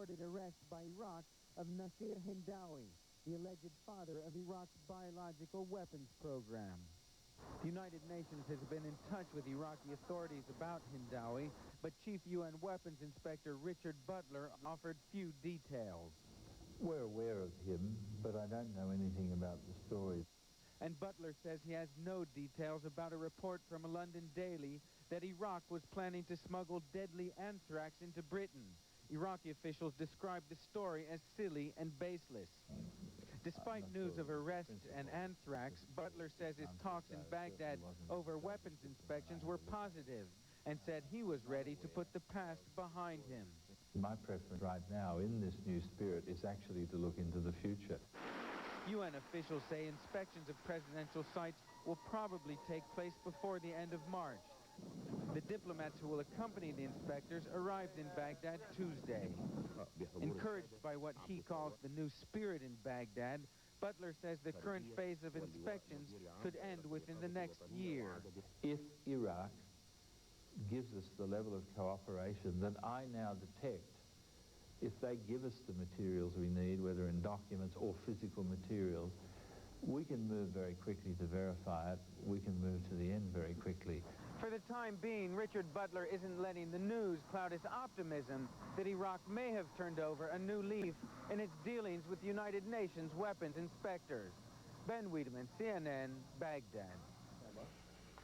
reported arrest by Iraq of Nasir Hindawi, the alleged father of Iraq's biological weapons program. The United Nations has been in touch with Iraqi authorities about Hindawi, but Chief UN Weapons Inspector Richard Butler offered few details. We're aware of him, but I don't know anything about the story. And Butler says he has no details about a report from a London daily that Iraq was planning to smuggle deadly anthrax into Britain. Iraqi officials described the story as silly and baseless. Despite news of arrests and anthrax, Butler says his talks in Baghdad over weapons inspections were positive and said he was ready to put the past behind him. My preference right now in this new spirit is actually to look into the future. UN officials say inspections of presidential sites will probably take place before the end of March. The diplomats who will accompany the inspectors arrived in Baghdad Tuesday. Encouraged by what he calls the new spirit in Baghdad, Butler says the current phase of inspections could end within the next year. If Iraq gives us the level of cooperation that I now detect, if they give us the materials we need, whether in documents or physical materials, we can move very quickly to verify it. We can move to the end very quickly. For the time being, Richard Butler isn't letting the news cloud his optimism that Iraq may have turned over a new leaf in its dealings with the United Nations weapons inspectors. Ben Wiedemann, CNN, Baghdad.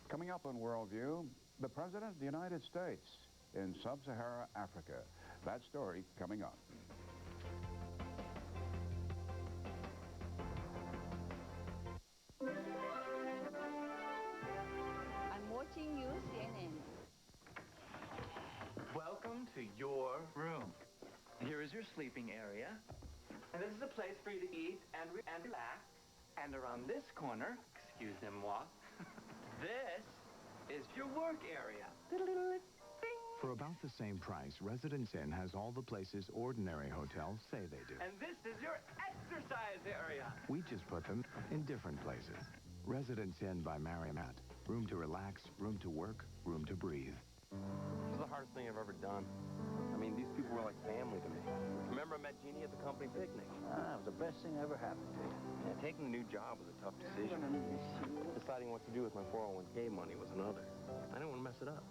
Coming up on WorldView, the President of the United States in sub-Saharan Africa. That story coming up. I'm watching you, CNN. Welcome to your room. Here is your sleeping area. And this is a place for you to eat and relax. And around this corner, excusez-moi, this is your work area. For about the same price, Residence Inn has all the places ordinary hotels say they do. And this is your exercise area. We just put them in different places. Residence Inn by Marriott. Room to relax, room to work, room to breathe. This is the hardest thing I've ever done. I mean, these people were like family to me. Remember I met Jeannie at the company picnic? Ah, it was the best thing ever happened to you. Yeah, taking a new job was a tough decision. Deciding what to do with my 401k money was another. I didn't want to mess it up.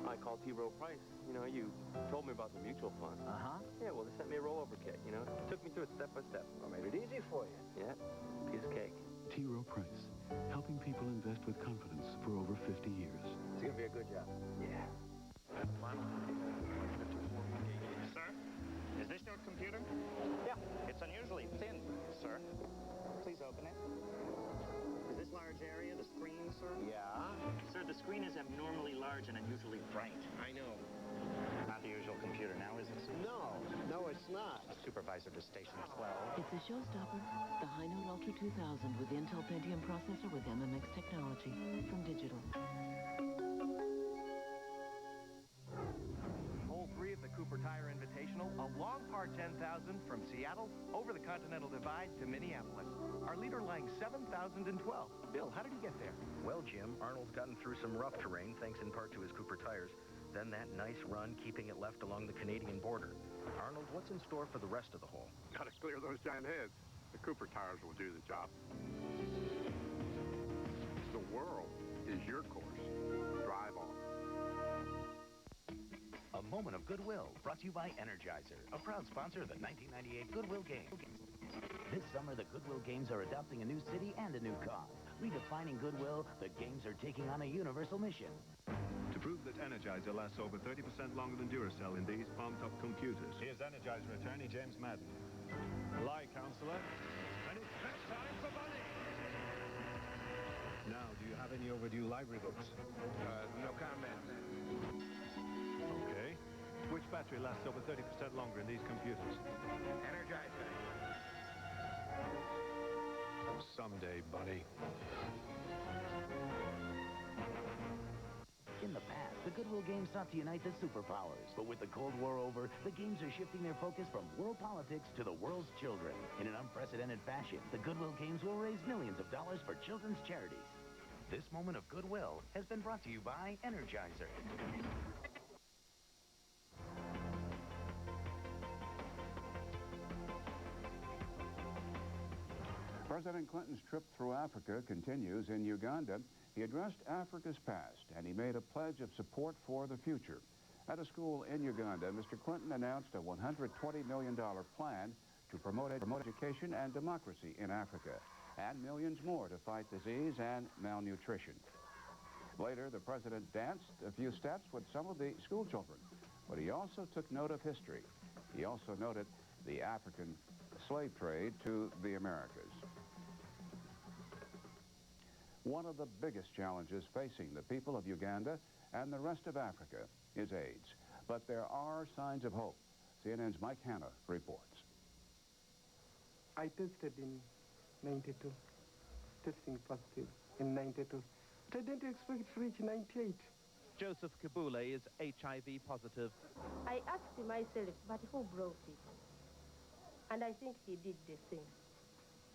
I called Rowe Price. You know, you told me about the mutual fund. Uh-huh. Yeah, well, they sent me a rollover kit, you know. Took me through it step by step. I made it easy for you. Yeah, piece of cake. Rowe Price, helping people invest with confidence for over 50 years. It's going to be a good job. Yeah. Sir, is this your computer? Yeah. It's unusually thin, sir. Please open it. Is this large area the screen, sir? Yeah. Sir, the screen is abnormally large and unusually bright. I know. Not the usual computer now, is it, sir? No, it's not. Supervisor to station 12. It's a showstopper. The HiNote Ultra 2000 with Intel Pentium processor with MMX technology from Digital. Hole 3 of the Cooper Tire Invitational, a long par 10,000 from Seattle over the Continental Divide to Minneapolis. Our leader lying 7,012. Bill, how did he get there? Well, Jim, Arnold's gotten through some rough terrain, thanks in part to his Cooper tires. Then that nice run, keeping it left along the Canadian border. Arnold, what's in store for the rest of the hole? Got to clear those giant heads. The Cooper tires will do the job. The world is your course. Drive on. A moment of goodwill, brought to you by Energizer, a proud sponsor of the 1998 Goodwill Games. This summer, the Goodwill Games are adopting a new city and a new cause. Redefining goodwill, the games are taking on a universal mission. To prove that Energizer lasts over 30% longer than Duracell in these palm-top computers. Here's Energizer attorney James Madden. Lie, Counselor. And it's bedtime for money! Now, do you have any overdue library books? No comment. Okay. Which battery lasts over 30% longer in these computers? Energizer. Someday, buddy. In the past, the Goodwill Games sought to unite the superpowers. But with the Cold War over, the games are shifting their focus from world politics to the world's children. In an unprecedented fashion, the Goodwill Games will raise millions of dollars for children's charities. This moment of goodwill has been brought to you by Energizer. President Clinton's trip through Africa continues. In Uganda, he addressed Africa's past, and he made a pledge of support for the future. At a school in Uganda, Mr. Clinton announced a $120 million plan to promote education and democracy in Africa, and millions more to fight disease and malnutrition. Later, the president danced a few steps with some of the school children, but he also took note of history. He also noted the African slave trade to the Americas. One of the biggest challenges facing the people of Uganda and the rest of Africa is AIDS. But there are signs of hope. CNN's Mike Hanna reports. I tested in 92, testing positive in 92. But I didn't expect to reach 98. Joseph Kabule is HIV positive. I asked myself, but who brought it? And I think he did the same.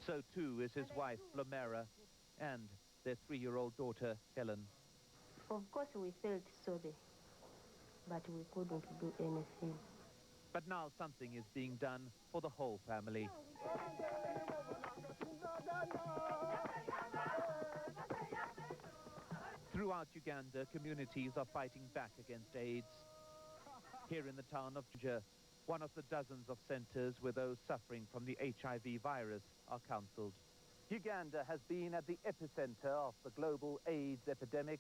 So too is his wife, Flomera, and their 3-year-old daughter, Helen. Of course we felt sorry, but we couldn't do anything. But now something is being done for the whole family. Throughout Uganda, communities are fighting back against AIDS. Here in the town of Jinja, one of the dozens of centers where those suffering from the HIV virus are counseled. Uganda has been at the epicenter of the global AIDS epidemic,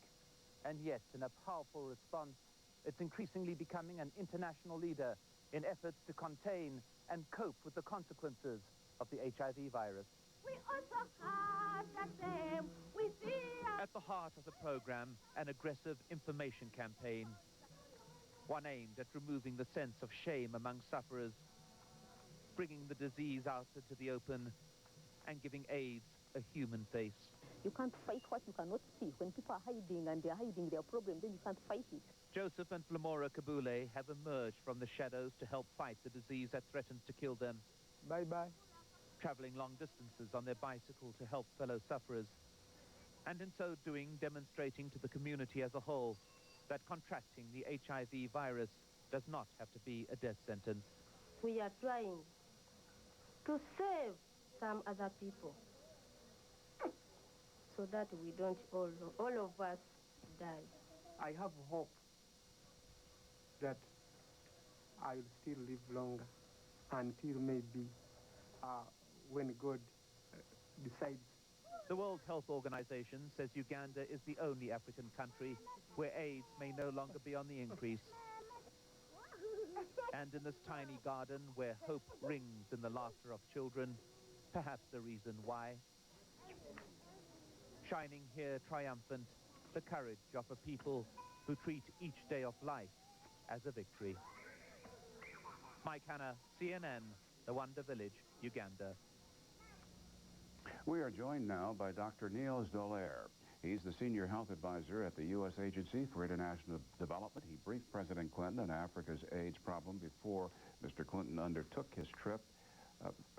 and yet in a powerful response, it's increasingly becoming an international leader in efforts to contain and cope with the consequences of the HIV virus. We also have the same. We see At the heart of the program, an aggressive information campaign, one aimed at removing the sense of shame among sufferers, bringing the disease out into the open, and giving AIDS a human face. You can't fight what you cannot see. When people are hiding and they're hiding their problem, then you can't fight it. Joseph and Flomora Kabule have emerged from the shadows to help fight the disease that threatens to kill them. Bye-bye. Traveling long distances on their bicycle to help fellow sufferers, and in so doing demonstrating to the community as a whole that contracting the HIV virus does not have to be a death sentence. We are trying to save some other people so that we don't all of us die. I have hope that I'll still live longer until maybe when God decides. The World Health Organization says Uganda is the only African country where AIDS may no longer be on the increase. And in this tiny garden where hope rings in the laughter of children, perhaps the reason why. Shining here triumphant, the courage of a people who treat each day of life as a victory. Mike Hanna, CNN, the Wonder Village, Uganda. We are joined now by Dr. Niels Dallaire. He's the senior health advisor at the U.S. Agency for International Development. He briefed President Clinton on Africa's AIDS problem before Mr. Clinton undertook his trip.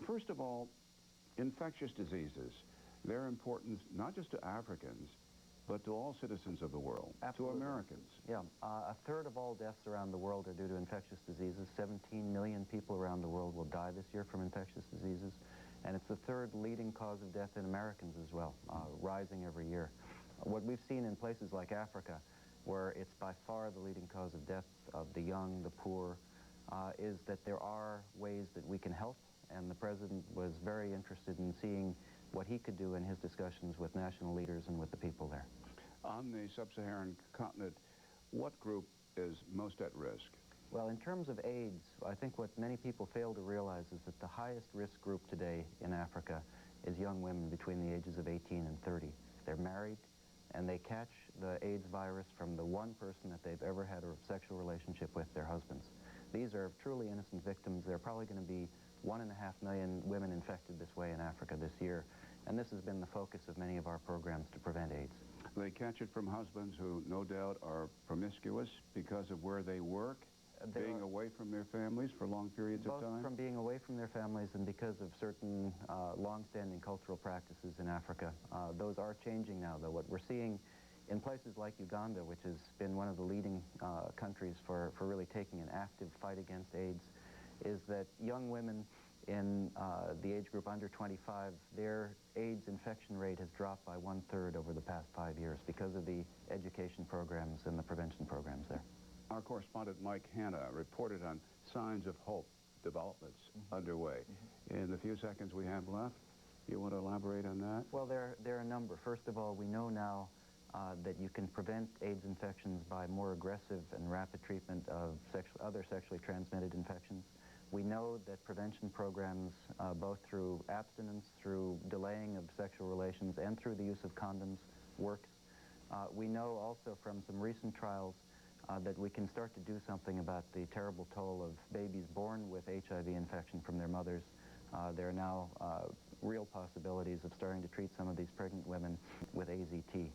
First of all, infectious diseases. They're important not just to Africans, but to all citizens of the world, Absolutely. To Americans. Yeah, a third of all deaths around the world are due to infectious diseases. 17 million people around the world will die this year from infectious diseases. And it's the third leading cause of death in Americans as well, rising every year. What we've seen in places like Africa, where it's by far the leading cause of death of the young, the poor, is that there are ways that we can help, and the President was very interested in seeing what he could do in his discussions with national leaders and with the people there. On the sub-Saharan continent, what group is most at risk? Well, in terms of AIDS, I think what many people fail to realize is that the highest risk group today in Africa is young women between the ages of 18 and 30. They're married, and they catch the AIDS virus from the one person that they've ever had a sexual relationship with, their husbands. These are truly innocent victims. There are probably going to be 1.5 million women infected this way in Africa this year, and this has been the focus of many of our programs to prevent AIDS. They catch it from husbands who no doubt are promiscuous because of where they work, being away from their families for long periods of time? Both from being away from their families and because of certain long-standing cultural practices in Africa. Those are changing now, though. What we're seeing in places like Uganda, which has been one of the leading countries for really taking an active fight against AIDS, is that young women in the age group under 25, their AIDS infection rate has dropped by 1/3 over the past 5 years because of the education programs and the prevention programs there. Our correspondent Mike Hanna reported on signs of hope, developments underway. In the few seconds we have left, you want to elaborate on that? Well, there are a number. First of all, we know now that you can prevent AIDS infections by more aggressive and rapid treatment of other sexually transmitted infections. We know that prevention programs, both through abstinence, through delaying of sexual relations, and through the use of condoms, works. We know also from some recent trials that we can start to do something about the terrible toll of babies born with HIV infection from their mothers. There are now real possibilities of starting to treat some of these pregnant women with AZT.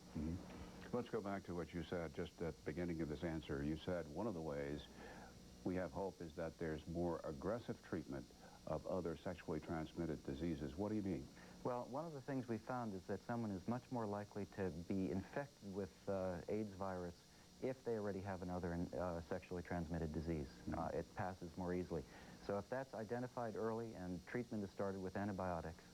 Let's go back to what you said just at the beginning of this answer. You said one of the ways we have hope is that there's more aggressive treatment of other sexually transmitted diseases. What do you mean? Well, one of the things we found is that someone is much more likely to be infected with AIDS virus if they already have another sexually transmitted disease. It passes more easily. So if that's identified early and treatment is started with antibiotics,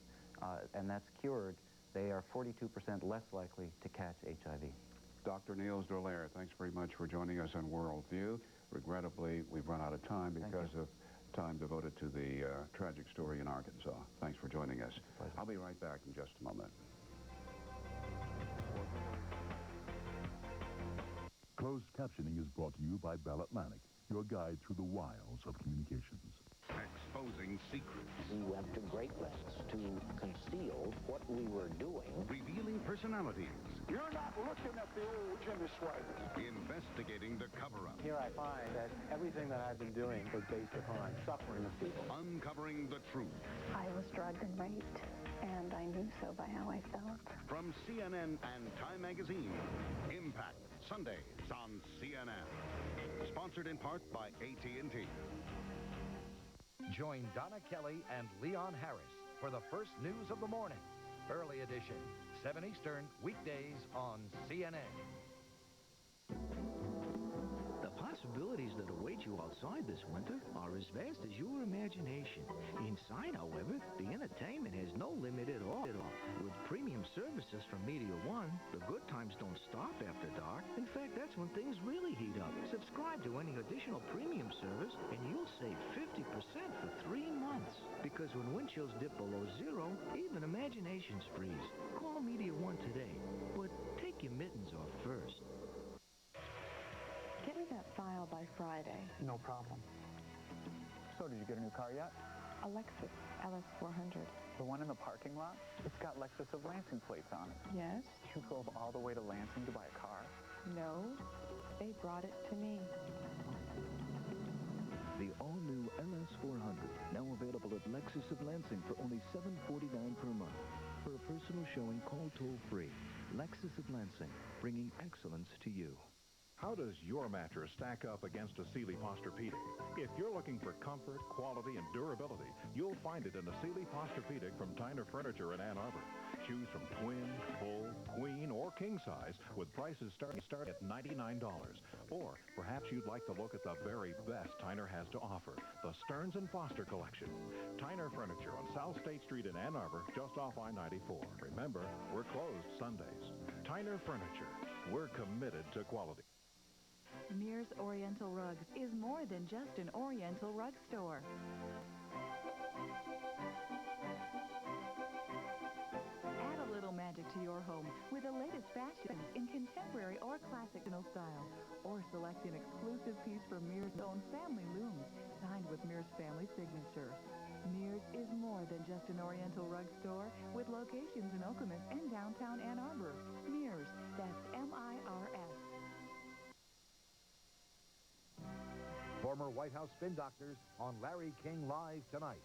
and that's cured, they are 42% less likely to catch HIV. Dr. Niels Dallaire, thanks very much for joining us on WorldView. Regrettably, we've run out of time because of time devoted to the tragic story in Arkansas. Thanks for joining us. Pleasure. I'll be right back in just a moment. Closed captioning is brought to you by Bell Atlantic, your guide through the wiles of communications. Exposing secrets. We went to great lengths to conceal what we were doing. Revealing personalities. You're not looking at the old Jimmy Swaggart. Investigating the cover-up. Here I find that everything that I've been doing was based upon suffering of people. Uncovering the truth. I was drugged and raped, and I knew so by how I felt. From CNN and Time Magazine, Impact, Sundays on CNN. Sponsored in part by AT&T. Join Donna Kelly and Leon Harris for the first news of the morning. Early edition, 7 Eastern, weekdays on CNN. The possibilities that await you outside this winter are as vast as your imagination. Inside, however, the entertainment has no limit at all. With premium services from MediaOne, the good times don't stop after dark. In fact, that's when things really heat up. Subscribe to any additional premium service, and you'll save 50% for 3 months. Because when wind chills dip below zero, even imaginations freeze. Call MediaOne today, but take your mittens off first. Get her that file by Friday. No problem. So, did you get a new car yet? A Lexus LS400. The one in the parking lot? It's got Lexus of Lansing plates on it. Yes? You drove all the way to Lansing to buy a car? No, they brought it to me. The all-new LS400, now available at Lexus of Lansing for only $749 per month. For a personal showing, call toll-free. Lexus of Lansing, bringing excellence to you. How does your mattress stack up against a Sealy Posturepedic? If you're looking for comfort, quality, and durability, you'll find it in a Sealy Posturepedic from Tyner Furniture in Ann Arbor. Choose from twin, full, queen, or king size with prices start at $99. Or perhaps you'd like to look at the very best Tyner has to offer, the Stearns & Foster Collection. Tyner Furniture on South State Street in Ann Arbor, just off I-94. Remember, we're closed Sundays. Tyner Furniture, we're committed to quality. Mears Oriental Rugs is more than just an Oriental rug store. Add a little magic to your home with the latest fashions in contemporary or classic style. Or select an exclusive piece from Mears' own family looms, signed with Mears' family signature. Mears is more than just an Oriental rug store with locations in Okemos and downtown Ann Arbor. Mears, that's M-I-R-S. Former White House spin doctors on Larry King Live tonight.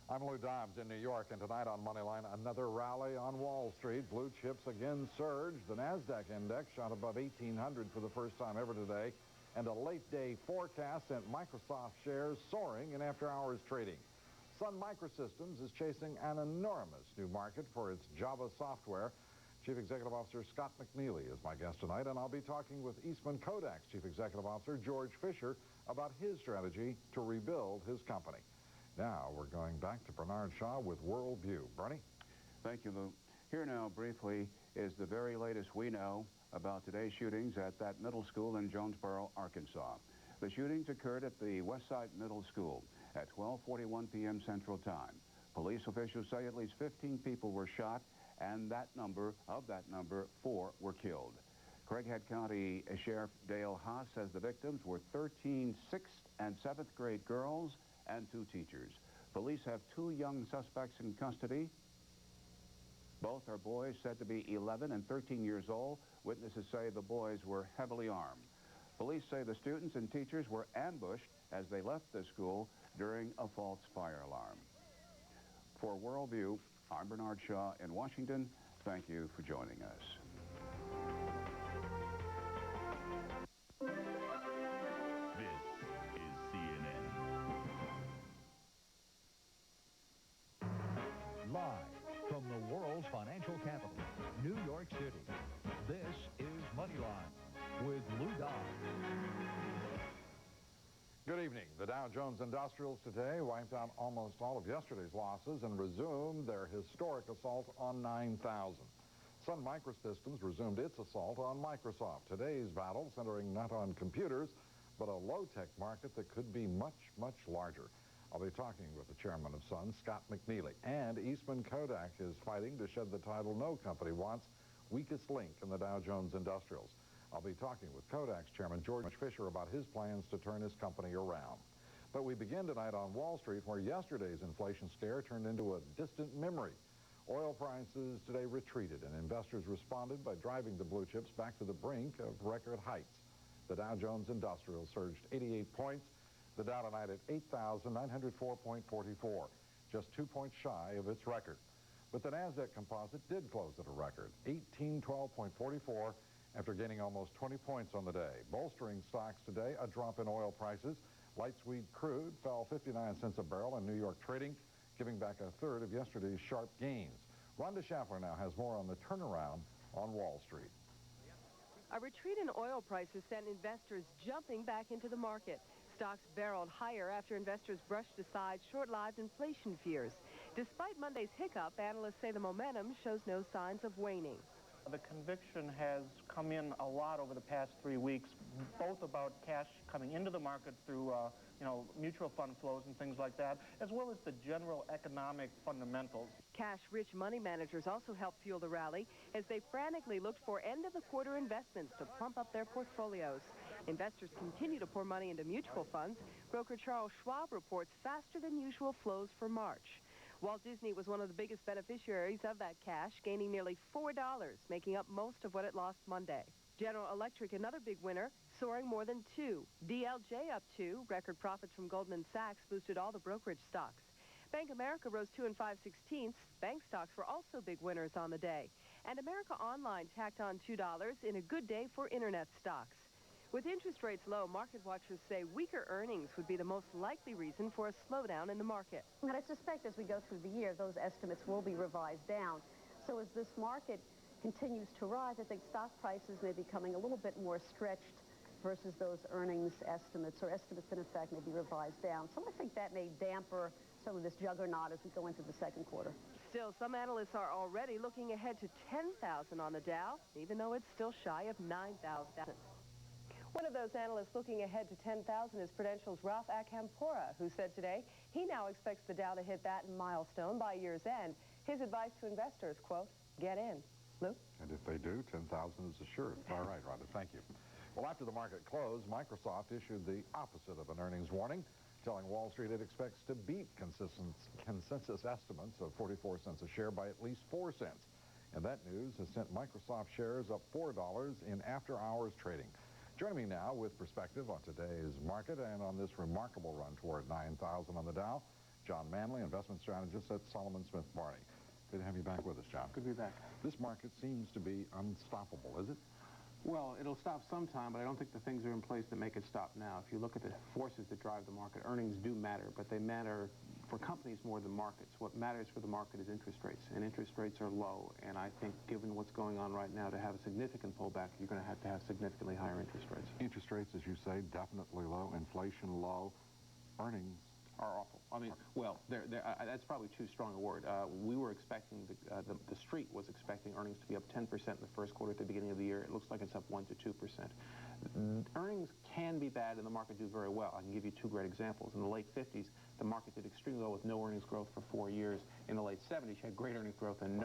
I'm Lou Dobbs in New York, and tonight on Moneyline, another rally on Wall Street. Blue chips again surged. The NASDAQ index shot above 1,800 for the first time ever today, and a late-day forecast sent Microsoft shares soaring in after-hours trading. Sun Microsystems is chasing an enormous new market for its Java software. Chief Executive Officer Scott McNeely is my guest tonight, and I'll be talking with Eastman Kodak's Chief Executive Officer George Fisher about his strategy to rebuild his company. Now we're going back to Bernard Shaw with WorldView. Bernie? Thank you, Lou. Here now, briefly, is the very latest we know about today's shootings at that middle school in Jonesboro, Arkansas. The shootings occurred at the Westside Middle School at 12:41 p.m. Central Time. Police officials say at least 15 people were shot, and of that number, 4 were killed. Craighead County Sheriff Dale Haas says the victims were 13 6th and 7th grade girls and 2 teachers. Police have 2 young suspects in custody. Both are boys said to be 11 and 13 years old. Witnesses say the boys were heavily armed. Police say the students and teachers were ambushed as they left the school during a false fire alarm. For WorldView, I'm Bernard Shaw in Washington. Thank you for joining us. This is CNN. Live from the world's financial capital, New York City, this is Moneyline with Lou Dobbs. Good evening. The Dow Jones Industrials today wiped out almost all of yesterday's losses and resumed their historic assault on 9,000. Sun Microsystems resumed its assault on Microsoft. Today's battle centering not on computers, but a low-tech market that could be much, much larger. I'll be talking with the chairman of Sun, Scott McNeely. And Eastman Kodak is fighting to shed the title no company wants, weakest link in the Dow Jones Industrials. I'll be talking with Kodak's chairman, George Fisher, about his plans to turn his company around. But we begin tonight on Wall Street, where yesterday's inflation scare turned into a distant memory. Oil prices today retreated, and investors responded by driving the blue chips back to the brink of record heights. The Dow Jones Industrial surged 88 points. The Dow tonight at 8,904.44, just 2 points shy of its record. But the NASDAQ composite did close at a record, 1812.44, after gaining almost 20 points on the day. Bolstering stocks today, a drop in oil prices. Light sweet crude fell 59 cents a barrel in New York trading, giving back a third of yesterday's sharp gains. Rhonda Schaffler now has more on the turnaround on Wall Street. A retreat in oil prices sent investors jumping back into the market. Stocks barreled higher after investors brushed aside short-lived inflation fears. Despite Monday's hiccup, analysts say the momentum shows no signs of waning. The conviction has come in a lot over the past 3 weeks, both about cash coming into the market through, mutual fund flows and things like that, as well as the general economic fundamentals. Cash-rich money managers also helped fuel the rally as they frantically looked for end-of-the-quarter investments to plump up their portfolios. Investors continue to pour money into mutual funds. Broker Charles Schwab reports faster than usual flows for March. Walt Disney was one of the biggest beneficiaries of that cash, gaining nearly $4, making up most of what it lost Monday. General Electric, another big winner, soaring more than 2. DLJ up 2. Record profits from Goldman Sachs boosted all the brokerage stocks. Bank America rose 2 5/16. Bank stocks were also big winners on the day. And America Online tacked on $2 in a good day for internet stocks. With interest rates low, market watchers say weaker earnings would be the most likely reason for a slowdown in the market. And I suspect as we go through the year, those estimates will be revised down. So as this market continues to rise, I think stock prices may be becoming a little bit more stretched versus those earnings estimates, or estimates in effect may be revised down. So I think that may damper some of this juggernaut as we go into the second quarter. Still, some analysts are already looking ahead to 10,000 on the Dow, even though it's still shy of 9,000. One of those analysts looking ahead to 10,000 is Prudential's Ralph Acampora, who said today he now expects the Dow to hit that milestone by year's end. His advice to investors, quote, get in. Lou? And if they do, 10,000 is assured. All right, Rhonda, thank you. Well, after the market closed, Microsoft issued the opposite of an earnings warning, telling Wall Street it expects to beat consensus estimates of 44 cents a share by at least 4 cents. And that news has sent Microsoft shares up $4 in after-hours trading. Joining me now with perspective on today's market and on this remarkable run toward 9,000 on the Dow, John Manley, investment strategist at Solomon Smith Barney. Good to have you back with us, John. Good to be back. This market seems to be unstoppable, is it? Well, it'll stop sometime, but I don't think the things are in place that make it stop now. If you look at the forces that drive the market, earnings do matter, but they matter for companies more than markets. What matters for the market is interest rates, and interest rates are low, and I think given what's going on right now, to have a significant pullback, you're going to have significantly higher interest rates. Interest rates, as you say, definitely low, inflation low, earnings are awful. I mean, well, that's probably too strong a word. We were expecting, the street was expecting earnings to be up 10% in the first quarter at the beginning of the year. It looks like it's up 1 to 2%. Earnings can be bad and the market do very well. I can give you two great examples. In the late 50s, the market did extremely well with no earnings growth for 4 years. In the late 70s, you had great earnings growth and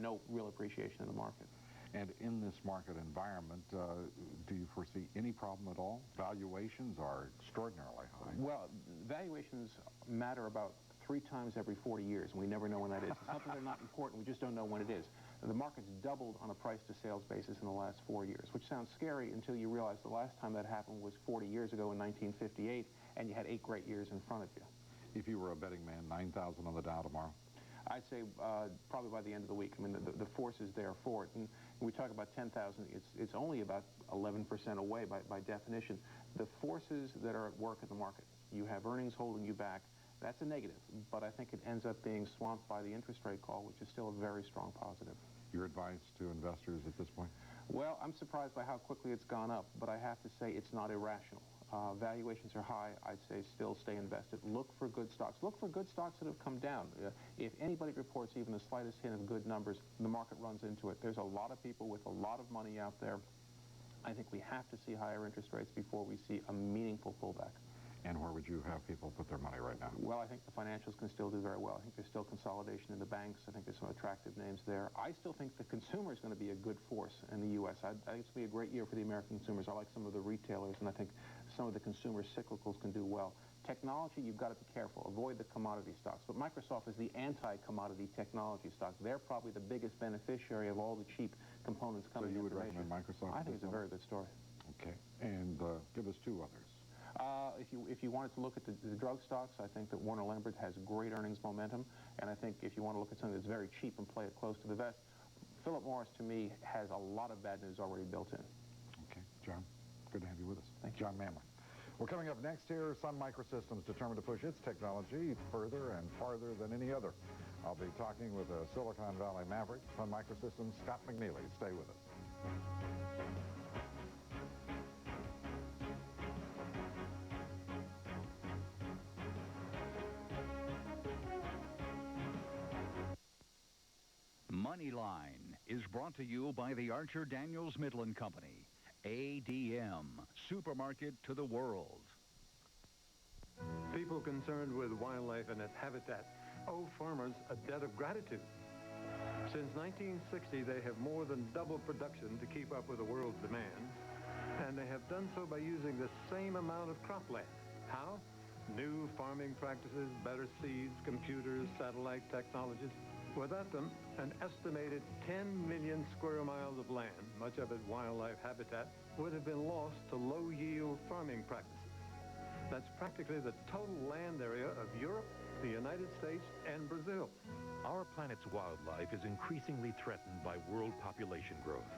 no real appreciation in the market. And in this market environment, do you foresee any problem at all? Valuations are extraordinarily high. Well, valuations matter about 3 times every 40 years, and we never know when that is. It's something that's not important. We just don't know when it is. The market's doubled on a price-to-sales basis in the last 4 years, which sounds scary until you realize the last time that happened was 40 years ago in 1958, and you had 8 great years in front of you. If you were a betting man, 9,000 on the Dow tomorrow? I'd say probably by the end of the week. I mean, the force is there for it. And when we talk about 10,000, it's only about 11% away by definition. The forces that are at work in the market, you have earnings holding you back. That's a negative, but I think it ends up being swamped by the interest rate call, which is still a very strong positive. Your advice to investors at this point? Well, I'm surprised by how quickly it's gone up, but I have to say it's not irrational. Valuations are high. I'd say still stay invested. Look for good stocks. Look for good stocks that have come down. If anybody reports even the slightest hint of good numbers, the market runs into it. There's a lot of people with a lot of money out there. I think we have to see higher interest rates before we see a meaningful pullback. And where would you have people put their money right now? Well, I think the financials can still do very well. I think there's still consolidation in the banks. I think there's some attractive names there. I still think the consumer is going to be a good force in the U.S. I think it's going to be a great year for the American consumers. I like some of the retailers, and I think some of the consumer cyclicals can do well. Technology, you've got to be careful. Avoid the commodity stocks. But Microsoft is the anti-commodity technology stock. They're probably the biggest beneficiary of all the cheap components coming in. So you would recommend Microsoft? I think it's a very good story. Okay. And give us 2 others. If you wanted to look at the drug stocks, I think that Warner Lambert has great earnings momentum, and I think if you want to look at something that's very cheap and play it close to the vest, Philip Morris, to me, has a lot of bad news already built in. Okay, John, good to have you with us. Thank you. John Manley. Well, coming up next here, Sun Microsystems determined to push its technology further and farther than any other. I'll be talking with a Silicon Valley maverick, Sun Microsystems, Scott McNeely. Stay with us. Moneyline is brought to you by the Archer Daniels Midland Company. ADM, supermarket to the world. People concerned with wildlife and its habitat owe farmers a debt of gratitude. Since 1960, they have more than doubled production to keep up with the world's demand, and they have done so by using the same amount of cropland. How? New farming practices, better seeds, computers, satellite technologies. Without them, an estimated 10 million square miles of land, much of it wildlife habitat, would have been lost to low-yield farming practices. That's practically the total land area of Europe, the United States, and Brazil. Our planet's wildlife is increasingly threatened by world population growth.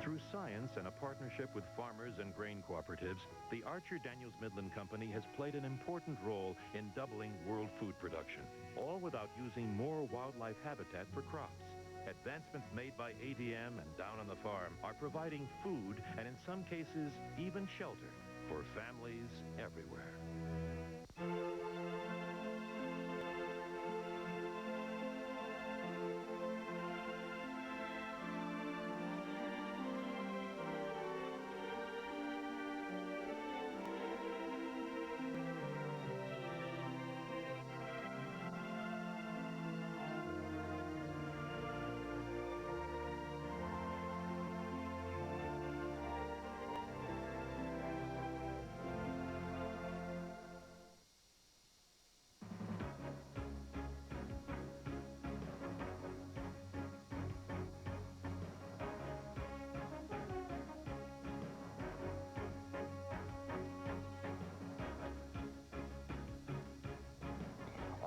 Through science and a partnership with farmers and grain cooperatives, the Archer Daniels Midland Company has played an important role in doubling world food production, all without using more wildlife habitat for crops. Advancements made by ADM and down on the farm are providing food and, in some cases, even shelter for families everywhere.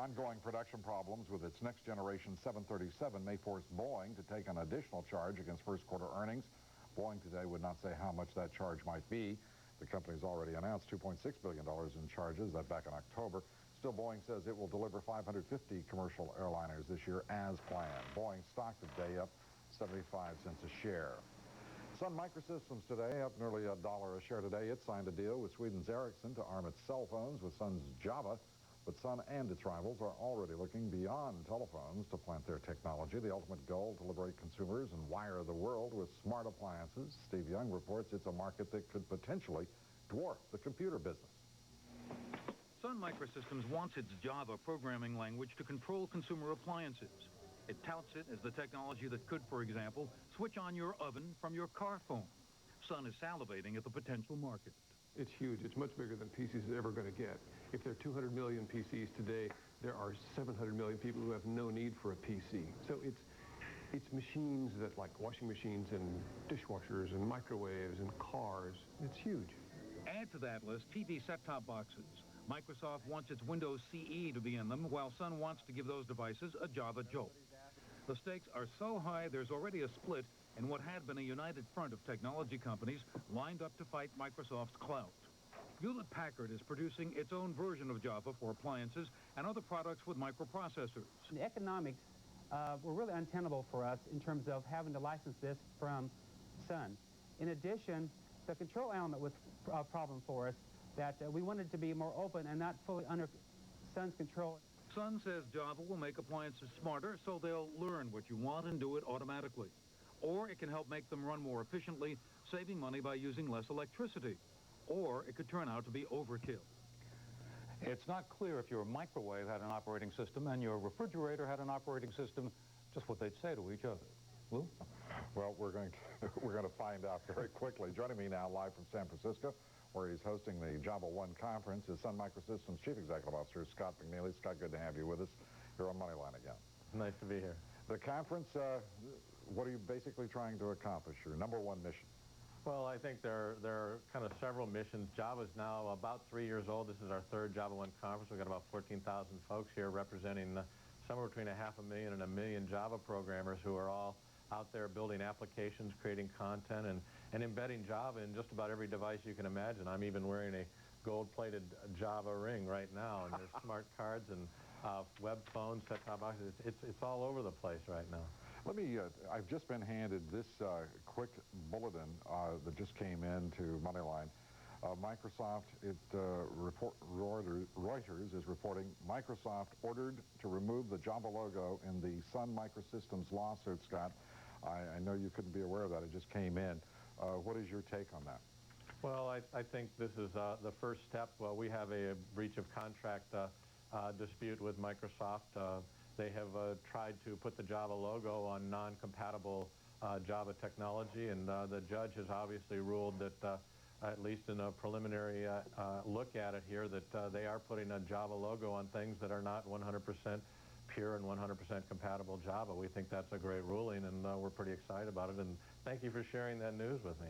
Ongoing production problems with its next-generation 737 may force Boeing to take an additional charge against first-quarter earnings. Boeing today would not say how much that charge might be. The company's already announced $2.6 billion in charges, that back in October. Still, Boeing says it will deliver 550 commercial airliners this year as planned. Boeing stock today up 75 cents a share. Sun Microsystems today up nearly $1 a share today. It signed a deal with Sweden's Ericsson to arm its cell phones with Sun's Java. But Sun and its rivals are already looking beyond telephones to plant their technology. The ultimate goal, to liberate consumers and wire the world with smart appliances. Steve Young reports it's a market that could potentially dwarf the computer business. Sun Microsystems wants its Java programming language to control consumer appliances. It touts it as the technology that could, for example, switch on your oven from your car phone. Sun is salivating at the potential market. It's huge. It's much bigger than PCs are ever going to get. If there are 200 million PCs today, there are 700 million people who have no need for a PC. So it's machines that, like washing machines and dishwashers and microwaves and cars. It's huge. Add to that list TV set-top boxes. Microsoft wants its Windows CE to be in them, while Sun wants to give those devices a Java jolt. The stakes are so high, there's already a split in what had been a united front of technology companies lined up to fight Microsoft's clout. Hewlett-Packard is producing its own version of Java for appliances and other products with microprocessors. The economics were really untenable for us in terms of having to license this from Sun. In addition, the control element was a problem for us, that we wanted to be more open and not fully under Sun's control. Sun says Java will make appliances smarter, so they'll learn what you want and do it automatically. Or it can help make them run more efficiently, saving money by using less electricity. Or it could turn out to be overkill. It's not clear if your microwave had an operating system and your refrigerator had an operating system, just what they'd say to each other. Lou? Well, we're going to find out very quickly. Joining me now live from San Francisco, where he's hosting the Java One conference, is Sun Microsystems Chief Executive Officer Scott McNeely. Scott, good to have you with us here on Moneyline again. Nice to be here. The conference, what are you basically trying to accomplish? Your number one mission? Well, I think there are kind of several missions. Java's now about 3 years old. This is our third Java One conference. We've got about 14,000 folks here representing somewhere between 500,000 and 1 million Java programmers who are all out there building applications, creating content, and embedding Java in just about every device you can imagine. I'm even wearing a gold-plated Java ring right now, and there's smart cards and web phones, set-top boxes. It's all over the place right now. Let me, I've just been handed this quick bulletin that just came in to Moneyline. Microsoft, Reuters is reporting Microsoft ordered to remove the Java logo in the Sun Microsystems lawsuit, Scott. I know you couldn't be aware of that. It just came in. What is your take on that? Well, I think this is the first step. Well, we have a breach of contract dispute with Microsoft. They have tried to put the Java logo on non-compatible Java technology, and the judge has obviously ruled that, at least in a preliminary look at it here, that they are putting a Java logo on things that are not 100% pure and 100% compatible Java. We think that's a great ruling, and we're pretty excited about it, and thank you for sharing that news with me.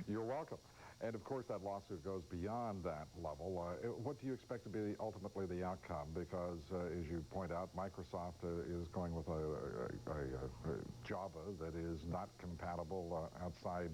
You're welcome. And of course that lawsuit goes beyond that level. What do you expect to be ultimately the outcome? Because as you point out, Microsoft is going with a Java that is not compatible outside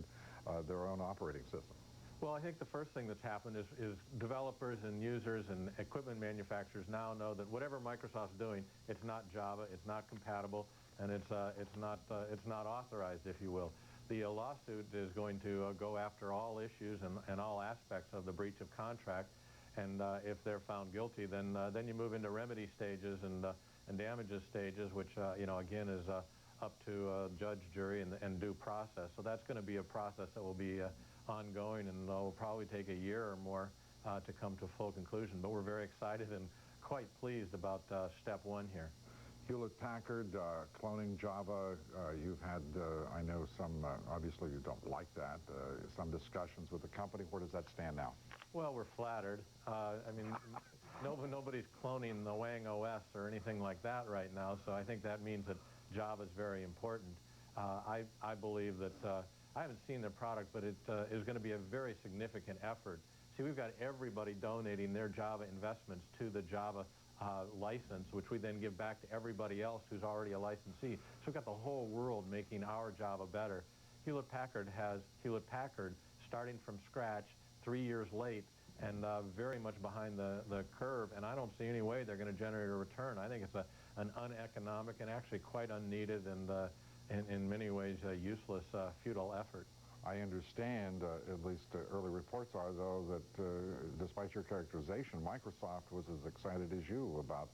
their own operating system. Well, I think the first thing that's happened is developers and users and equipment manufacturers now know that whatever Microsoft's doing, it's not Java, it's not compatible, and it's not authorized, if you will. The lawsuit is going to go after all issues and all aspects of the breach of contract, and if they're found guilty, then you move into remedy stages and damages stages, which again is up to judge, jury, and due process. So that's going to be a process that will be ongoing, and will probably take a year or more to come to full conclusion. But we're very excited and quite pleased about step one here. Hewlett-Packard, cloning Java, you've had, I know some, obviously you don't like that, some discussions with the company. Where does that stand now? Well, we're flattered. I mean, nobody's cloning the Wang OS or anything like that right now, so I think that means that Java is very important. I believe that, I haven't seen the product, but it is going to be a very significant effort. See, we've got everybody donating their Java investments to the Java license, which we then give back to everybody else who's already a licensee. So we've got the whole world making our Java better. Hewlett-Packard starting from scratch, 3 years late, and very much behind the curve, and I don't see any way they're going to generate a return. I think it's an uneconomic and actually quite unneeded and in many ways useless, futile effort. I understand, at least early reports are, though, that despite your characterization, Microsoft was as excited as you about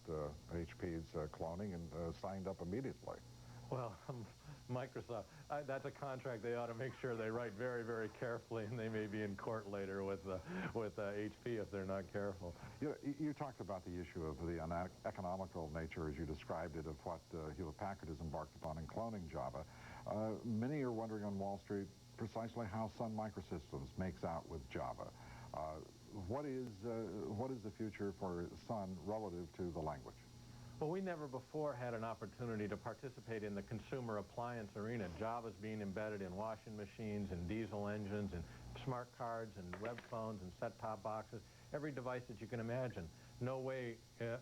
HP's cloning and signed up immediately. Well, Microsoft, that's a contract they ought to make sure they write very, very carefully, and they may be in court later with HP if they're not careful. You talked about the issue of the uneconomical nature, as you described it, of what Hewlett-Packard has embarked upon in cloning Java. Many are wondering on Wall Street precisely how Sun Microsystems makes out with Java. What is the future for Sun relative to the language? Well, we never before had an opportunity to participate in the consumer appliance arena. Java's being embedded in washing machines and diesel engines and smart cards and web phones and set-top boxes, every device that you can imagine. No way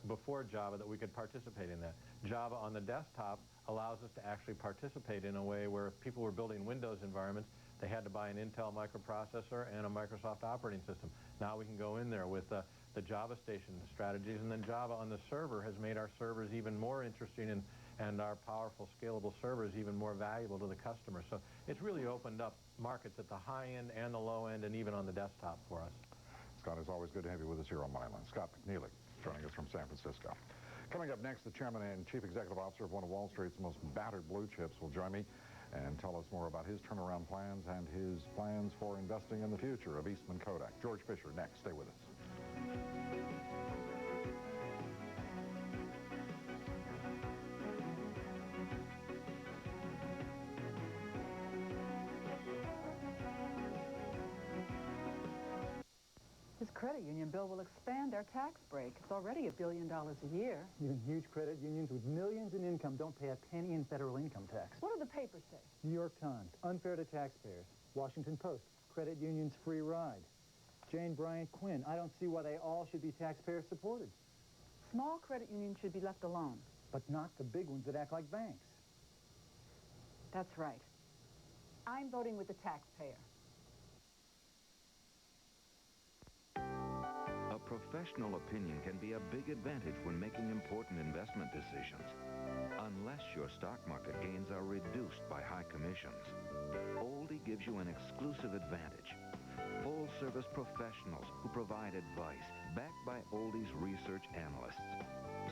before Java that we could participate in that. Java on the desktop allows us to actually participate in a way where if people were building Windows environments, they had to buy an Intel microprocessor and a Microsoft operating system. Now we can go in there with the Java Station strategies, and then Java on the server has made our servers even more interesting and our powerful, scalable servers even more valuable to the customer. So it's really opened up markets at the high end and the low end and even on the desktop for us. Scott, it's always good to have you with us here on Moneyline. Scott McNeely joining us from San Francisco. Coming up next, the chairman and chief executive officer of one of Wall Street's most battered blue chips will join me and tell us more about his turnaround plans and his plans for investing in the future of Eastman Kodak. George Fisher next. Stay with us. His credit union bill will expand their tax break. It's already $1 billion a year. Even huge credit unions with millions in income don't pay a penny in federal income tax. What do the papers say? New York Times, unfair to taxpayers. Washington Post, credit unions free ride. Jane Bryant Quinn, I don't see why they all should be taxpayer supported. Small credit unions should be left alone. But not the big ones that act like banks. That's right. I'm voting with the taxpayer. A professional opinion can be a big advantage when making important investment decisions, unless your stock market gains are reduced by high commissions. Oldie gives you an exclusive advantage. Full-service professionals who provide advice backed by Oldie's research analysts,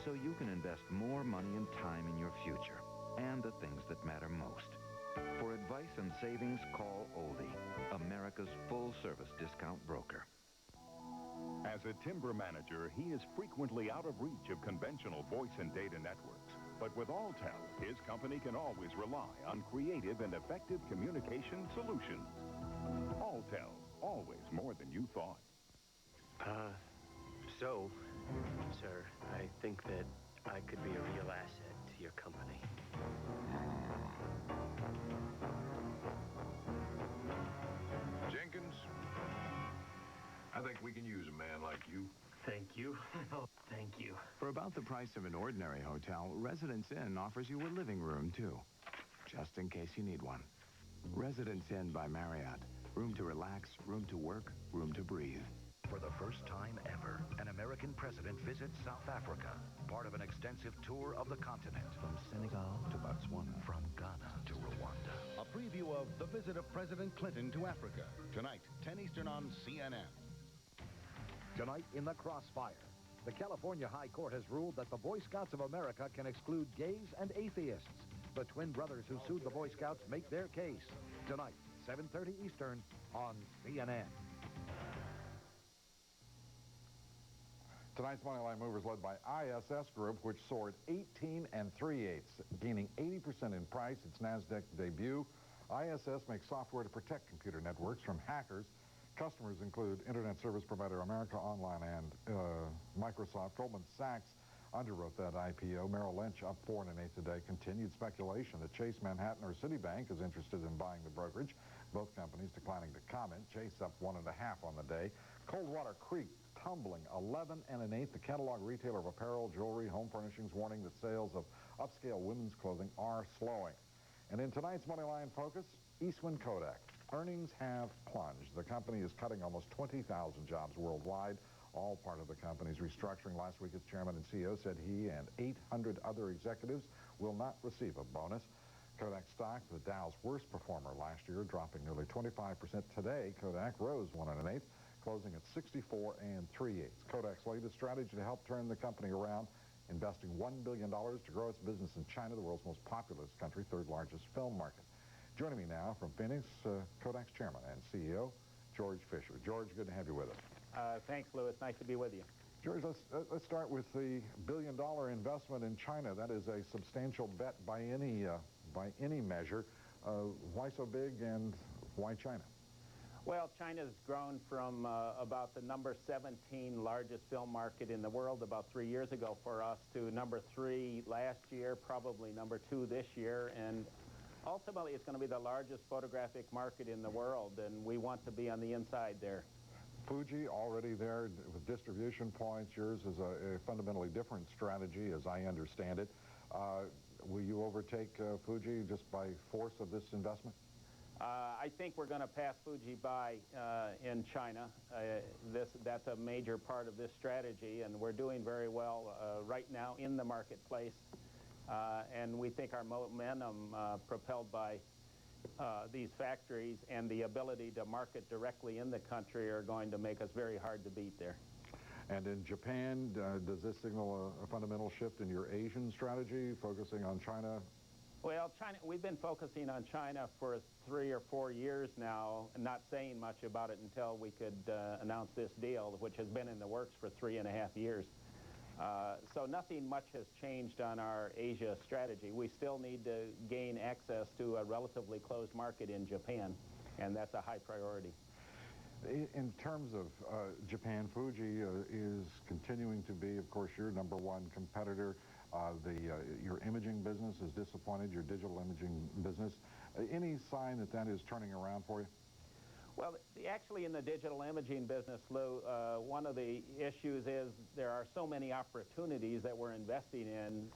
so you can invest more money and time in your future and the things that matter most. For advice and savings, call Oldie, America's full-service discount broker. As a timber manager, he is frequently out of reach of conventional voice and data networks. But with Alltel, his company can always rely on creative and effective communication solutions. Alltel, always more than you thought. So, sir, I think that I could be a real asset to your company. Jenkins, I think we can use a man like you. Thank you. Oh, thank you. For about the price of an ordinary hotel, Residence Inn offers you a living room, too, just in case you need one. Residence Inn by Marriott. Room to relax, room to work, room to breathe. For the first time ever, an American president visits South Africa, part of an extensive tour of the continent. From Senegal to Botswana. From Ghana to Rwanda. A preview of the visit of President Clinton to Africa. Tonight, 10 Eastern on CNN. Tonight in the Crossfire, the California High Court has ruled that the Boy Scouts of America can exclude gays and atheists. The twin brothers who sued the Boy Scouts make their case. Tonight, 7:30 Eastern on CNN. Tonight's Moneyline Movers led by ISS Group, which soared 18 3/8, gaining 80% in price. Its NASDAQ debut. ISS makes software to protect computer networks from hackers. Customers include Internet Service Provider America Online and Microsoft. Goldman Sachs underwrote that IPO. Merrill Lynch up 4 1/8 today. Continued speculation that Chase Manhattan or Citibank is interested in buying the brokerage. Both companies declining to comment. Chase up 1.5 on the day. Coldwater Creek tumbling 11 1/8. The catalog retailer of apparel, jewelry, home furnishings warning that sales of upscale women's clothing are slowing. And in tonight's Moneyline Focus, Eastman Kodak. Earnings have plunged. The company is cutting almost 20,000 jobs worldwide, all part of the company's restructuring. Last week, its chairman and CEO said he and 800 other executives will not receive a bonus. Kodak stock, the Dow's worst performer last year, dropping nearly 25%. Today, Kodak rose 1 1/8, closing at 64 3/8. Kodak's latest strategy to help turn the company around, investing $1 billion to grow its business in China, the world's most populous country, third largest film market. Joining me now from Phoenix, Kodak's chairman and CEO, George Fisher. George, good to have you with us. Thanks, Louis. Nice to be with you. George, let's start with the billion-dollar investment in China. That is a substantial bet by any measure. Why so big, and why China? Well, China's grown from about the number 17 largest film market in the world about 3 years ago for us to number 3 last year, probably number 2 this year, and ultimately it's going to be the largest photographic market in the world, and we want to be on the inside there. Fuji already there with distribution points. Yours is a fundamentally different strategy, as I understand it. Will you overtake Fuji just by force of this investment? I think we're going to pass Fuji by in China. That's a major part of this strategy, and we're doing very well right now in the marketplace. And we think our momentum propelled by these factories and the ability to market directly in the country are going to make us very hard to beat there. And in Japan, does this signal a fundamental shift in your Asian strategy, focusing on China? Well, China, we've been focusing on China for 3 or 4 years now, not saying much about it until we could announce this deal, which has been in the works for 3.5 years. So nothing much has changed on our Asia strategy. We still need to gain access to a relatively closed market in Japan, and that's a high priority. In terms of Japan, Fuji is continuing to be, of course, your #1 competitor. Your imaging business is disappointed, your digital imaging business. Any sign that that is turning around for you? Well, actually in the digital imaging business, Lou, one of the issues is there are so many opportunities that we're investing in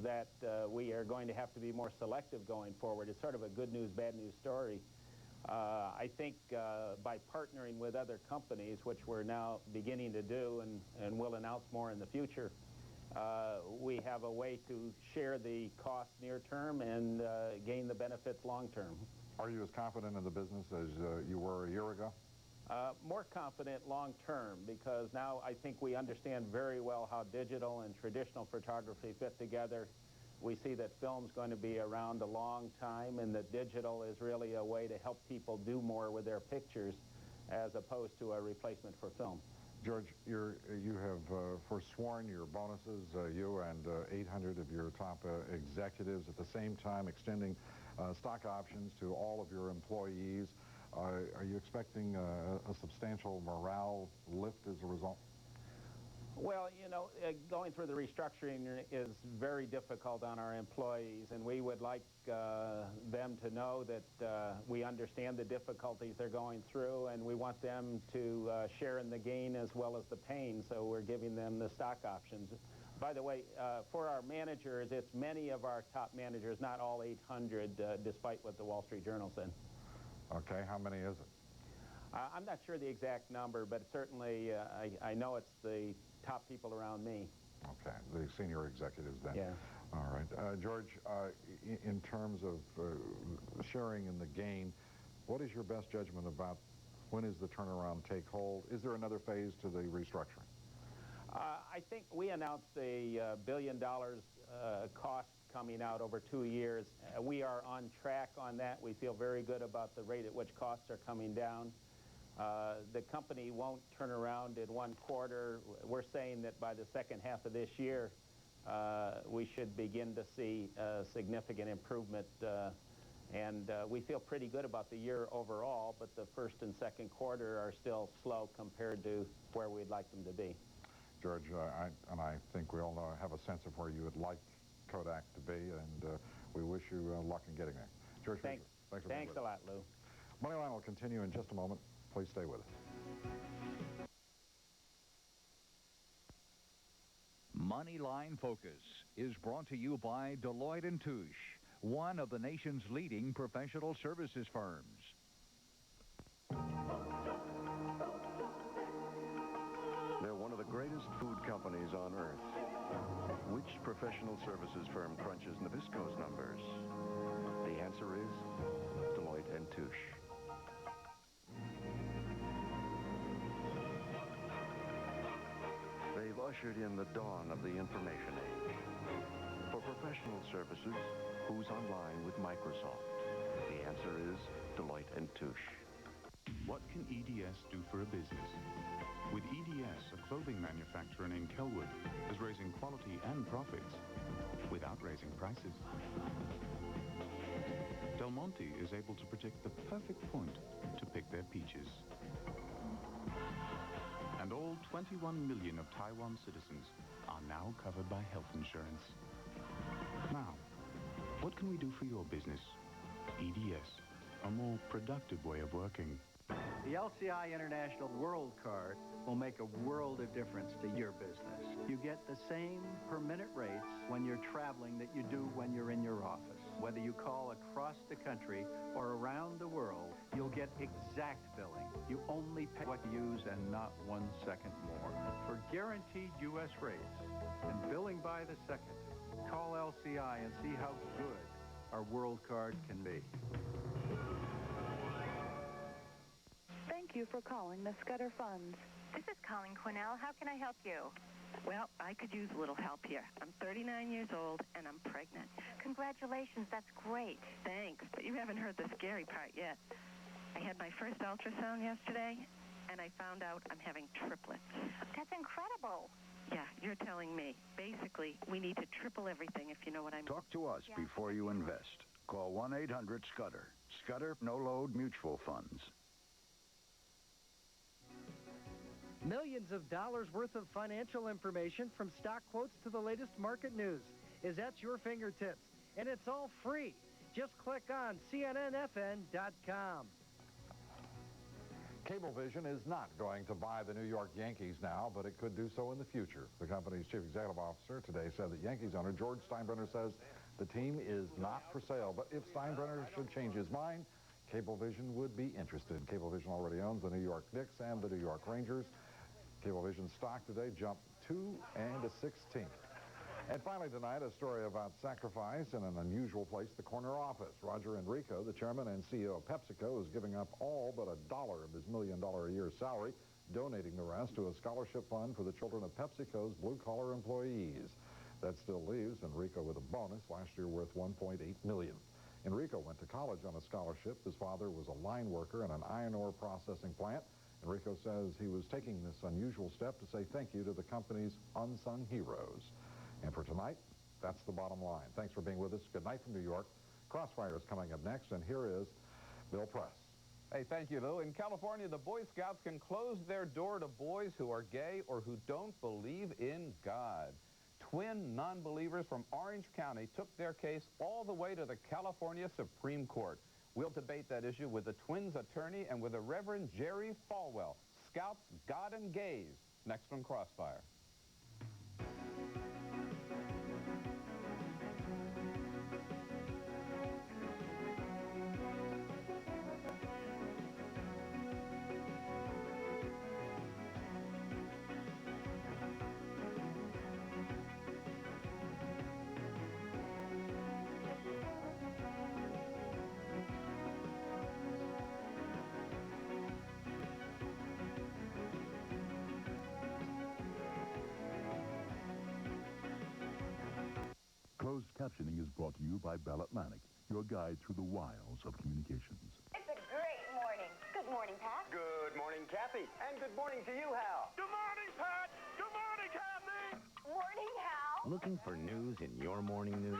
that we are going to have to be more selective going forward. It's sort of a good news, bad news story. I think by partnering with other companies, which we're now beginning to do and will announce more in the future, we have a way to share the costs near term and gain the benefits long term. Are you as confident in the business as you were a year ago? More confident long term, because now I think we understand very well how digital and traditional photography fit together. We see that film's going to be around a long time, and that digital is really a way to help people do more with their pictures as opposed to a replacement for film. George, you have forsworn your bonuses, you and 800 of your top executives, at the same time extending stock options to all of your employees. Are you expecting a substantial morale lift as a result? Well, you know, going through the restructuring is very difficult on our employees, and we would like them to know that we understand the difficulties they're going through, and we want them to share in the gain as well as the pain, so we're giving them the stock options. By the way, for our managers, it's many of our top managers, not all 800, despite what the Wall Street Journal said. Okay, how many is it? I'm not sure the exact number, but certainly I know it's the top people around me. Okay, the senior executives then. Yeah. All right. George, in terms of sharing in the gain, what is your best judgment about when is the turnaround take hold? Is there another phase to the restructuring? I think we announced a $1 billion cost coming out over 2 years. We are on track on that. We feel very good about the rate at which costs are coming down. The company won't turn around in 1 quarter. We're saying that by the second half of this year, we should begin to see significant improvement. And we feel pretty good about the year overall, but the first and second quarter are still slow compared to where we'd like them to be. George, I think we all have a sense of where you would like Kodak to be, and we wish you luck in getting there. George, thanks a lot, Lou. Moneyline will continue in just a moment. Please stay with us. Moneyline Focus is brought to you by Deloitte & Touche, one of the nation's leading professional services firms. They're one of the greatest food companies on earth. Which professional services firm crunches Nabisco's numbers? The answer is Deloitte & Touche. They've ushered in the dawn of the information age. For professional services, who's online with Microsoft? The answer is Deloitte & Touche. What can EDS do for a business? With EDS, a clothing manufacturer in Kelwood is raising quality and profits without raising prices. Del Monte is able to predict the perfect point to pick their peaches. And all 21 million of Taiwan citizens are now covered by health insurance. Now, what can we do for your business? EDS, a more productive way of working. The LCI International World Card will make a world of difference to your business. You get the same per-minute rates when you're traveling that you do when you're in your office. Whether you call across the country or around the world, you'll get exact billing. You only pay what you use and not 1 second more. For guaranteed U.S. rates and billing by the second, call LCI and see how good our World Card can be. Thank you for calling the Scudder Funds. This is Colleen Quinnell. How can I help you? Well, I could use a little help here. I'm 39 years old, and I'm pregnant. Congratulations. That's great. Thanks. But you haven't heard the scary part yet. I had my first ultrasound yesterday, and I found out I'm having triplets. That's incredible. Yeah, you're telling me. Basically, we need to triple everything, if you know what I mean. Talk to us before you invest. Call 1-800-SCUDDER. Scudder no-load mutual funds. Millions of dollars worth of financial information from stock quotes to the latest market news is at your fingertips, and it's all free. Just click on cnnfn.com. Cablevision is not going to buy the New York Yankees now, but it could do so in the future. The company's chief executive officer today said that Yankees owner George Steinbrenner says the team is not for sale, but if Steinbrenner should change his mind, Cablevision would be interested. Cablevision already owns the New York Knicks and the New York Rangers. Cablevision stock today jumped 2 1/16. And finally tonight, a story about sacrifice in an unusual place, the corner office. Roger Enrico, the chairman and CEO of PepsiCo, is giving up all but $1 of his $1 million a year salary, donating the rest to a scholarship fund for the children of PepsiCo's blue-collar employees. That still leaves Enrico with a bonus last year worth $1.8 million. Enrico went to college on a scholarship. His father was a line worker in an iron ore processing plant. Enrico says he was taking this unusual step to say thank you to the company's unsung heroes. And for tonight, that's the bottom line. Thanks for being with us. Good night from New York. Crossfire is coming up next, and here is Bill Press. Hey, thank you, Lou. In California, the Boy Scouts can close their door to boys who are gay or who don't believe in God. Twin non-believers from Orange County took their case all the way to the California Supreme Court. We'll debate that issue with the twins' attorney and with the Reverend Jerry Falwell. Scouts, God, and Gays. Next from Crossfire. Closed captioning is brought to you by Bell Atlantic, your guide through the wiles of communications. It's a great morning. Good morning, Pat. Good morning, Kathy. And good morning to you, Hal. Good morning, Pat. Good morning, Kathy. Morning, Hal. Looking for news in your morning news?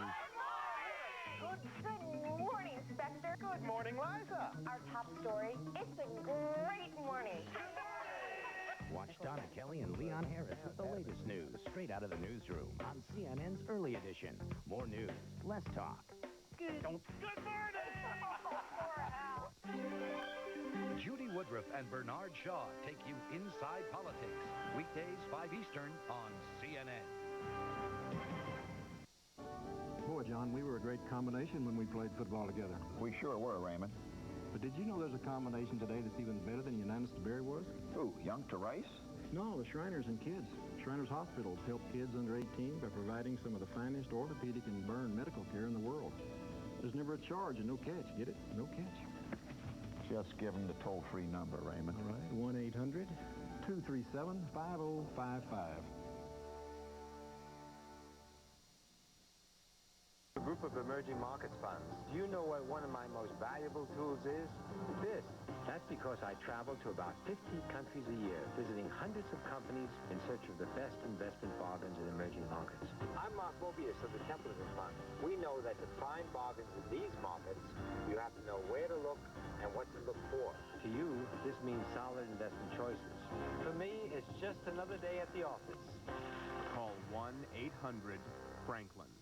Good morning, Spectre. Good morning, Liza. Our top story, it's a great morning. Watch Donna Kelly and Leon Harris with the latest news straight out of the newsroom on CNN's Early Edition. More news, less talk. Good morning. Judy Woodruff and Bernard Shaw take you inside politics. Weekdays, 5 Eastern on CNN. Boy, John, we were a great combination when we played football together. We sure were, Raymond. But did you know there's a combination today that's even better than unanimous to Berry was? Who, Young to Rice? No, the Shriners and kids. Shriners Hospitals help kids under 18 by providing some of the finest orthopedic and burn medical care in the world. There's never a charge and no catch. Get it? No catch. Just give them the toll-free number, Raymond. All right, 1-800-237-5055. A group of emerging markets funds. Do you know what one of my most valuable tools is? This. That's because I travel to about 50 countries a year, visiting hundreds of companies in search of the best investment bargains in emerging markets. I'm Mark Mobius of the Templeton Fund. We know that to find bargains in these markets, you have to know where to look and what to look for. To you, this means solid investment choices. For me, it's just another day at the office. Call 1-800-FRANKLIN.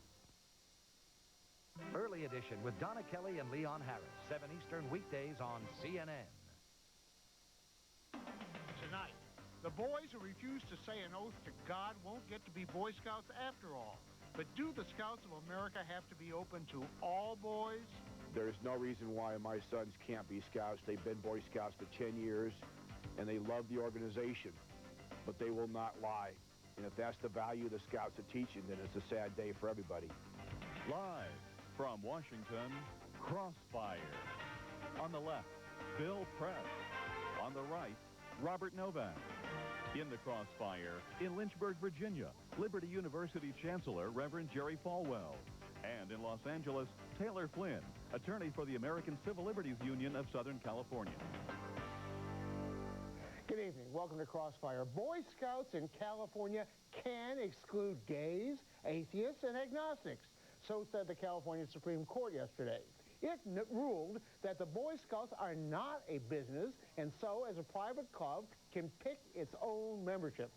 Early Edition with Donna Kelly and Leon Harris, 7 Eastern weekdays on CNN. Tonight, the boys who refuse to say an oath to God won't get to be Boy Scouts after all. But do the Scouts of America have to be open to all boys? There's no reason why my sons can't be Scouts. They've been Boy Scouts for 10 years, and they love the organization. But they will not lie. And if that's the value the Scouts are teaching, then it's a sad day for everybody. Live from Washington, Crossfire. On the left, Bill Press. On the right, Robert Novak. In the Crossfire, in Lynchburg, Virginia, Liberty University Chancellor Reverend Jerry Falwell. And in Los Angeles, Taylor Flynn, attorney for the American Civil Liberties Union of Southern California. Good evening. Welcome to Crossfire. Boy Scouts in California can exclude gays, atheists, and agnostics. So said the California Supreme Court yesterday. It ruled that the Boy Scouts are not a business, and so, as a private club, can pick its own membership.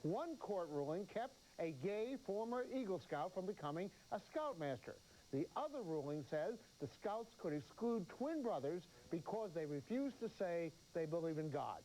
One court ruling kept a gay former Eagle Scout from becoming a Scoutmaster. The other ruling says the Scouts could exclude twin brothers because they refuse to say they believe in God.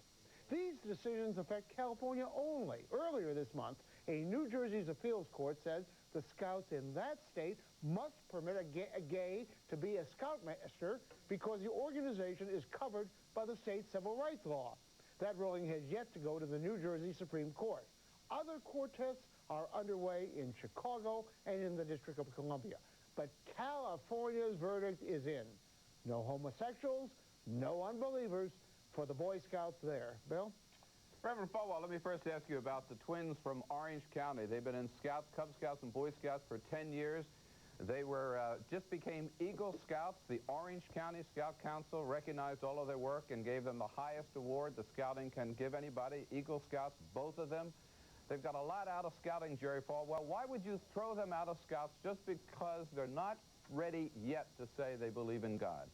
These decisions affect California only. Earlier this month, a New Jersey's appeals court said the Scouts in that state must permit a gay to be a Scoutmaster because the organization is covered by the state civil rights law. That ruling has yet to go to the New Jersey Supreme Court. Other court tests are underway in Chicago and in the District of Columbia. But California's verdict is in. No homosexuals, no unbelievers for the Boy Scouts there. Bill? Reverend Falwell, let me first ask you about the twins from Orange County. They've been in Scouts, Cub Scouts, and Boy Scouts for 10 years. They just became Eagle Scouts. The Orange County Scout Council recognized all of their work and gave them the highest award the Scouting can give anybody. Eagle Scouts, both of them. They've got a lot out of Scouting, Jerry Falwell. Why would you throw them out of Scouts just because they're not ready yet to say they believe in God?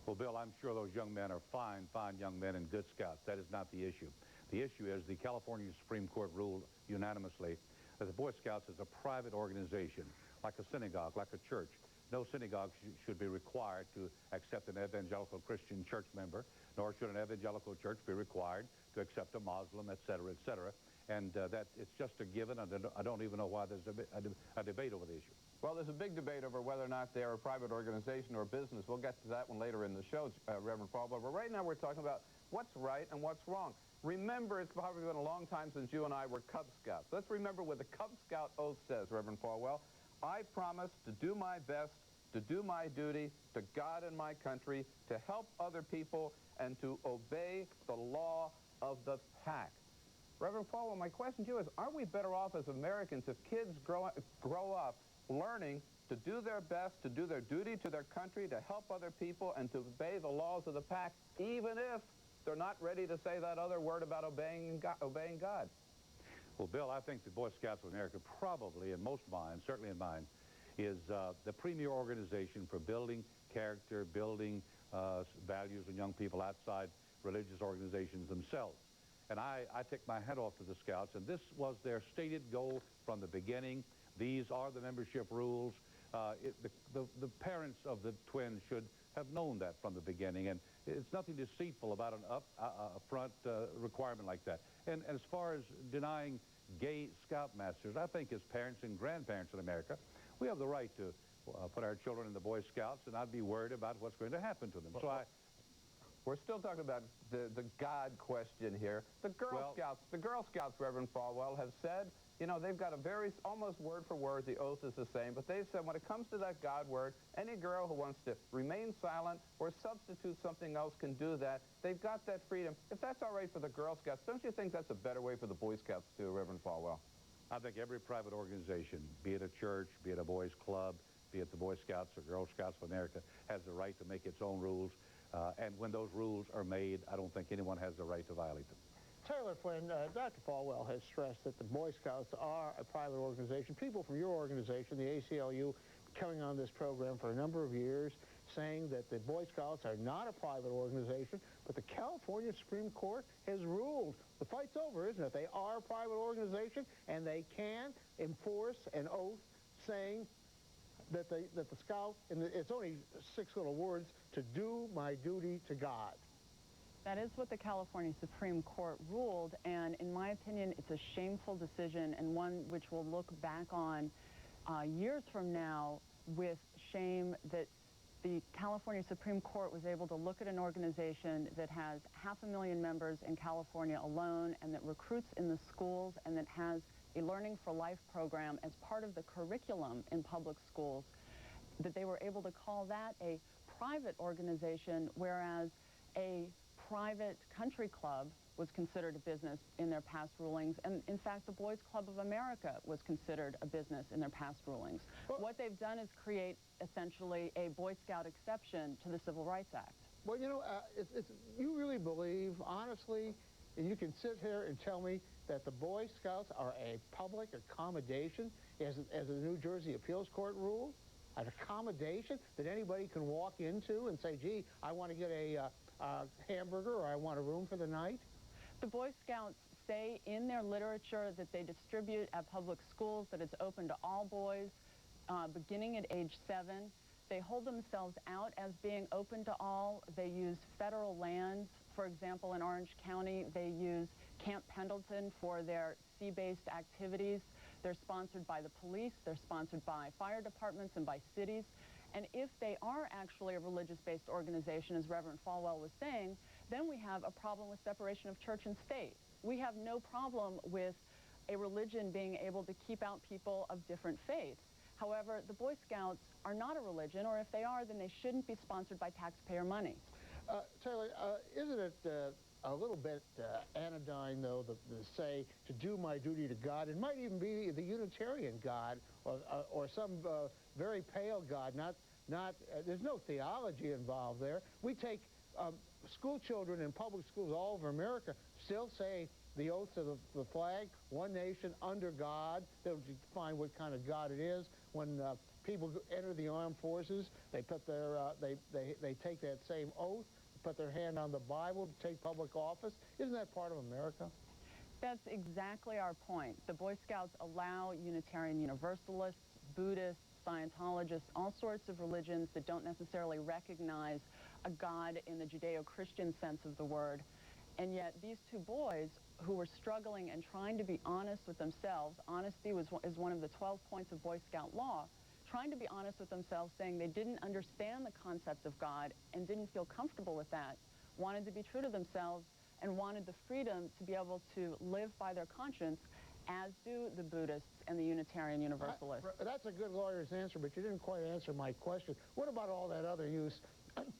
Well, Bill, I'm sure those young men are fine young men and good Scouts. That is not the issue. The issue is the California Supreme Court ruled unanimously that the Boy Scouts is a private organization, like a synagogue, like a church. No synagogue should be required to accept an evangelical Christian church member, nor should an evangelical church be required to accept a Muslim, et cetera, et cetera. And that it's just a given. I don't even know why there's a debate over the issue. Well, there's a big debate over whether or not they're a private organization or a business. We'll get to that one later in the show, Reverend Falwell. But right now we're talking about what's right and what's wrong. Remember, it's probably been a long time since you and I were Cub Scouts. Let's remember what the Cub Scout oath says, Reverend Falwell. I promise to do my best, to do my duty to God and my country, to help other people, and to obey the law of the pack. Reverend Falwell, my question to you is, aren't we better off as Americans if kids grow up learning to do their best, to do their duty to their country, to help other people, and to obey the laws of the pack, even if they're not ready to say that other word about obeying God? Well, Bill, I think the Boy Scouts of America probably, in most minds, certainly in mine, is the premier organization for building character, building values in young people outside religious organizations themselves. And I take my hat off to the Scouts, and this was their stated goal from the beginning. These are the membership rules. The parents of the twins should have known that from the beginning, and it's nothing deceitful about an upfront requirement like that. And as far as denying gay Scoutmasters, I think as parents and grandparents in America, we have the right to put our children in the Boy Scouts and not be worried about what's going to happen to them. So We're still talking about the God question here. The Girl Scouts, Reverend Falwell, have said, you know, they've got a very, almost word for word, the oath is the same, but they've said when it comes to that God word, any girl who wants to remain silent or substitute something else can do that. They've got that freedom. If that's all right for the Girl Scouts, don't you think that's a better way for the Boy Scouts too, Reverend Falwell? I think every private organization, be it a church, be it a boys club, be it the Boy Scouts or Girl Scouts of America, has the right to make its own rules. And when those rules are made, I don't think anyone has the right to violate them. Tyler Flynn, Dr. Falwell has stressed that the Boy Scouts are a private organization. People from your organization, the ACLU, coming on this program for a number of years, saying that the Boy Scouts are not a private organization, but the California Supreme Court has ruled. The fight's over, isn't it? They are a private organization, and they can enforce an oath saying that the Scout, and it's only 6 little words, to do my duty to God. That is what the California Supreme Court ruled, and in my opinion, it's a shameful decision and one which we'll look back on years from now with shame that the California Supreme Court was able to look at an organization that has 500,000 members in California alone and that recruits in the schools and that has a Learning for Life program as part of the curriculum in public schools, that they were able to call that a private organization, whereas a private country club was considered a business in their past rulings, and in fact the Boys Club of America was considered a business in their past rulings. What they've done is create essentially a Boy Scout exception to the Civil Rights Act. Well, you know, you really believe, honestly, and you can sit here and tell me that the Boy Scouts are a public accommodation, as the New Jersey Appeals Court ruled? An accommodation that anybody can walk into and say, gee, I want to get a hamburger or I want a room for the night? The Boy Scouts say in their literature that they distribute at public schools, that it's open to all boys beginning at age 7. They hold themselves out as being open to all. They use federal lands. For example, in Orange County, they use Camp Pendleton for their sea-based activities. They're sponsored by the police. They're sponsored by fire departments and by cities. And if they are actually a religious-based organization, as Reverend Falwell was saying, then we have a problem with separation of church and state. We have no problem with a religion being able to keep out people of different faiths. However, the Boy Scouts are not a religion, or if they are, then they shouldn't be sponsored by taxpayer money. Taylor, isn't it a little bit anodyne, though, to say to do my duty to God? It might even be the Unitarian God or some very pale God. There's no theology involved there. We take school children in public schools all over America still say the oath to the flag, one nation under God. They'll define what kind of God it is. When people enter the armed forces, they put their they take that same oath, put their hand on the Bible to take public office. Isn't that part of America? That's exactly our point. The Boy Scouts allow Unitarian Universalists, Buddhists, Scientologists, all sorts of religions that don't necessarily recognize a God in the Judeo-Christian sense of the word. And yet these two boys who were struggling and trying to be honest with themselves, honesty is one of the 12 points of Boy Scout law, trying to be honest with themselves, saying they didn't understand the concept of God and didn't feel comfortable with that, wanted to be true to themselves and wanted the freedom to be able to live by their conscience, as do the Buddhists and the Unitarian Universalists. That's a good lawyer's answer, but you didn't quite answer my question. What about all that other use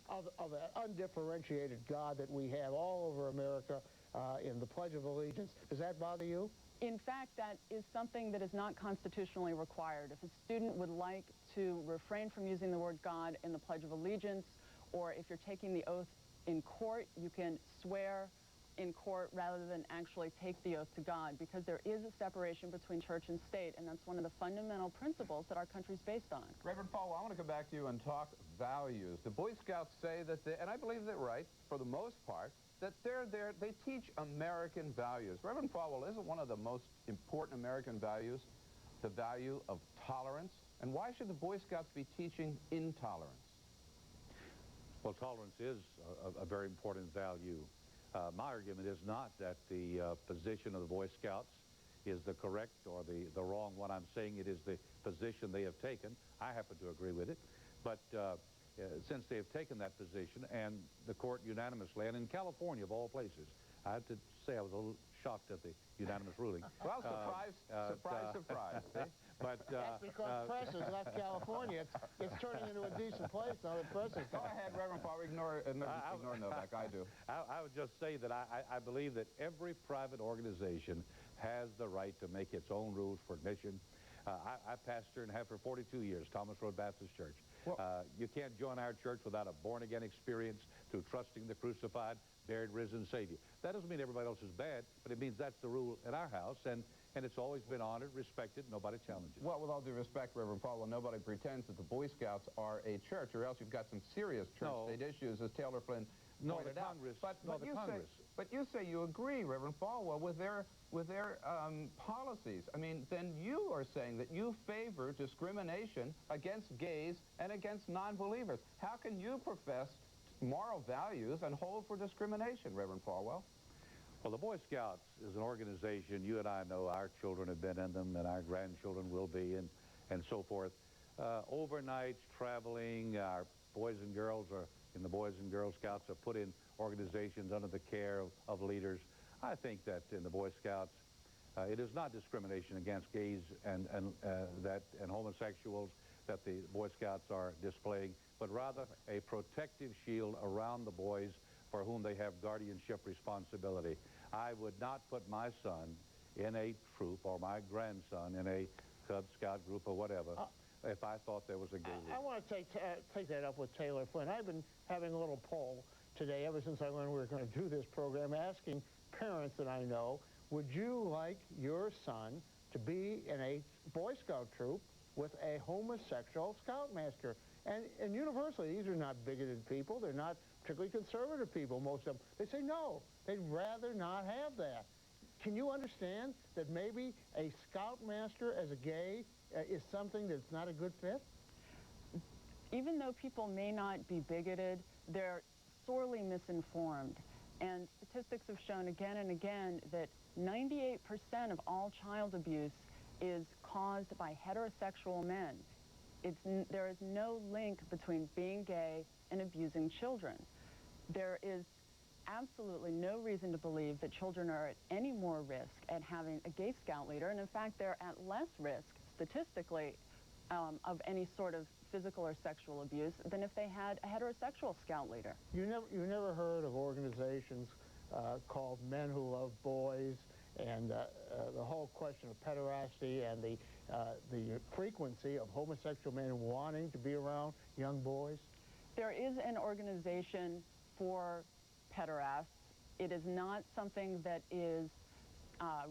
of an undifferentiated God that we have all over America in the Pledge of Allegiance? Does that bother you? In fact, that is something that is not constitutionally required. If a student would like to refrain from using the word God in the Pledge of Allegiance, or if you're taking the oath in court, you can swear in court rather than actually take the oath to God, because there is a separation between church and state, and that's one of the fundamental principles that our country's based on. Reverend Paul, I want to come back to you and talk values. The Boy Scouts say that and I believe they're right, for the most part, that they teach American values. Reverend Falwell, isn't one of the most important American values the value of tolerance? And why should the Boy Scouts be teaching intolerance? Well, tolerance is a very important value. My argument is not that the position of the Boy Scouts is the correct or the wrong one. I'm saying it is the position they have taken. I happen to agree with it. But since they have taken that position, and the court unanimously, and in California of all places, I have to say I was a little shocked at the unanimous ruling. Well, surprise. See? But that's because press has left California. It's turning into a decent place now that press is Go ahead, Reverend Paul. Ignore Novak. I do. I would just say that I believe that every private organization has the right to make its own rules for admission. I pastor and have for 42 years, Thomas Road Baptist Church. You can't join our church without a born-again experience through trusting the crucified, buried, risen Savior. That doesn't mean everybody else is bad, but it means that's the rule in our house, and it's always been honored, respected, nobody challenges. Well, with all due respect, Reverend Paul, well, nobody pretends that the Boy Scouts are a church, or else you've got some serious church-state issues, as Taylor Flynn pointed out. But you say you agree, Reverend Falwell, with their policies. I mean, then you are saying that you favor discrimination against gays and against non-believers. How can you profess moral values and hold for discrimination, Reverend Falwell? Well, the Boy Scouts is an organization, you and I know, our children have been in them, and our grandchildren will be, and so forth. Overnights, traveling, our boys and girls are in the Boys and Girl Scouts are put in organizations under the care of leaders. I think that in the Boy Scouts, it is not discrimination against gays and homosexuals that the Boy Scouts are displaying, but rather a protective shield around the boys for whom they have guardianship responsibility. I would not put my son in a troop or my grandson in a Cub Scout group or whatever if I thought there was a gay leader. I want to take that up with Taylor Flynn. I've been having a little poll today, ever since I learned we were going to do this program, asking parents that I know, would you like your son to be in a Boy Scout troop with a homosexual scoutmaster? And universally, these are not bigoted people. They're not particularly conservative people, most of them. They say no. They'd rather not have that. Can you understand that maybe a scoutmaster as a gay is something that's not a good fit? Even though people may not be bigoted, they're sorely misinformed. And statistics have shown again and again that 98% of all child abuse is caused by heterosexual men. There is no link between being gay and abusing children. There is absolutely no reason to believe that children are at any more risk at having a gay scout leader, and in fact they're at less risk statistically of any sort of physical or sexual abuse than if they had a heterosexual scout leader. You never heard of organizations called Men Who Love Boys, and the whole question of pederasty and the frequency of homosexual men wanting to be around young boys? There is an organization for pederasts. It is not something that is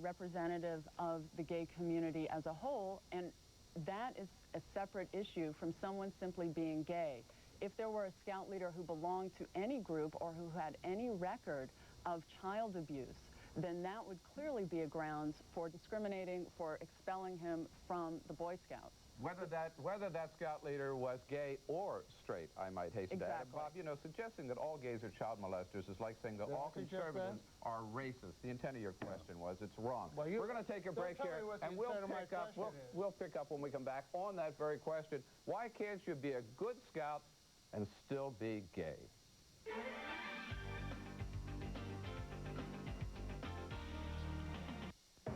representative of the gay community as a whole, and that is a separate issue from someone simply being gay. If there were a scout leader who belonged to any group or who had any record of child abuse, then that would clearly be a grounds for discriminating, for expelling him from the Boy Scouts. Whether that scout leader was gay or straight, I might hasten to add. Bob, you know, suggesting that all gays are child molesters is like saying that all conservatives are racist. The intent of your question was it's wrong. Well, we're going to take a break here, and we'll pick up when we come back on that very question. Why can't you be a good scout and still be gay?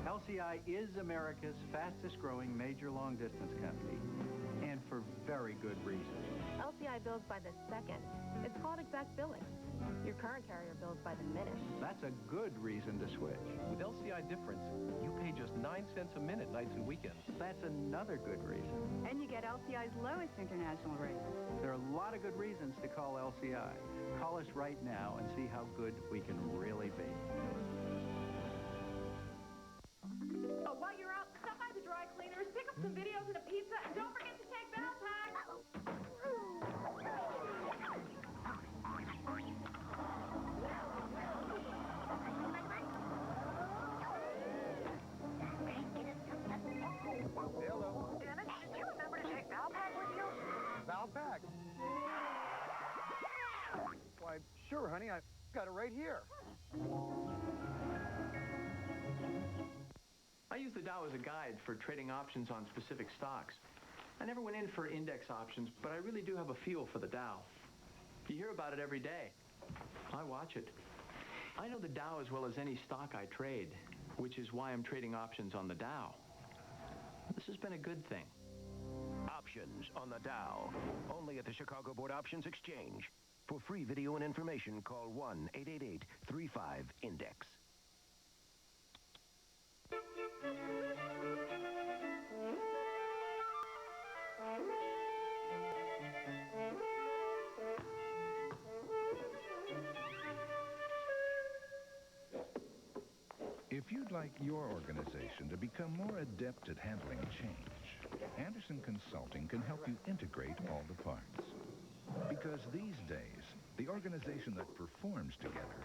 LCI is America's fastest-growing major long-distance company, and for very good reason. LCI bills by the second. It's called exact billing. Your current carrier bills by the minute. That's a good reason to switch. With LCI difference, you pay just 9 cents a minute nights and weekends. That's another good reason. And you get LCI's lowest international rate. There are a lot of good reasons to call LCI. Call us right now and see how good we can really be. While you're out, stop by the dry cleaners, pick up some videos and a pizza, and don't forget to take Valpak. Hello. Dennis, did you remember to take Valpak with you? Valpak? Why, sure, honey. I've got it right here. I use the Dow as a guide for trading options on specific stocks. I never went in for index options, but I really do have a feel for the Dow. You hear about it every day. I watch it. I know the Dow as well as any stock I trade, which is why I'm trading options on the Dow. This has been a good thing. Options on the Dow. Only at the Board Options Exchange. For free video and information, call 1-888-35-INDEX. If you'd like your organization to become more adept at handling change, Anderson Consulting can help you integrate all the parts. Because these days, the organization that performs together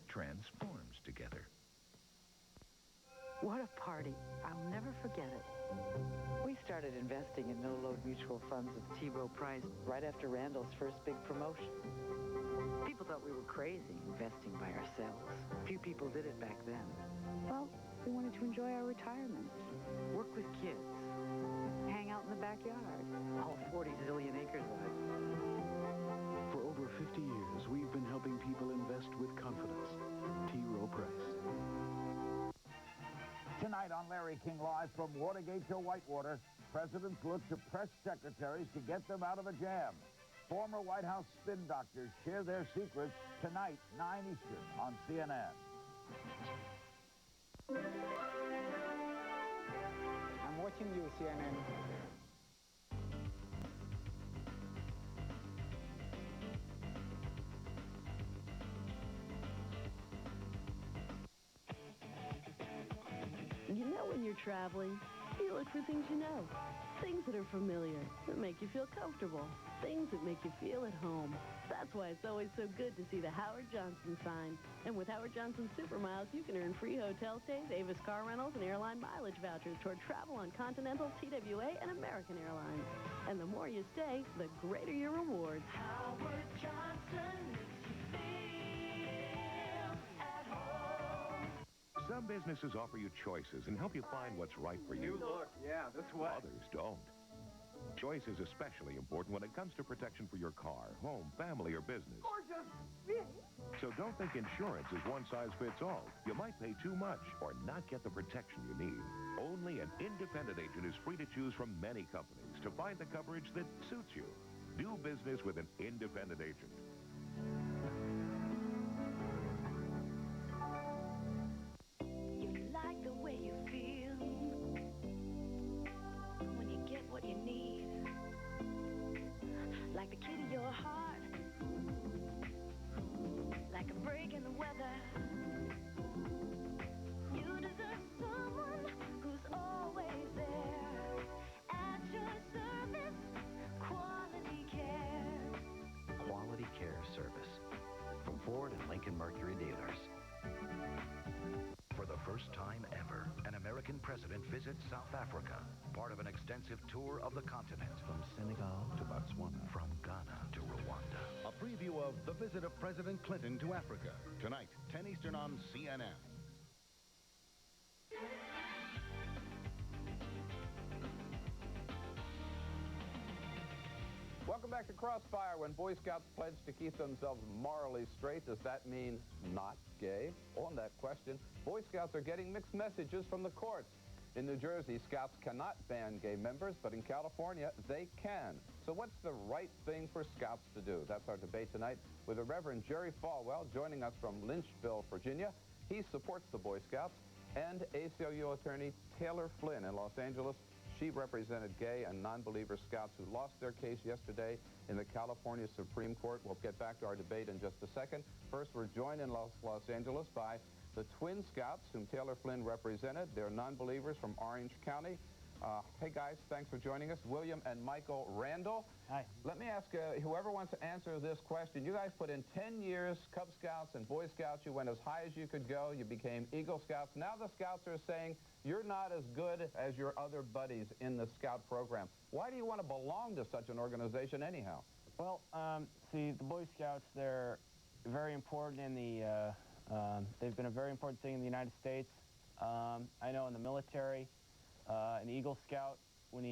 transforms together. What a party. I'll never forget it. We started investing in no-load mutual funds with Rowe Price right after Randall's first big promotion. People thought we were crazy investing by ourselves. Few people did it back then. Well, we wanted to enjoy our retirement, work with kids, hang out in the backyard, all 40 zillion acres of it. For over 50 years, we've been helping people invest with confidence. Rowe Price. Tonight on Larry King Live from Watergate to Whitewater, presidents look to press secretaries to get them out of a jam. Former White House spin doctors share their secrets tonight, 9 Eastern on CNN. I'm watching you, CNN. You know when you're traveling, you look for things you know. Things that are familiar, that make you feel comfortable. Things that make you feel at home. That's why it's always so good to see the Howard Johnson sign. And with Howard Johnson Super Miles, you can earn free hotel stays, Avis car rentals, and airline mileage vouchers toward travel on Continental, TWA, and American Airlines. And the more you stay, the greater your rewards. Howard Johnson makes you feel at home. Some businesses offer you choices and help you find what's right for you. Look, yeah, this way. Others don't. Choice is especially important when it comes to protection for your car, home, family, or business. Gorgeous. Really? So don't think insurance is one size fits all. You might pay too much or not get the protection you need. Only an independent agent is free to choose from many companies to find the coverage that suits you. Do business with an independent agent. You like the way you feel when you get what you need. Like the key to your heart, like a break in the weather. You deserve someone who's always there at your service. Quality care. Quality Care Service from Ford and Lincoln Mercury dealers. For the first time ever, an American president visits South Africa, part of an extensive tour of the continent. From Senegal to Botswana. From Ghana to Rwanda. A preview of the visit of President Clinton to Africa. Tonight, 10 Eastern on CNN. Welcome back to Crossfire. When Boy Scouts pledge to keep themselves morally straight, does that mean not gay? On that question, Boy Scouts are getting mixed messages from the courts. In New Jersey, Scouts cannot ban gay members, but in California, they can. So what's the right thing for Scouts to do? That's our debate tonight with the Reverend Jerry Falwell, joining us from Lynchville, Virginia. He supports the Boy Scouts, and ACLU attorney Tyner Flynn in Los Angeles. She represented gay and non-believer Scouts who lost their case yesterday in the California Supreme Court. We'll get back to our debate in just a second. First, we're joined in Los Angeles by the Twin Scouts, whom Tyner Flynn represented. They're non-believers from Orange County. Hey, guys, thanks for joining us. William and Michael Randall. Hi. Let me ask whoever wants to answer this question. You guys put in 10 years, Cub Scouts and Boy Scouts. You went as high as you could go. You became Eagle Scouts. Now the Scouts are saying you're not as good as your other buddies in the Scout program. Why do you want to belong to such an organization anyhow? Well, see, the Boy Scouts, they're very important in the, they've been a very important thing in the United States. I know in the military, an Eagle Scout when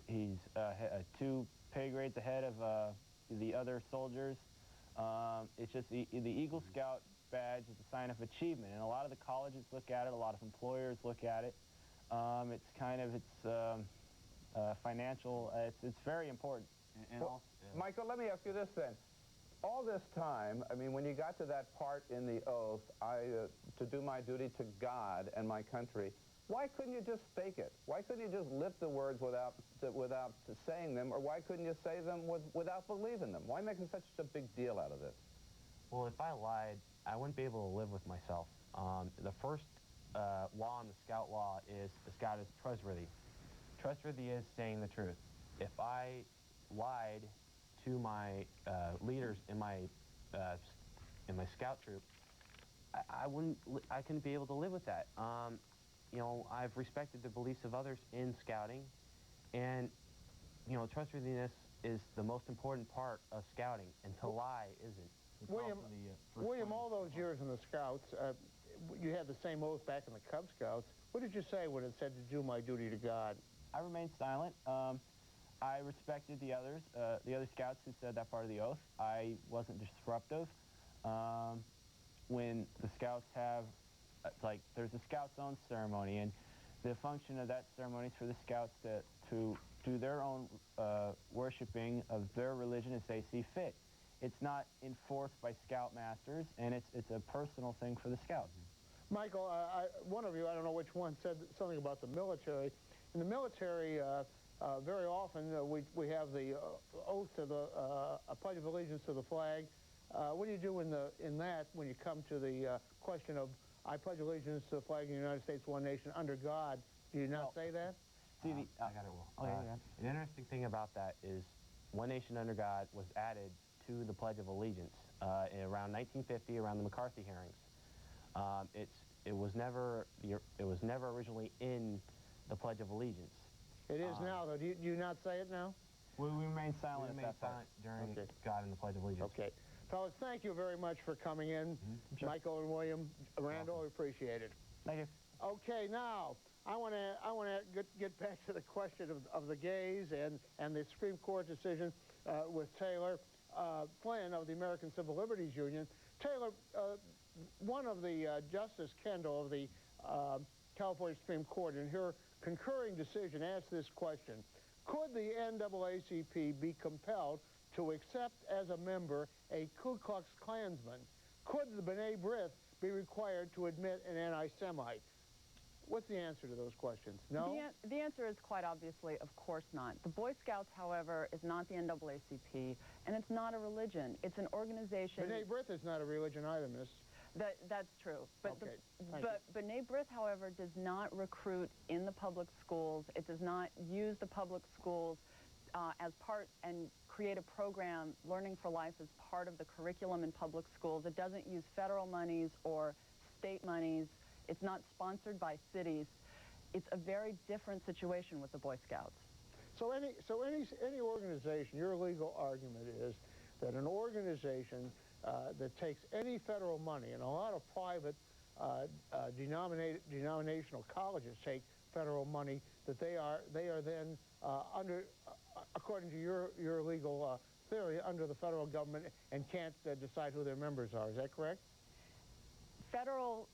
he's 2 pay grades ahead of the other soldiers. It's just the Eagle Scout badge is a sign of achievement, and a lot of the colleges look at it, a lot of employers look at it. Financial, it's very important. Well, Michael, let me ask you this then. All this time, I mean, when you got to that part in the oath, to do my duty to God and my country, why couldn't you just fake it? Why couldn't you just lift the words without saying them, or why couldn't you say them without believing them? Why making such a big deal out of this? Well, if I lied, I wouldn't be able to live with myself. The first law in the Scout law is the Scout is trustworthy. Trustworthy is saying the truth. If I lied to my leaders in my Scout troop, I couldn't be able to live with that. You know, I've respected the beliefs of others in Scouting, and you know, trustworthiness is the most important part of Scouting, and to lie isn't. William, all those years in the Scouts, you had the same oath back in the Cub Scouts. What did you say when it said to do my duty to God? I remained silent. I respected the other Scouts who said that part of the oath. I wasn't disruptive. When the Scouts have, there's a Scouts' own ceremony, and the function of that ceremony is for the Scouts to do their own worshiping of their religion as they see fit. It's not enforced by Scoutmasters, and it's a personal thing for the Scouts. Michael, one of you, I don't know which one, said something about the military. In the military, very often we have the oath to a Pledge of Allegiance to the flag. What do you do in that when you come to the question of I pledge allegiance to the flag of the United States, one nation, under God? Do you not say that? See, I got it, Will. An interesting thing about that is one nation under God was added to the Pledge of Allegiance around 1950, around the McCarthy hearings. It was never originally in the Pledge of Allegiance. It is now, though. Do you not say it now? We remain silent at that point during God and the Pledge of Allegiance. Okay. Fellas, thank you very much for coming in. Sure. Michael and William, Randall, appreciate it. Thank you. Okay, now, I want to get back to the question of the gays and the Supreme Court decision with Taylor Flynn of the American Civil Liberties Union. Taylor, one of the Justice Kendall of the California Supreme Court, in her concurring decision, asked this question: could the NAACP be compelled to accept as a member a Ku Klux Klansman? Could the B'nai B'rith be required to admit an anti-Semite? What's the answer to those questions? No? The answer is quite obviously, of course not. The Boy Scouts, however, is not the NAACP, and it's not a religion. It's an organization. B'nai B'rith is not a religion either, miss. That's true. But okay. but B'nai B'rith, however, does not recruit in the public schools. It does not use the public schools as part and create a program, Learning for Life, as part of the curriculum in public schools. It doesn't use federal monies or state monies. It's not sponsored by cities. It's a very different situation with the Boy Scouts. So any organization, your legal argument is that an organization that takes any federal money, and a lot of private denominational colleges take federal money, that they are then under, according to your legal theory, under the federal government and can't decide who their members are. Is that correct? Federal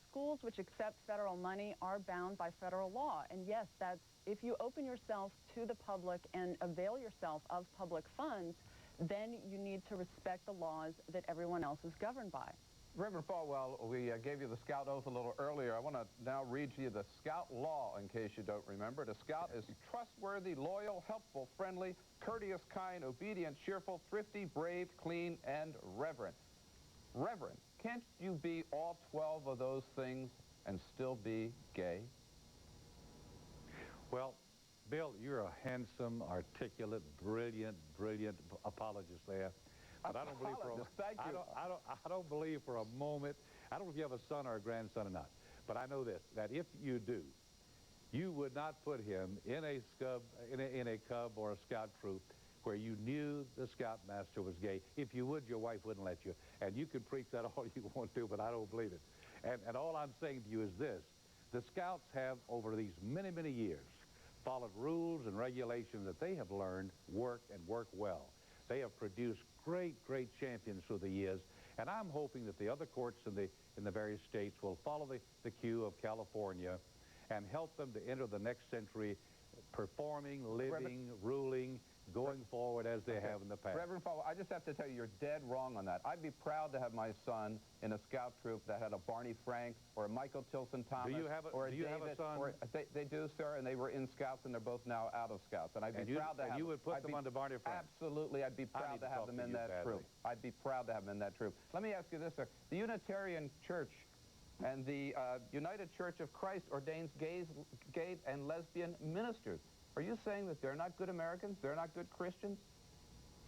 schools which accept federal money are bound by federal law. And yes, if you open yourself to the public and avail yourself of public funds, then you need to respect the laws that everyone else is governed by. Reverend Falwell, we gave you the Scout oath a little earlier. I want to now read to you the Scout law, in case you don't remember. The Scout is trustworthy, loyal, helpful, friendly, courteous, kind, obedient, cheerful, thrifty, brave, clean, and reverent. Reverend, can't you be all 12 of those things and still be gay? Well, Bill, you're a handsome, articulate, brilliant apologist there. But I don't believe for I don't believe for a moment. I don't know if you have a son or a grandson or not, but I know this: that if you do, you would not put him in a cub or a Scout troop where you knew the Scoutmaster was gay. If you would, your wife wouldn't let you. And you can preach that all you want to, but I don't believe it. And all I'm saying to you is this: the Scouts have, over these many years, followed rules and regulations that they have learned work and work well. They have produced great, great champions through the years, and I'm hoping that the other courts in the various states will follow the cue of California and help them to enter the next century performing, living, ruling, going forward as they have in the past. Reverend Falwell, I just have to tell you, you're dead wrong on that. I'd be proud to have my son in a scout troop that had a Barney Frank or a Michael Tilson Thomas or a David. Or they do, sir, and they were in scouts, and they're both now out of scouts. And I'd be proud to have them. You would put them under Barney Frank? Absolutely. I'd be proud to have them in that troop. I'd be proud to have them in that troop. Let me ask you this, sir. The Unitarian Church and the United Church of Christ ordains gay and lesbian ministers. Are you saying that they're not good Americans? They're not good Christians?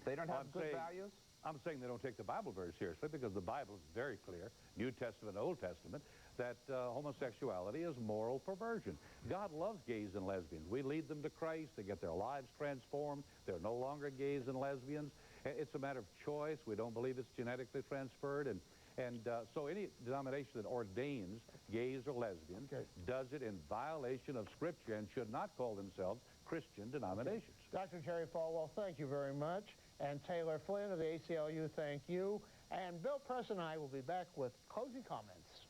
They don't have good values? I'm saying they don't take the Bible very seriously, because the Bible is very clear, New Testament, Old Testament, that homosexuality is moral perversion. God loves gays and lesbians. We lead them to Christ. They get their lives transformed. They're no longer gays and lesbians. It's a matter of choice. We don't believe it's genetically transferred. And so any denomination that ordains gays or lesbians does it in violation of Scripture and should not call themselves Christian denominations. Dr. Jerry Falwell, thank you very much. And Taylor Flynn of the ACLU, thank you. And Bill Press and I will be back with closing comments.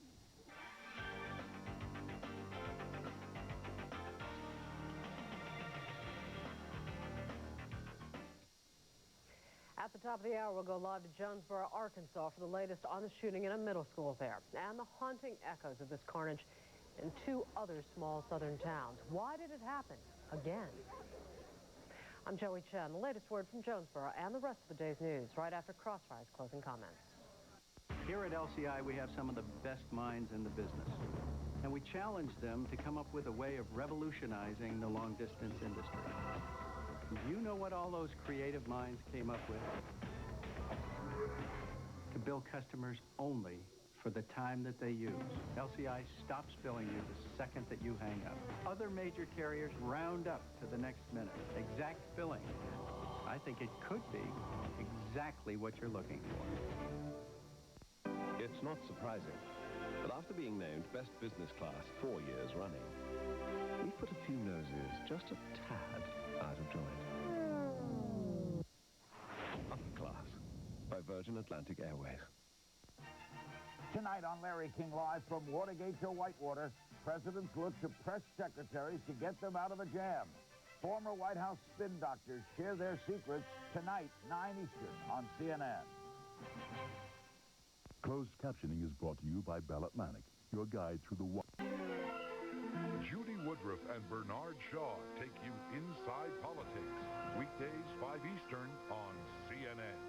At the top of the hour, we'll go live to Jonesboro, Arkansas for the latest on the shooting in a middle school there and the haunting echoes of this carnage in two other small southern towns. Why did it happen again? I'm Joey Chen. The latest word from Jonesboro and the rest of the day's news right after Crossfire's closing comments. Here at LCI, we have some of the best minds in the business, and we challenge them to come up with a way of revolutionizing the long-distance industry. Do you know what all those creative minds came up with? To bill customers only for the time that they use. LCI stops billing you the second that you hang up. Other major carriers round up to the next minute. Exact billing. I think it could be exactly what you're looking for. It's not surprising, but after being named Best Business Class 4 years running, we've put a few noses just a tad out of joint. Upper Class by Virgin Atlantic Airways. Tonight on Larry King Live from Watergate to Whitewater, presidents look to press secretaries to get them out of a jam. Former White House spin doctors share their secrets tonight, 9 Eastern on CNN. Closed captioning is brought to you by Bell Atlantic, your guide through the... Judy Woodruff and Bernard Shaw take you inside politics. Weekdays, 5 Eastern on CNN.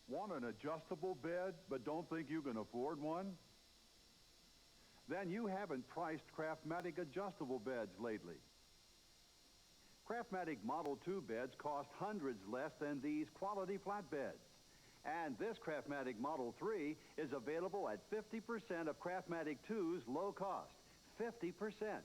Want an adjustable bed, but don't think you can afford one? Then you haven't priced Craftmatic adjustable beds lately. Craftmatic Model 2 beds cost hundreds less than these quality flatbeds. And this Craftmatic Model 3 is available at 50% of Craftmatic 2's low cost. 50%.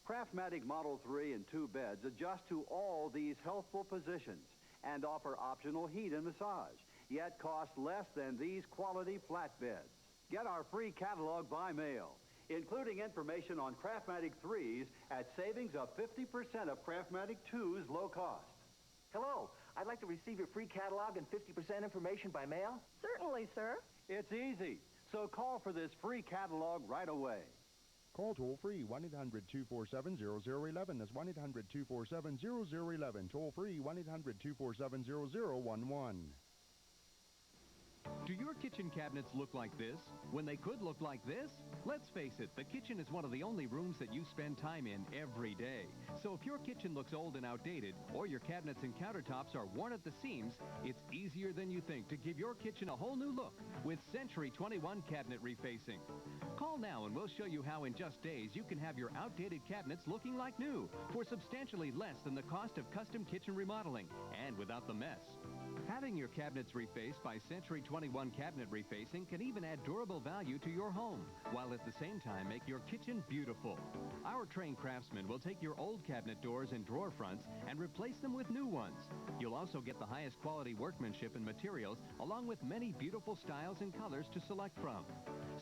Craftmatic Model 3 and 2 beds adjust to all these healthful positions and offer optional heat and massage, yet cost less than these quality flatbeds. Get our free catalog by mail, including information on Craftmatic 3s at savings of 50% of Craftmatic 2's low cost. Hello, I'd like to receive your free catalog and 50% information by mail. Certainly, sir. It's easy, so call for this free catalog right away. Call toll-free 1-800-247-0011. That's 1-800-247-0011. Toll-free 1-800-247-0011. Do your kitchen cabinets look like this when they could look like this? Let's face it, the kitchen is one of the only rooms that you spend time in every day. So if your kitchen looks old and outdated, or your cabinets and countertops are worn at the seams, it's easier than you think to give your kitchen a whole new look with Century 21 cabinet refacing. Call now and we'll show you how in just days you can have your outdated cabinets looking like new for substantially less than the cost of custom kitchen remodeling and without the mess. Having your cabinets refaced by Century 21 Cabinet Refacing can even add durable value to your home, while at the same time make your kitchen beautiful. Our trained craftsmen will take your old cabinet doors and drawer fronts and replace them with new ones. You'll also get the highest quality workmanship and materials, along with many beautiful styles and colors to select from.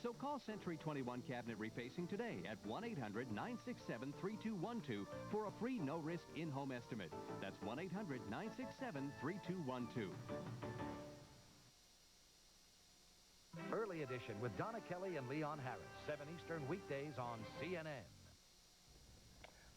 So call Century 21 Cabinet Refacing today at 1-800-967-3212 for a free no-risk in-home estimate. That's 1-800-967-3212. Early Edition with Donna Kelly and Leon Harris, 7 Eastern weekdays on CNN.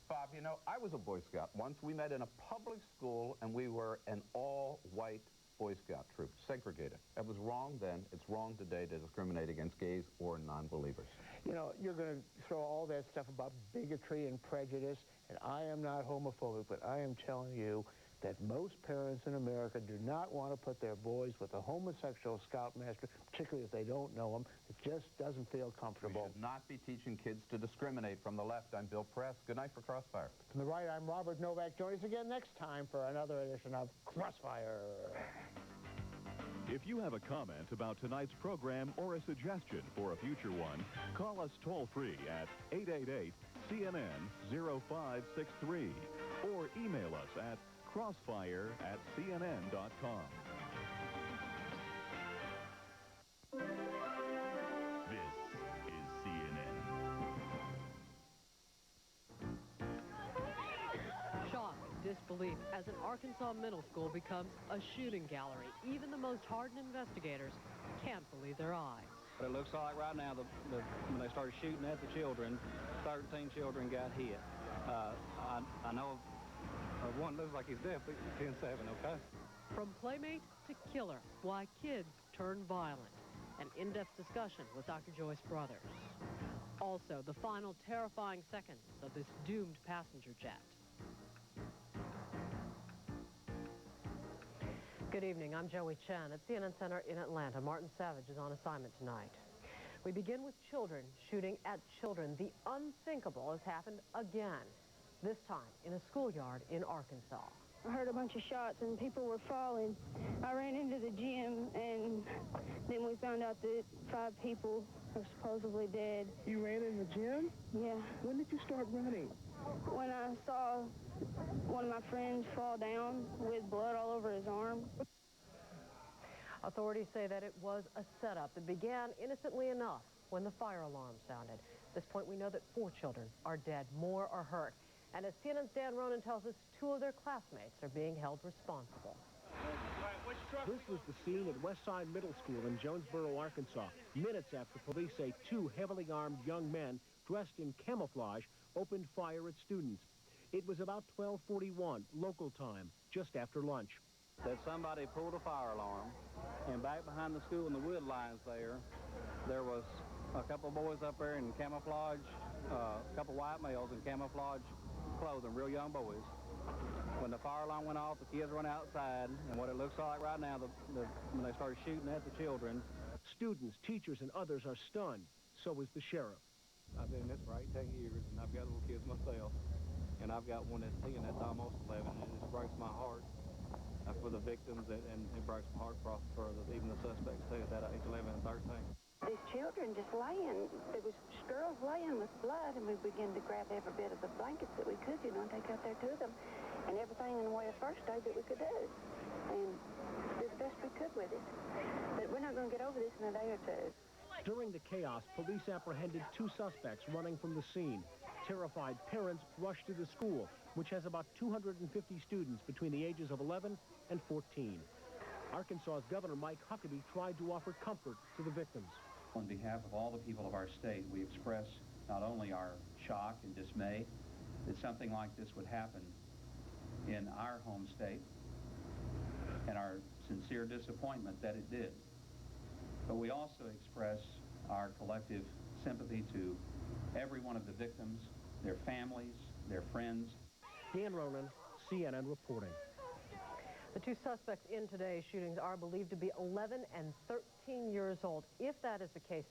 Bob, you know, I was a Boy Scout once. We met in a public school, and we were an all-white Boy Scout troop, segregated. That was wrong then. It's wrong today to discriminate against gays or non-believers. You know, you're going to throw all that stuff about bigotry and prejudice, and I am not homophobic, but I am telling you that most parents in America do not want to put their boys with a homosexual scoutmaster, particularly if they don't know him. It just doesn't feel comfortable. We should not be teaching kids to discriminate. From the left, I'm Bill Press. Good night for Crossfire. From the right, I'm Robert Novak. Join us again next time for another edition of Crossfire. If you have a comment about tonight's program or a suggestion for a future one, call us toll-free at 888-CNN-0563 or email us at crossfire@cnn.com. This is CNN. Shock and disbelief as an Arkansas middle school becomes a shooting gallery. Even the most hardened investigators can't believe their eyes. But it looks like right now, when they started shooting at the children, 13 children got hit. I know one looks like he's dead, but 10-7, okay? From playmate to killer, why kids turn violent. An in-depth discussion with Dr. Joyce Brothers. Also, the final terrifying seconds of this doomed passenger jet. Good evening, I'm Joey Chen at CNN Center in Atlanta. Martin Savage is on assignment tonight. We begin with children shooting at children. The unthinkable has happened again, this time in a schoolyard in Arkansas. I heard a bunch of shots and people were falling. I ran into the gym and then we found out that 5 people are supposedly dead. You ran in the gym? Yeah. When did you start running? When I saw one of my friends fall down with blood all over his arm. Authorities say that it was a setup that began innocently enough when the fire alarm sounded. At this point, we know that 4 children are dead, more are hurt. And as CNN's Dan Ronan tells us, 2 of their classmates are being held responsible. This was the scene at Westside Middle School in Jonesboro, Arkansas, minutes after police say 2 heavily armed young men dressed in camouflage opened fire at students. It was about 12:41 local time, just after lunch. That somebody pulled a fire alarm, and back behind the school in the wood lines there was a couple of boys up there in camouflage, a couple white males in camouflage clothing, real young boys. When the fire alarm went off, the kids run outside, and what it looks like right now, when they started shooting at the children. Students, teachers, and others are stunned. So is the sheriff. I've been in this for 18 years, and I've got little kids myself, and I've got one that's 10, that's almost 11, and it just breaks my heart for the victims, and it breaks my heart for even the suspects, too, at age 11 and 13. These children just laying, there was girls laying with blood, and we began to grab every bit of the blankets that we could, and take out there to them, and everything in the way of first aid that we could do, and did the best we could with it. But we're not going to get over this in a day or two. During the chaos, police apprehended 2 suspects running from the scene. Terrified parents rushed to the school, which has about 250 students between the ages of 11 and 14. Arkansas's Governor Mike Huckabee tried to offer comfort to the victims. On behalf of all the people of our state, we express not only our shock and dismay that something like this would happen in our home state, and our sincere disappointment that it did. But we also express our collective sympathy to every one of the victims, their families, their friends. Dan Ronan, CNN reporting. The 2 suspects in today's shootings are believed to be 11 and 13 years old. If that is the case,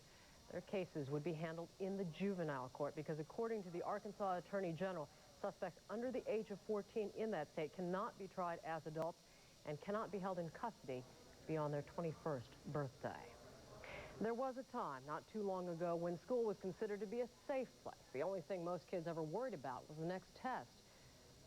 their cases would be handled in the juvenile court because according to the Arkansas Attorney General, suspects under the age of 14 in that state cannot be tried as adults. and cannot be held in custody beyond their 21st birthday. There was a time not too long ago when school was considered to be a safe place. The only thing most kids ever worried about was the next test.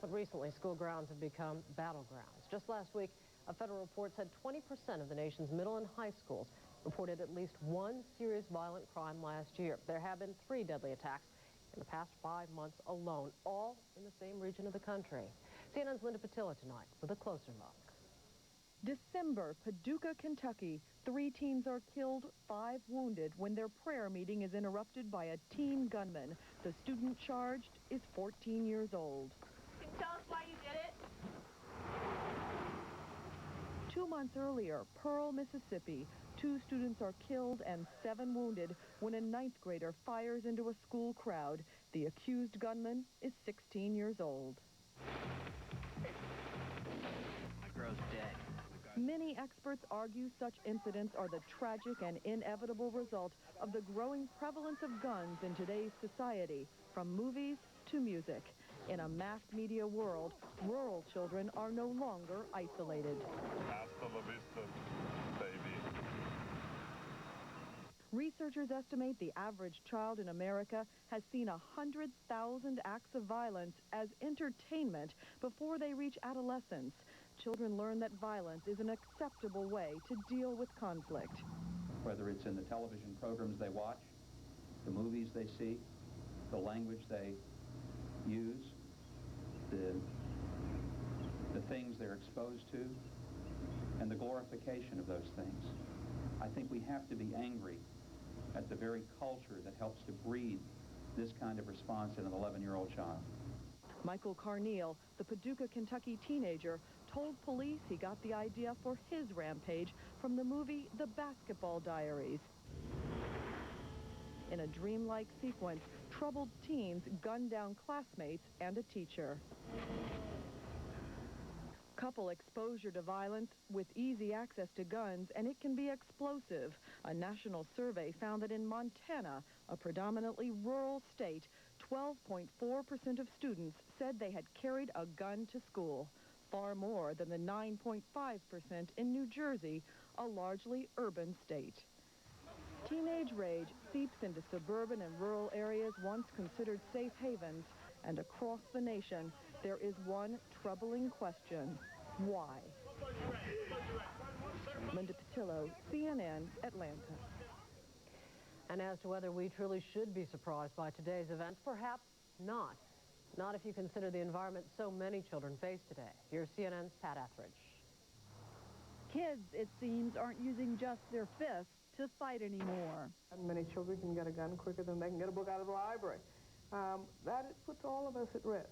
But recently, school grounds have become battlegrounds. Just last week, a federal report said 20% of the nation's middle and high schools reported at least one serious violent crime last year. There have been 3 deadly attacks in the past 5 months alone, all in the same region of the country. CNN's Linda Patilla tonight with a closer look. December, Paducah, Kentucky. 3 teens are killed, 5 wounded when their prayer meeting is interrupted by a teen gunman. The student charged is 14 years old. Can you tell us why you did it? 2 months earlier, Pearl, Mississippi. 2 students are killed and 7 wounded when a 9th grader fires into a school crowd. The accused gunman is 16 years old. My girl's dead. Many experts argue such incidents are the tragic and inevitable result of the growing prevalence of guns in today's society, from movies to music. In a mass media world, rural children are no longer isolated. Hasta la vista, baby. Researchers estimate the average child in America has seen 100,000 acts of violence as entertainment before they reach adolescence. Children learn that violence is an acceptable way to deal with conflict. Whether it's in the television programs they watch, the movies they see, the language they use, the things they're exposed to, and the glorification of those things. I think we have to be angry at the very culture that helps to breed this kind of response in an 11-year-old child. Michael Carneal, the Paducah, Kentucky teenager, told police he got the idea for his rampage from the movie The Basketball Diaries. In a dreamlike sequence, troubled teens gun down classmates and a teacher. Couple exposure to violence with easy access to guns, and it can be explosive. A national survey found that in Montana, a predominantly rural state, 12.4% of students said they had carried a gun to school, far more than the 9.5% in New Jersey, a largely urban state. Teenage rage seeps into suburban and rural areas once considered safe havens, and across the nation, there is one troubling question: why? Linda Patillo, CNN, Atlanta. And as to whether we truly should be surprised by today's events, perhaps not. Not if you consider the environment so many children face today. Here's CNN's Pat Etheridge. Kids, it seems, aren't using just their fists to fight anymore. Many children can get a gun quicker than they can get a book out of the library. That puts all of us at risk.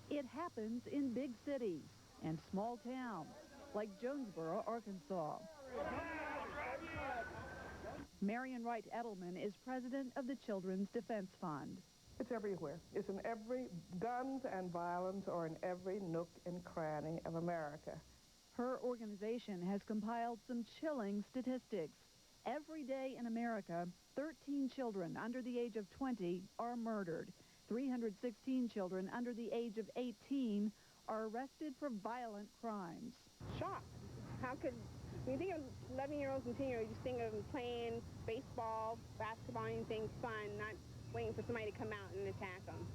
It happens in big cities and small towns, like Jonesboro, Arkansas. Marion Wright Edelman is president of the Children's Defense Fund. It's everywhere. It's in every, guns and violence are in every nook and cranny of America. Her organization has compiled some chilling statistics. Every day in America, 13 children under the age of 20 are murdered. 316 children under the age of 18 are arrested for violent crimes. Shocked. How could, when you think of 11-year-olds and 10-year-olds, you just think of them playing baseball, basketball, anything fun, not waiting for somebody to come out and attack them.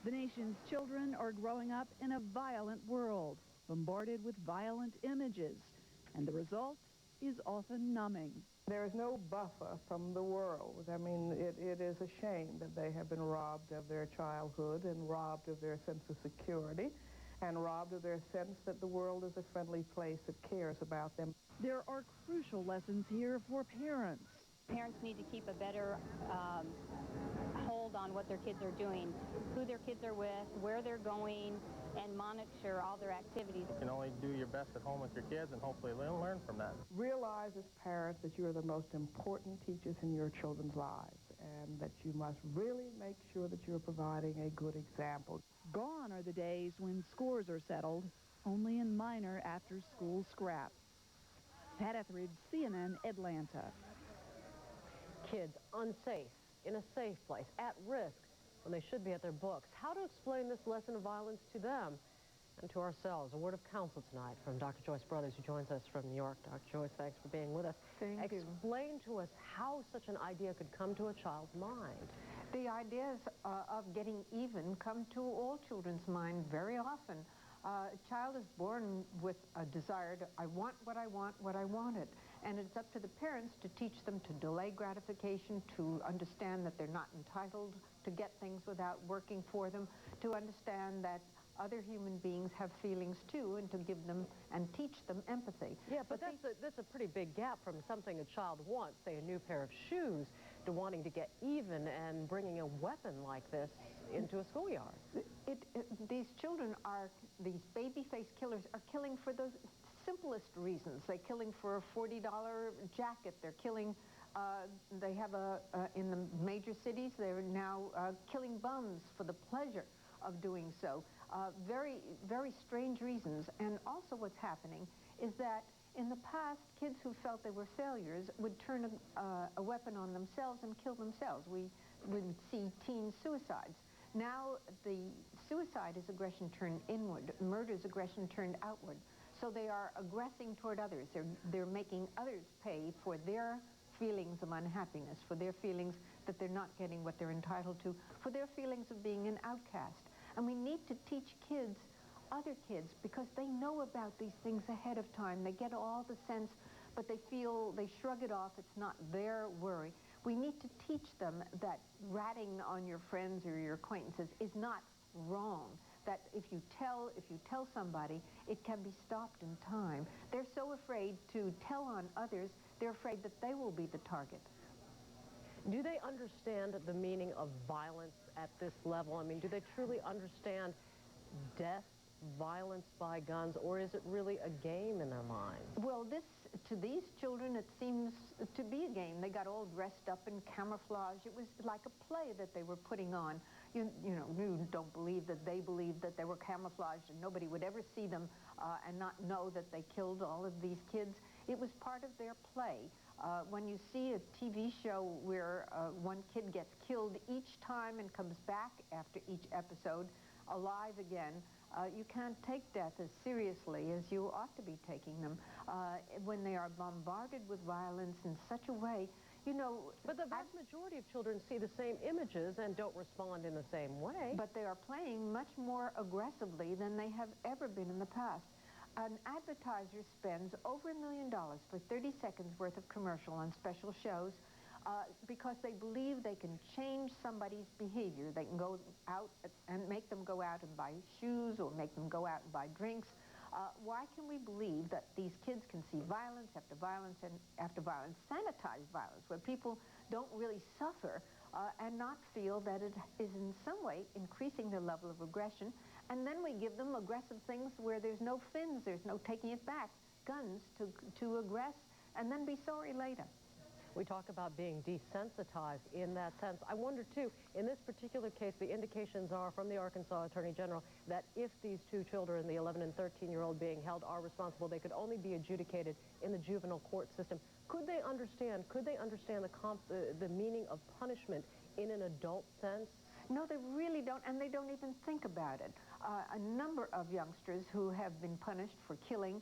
The nation's children are growing up in a violent world, bombarded with violent images, and the result is often numbing. There is no buffer from the world. I mean, it is a shame that they have been robbed of their childhood and robbed of their sense of security and robbed of their sense that the world is a friendly place that cares about them. There are crucial lessons here for parents. Parents need to keep a better hold on what their kids are doing, who their kids are with, where they're going, and monitor all their activities. You can only do your best at home with your kids, and hopefully they'll learn from that. Realize as parents that you are the most important teachers in your children's lives, and that you must really make sure that you're providing a good example. Gone are the days when scores are settled, only in minor after-school scraps. Pat Etheridge, CNN, Atlanta. Kids unsafe, in a safe place, at risk, when they should be at their books. How to explain this lesson of violence to them? And to ourselves, a word of counsel tonight from Dr. Joyce Brothers, who joins us from New York. Dr. Joyce, thanks for being with us. Thank you. Explain to us how such an idea could come to a child's mind. The ideas of getting even come to all children's mind very often. A child is born with a desire to, I want what I want, what I wanted. And it's up to the parents to teach them to delay gratification, to understand that they're not entitled to get things without working for them, to understand that other human beings have feelings too, and to give them and teach them empathy. Yeah, but that's a pretty big gap from something a child wants, say a new pair of shoes, to wanting to get even and bringing a weapon like this into a schoolyard. These children are, these baby-faced killers are killing for the simplest reasons. They're killing for a $40 jacket. They're killing, they have in the major cities, they're now killing bums for the pleasure of doing so. Very, very strange reasons. And also what's happening is that in the past, kids who felt they were failures would turn a weapon on themselves and kill themselves. We would see teen suicides. Now the suicide is aggression turned inward. Murder is aggression turned outward. So they are aggressing toward others. They're making others pay for their feelings of unhappiness, for their feelings that they're not getting what they're entitled to, for their feelings of being an outcast. And we need to teach kids, other kids, because they know about these things ahead of time. They get all the sense, but they feel, they shrug it off. It's not their worry. We need to teach them that ratting on your friends or your acquaintances is not wrong. That if you tell somebody, it can be stopped in time. They're so afraid to tell on others, they're afraid that they will be the target. Do they understand the meaning of violence at this level? I mean, do they truly understand death, violence by guns, or is it really a game in their minds? Well, to these children, it seems to be a game. They got all dressed up in camouflage. It was like a play that they were putting on. You don't believe that they believed that they were camouflaged and nobody would ever see them and not know that they killed all of these kids. It was part of their play. When you see a TV show where one kid gets killed each time and comes back after each episode alive again, you can't take death as seriously as you ought to be taking them. When they are bombarded with violence in such a way, But the vast majority of children see the same images and don't respond in the same way. But they are playing much more aggressively than they have ever been in the past. An advertiser spends over $1 million for 30 seconds worth of commercial on special shows because they believe they can change somebody's behavior. They can go out and make them go out and buy shoes or make them go out and buy drinks. Why can we believe that these kids can see violence after violence and after violence, sanitized violence, where people don't really suffer and not feel that it is in some way increasing their level of aggression? And then we give them aggressive things where there's no fins, there's no taking it back, guns to aggress, and then be sorry later. We talk about being desensitized in that sense. I wonder, too, in this particular case, the indications are from the Arkansas Attorney General that if these two children, the 11 and 13-year-old being held, are responsible, they could only be adjudicated in the juvenile court system. Could they understand the meaning of punishment in an adult sense? No, they really don't, and they don't even think about it. A number of youngsters who have been punished for killing,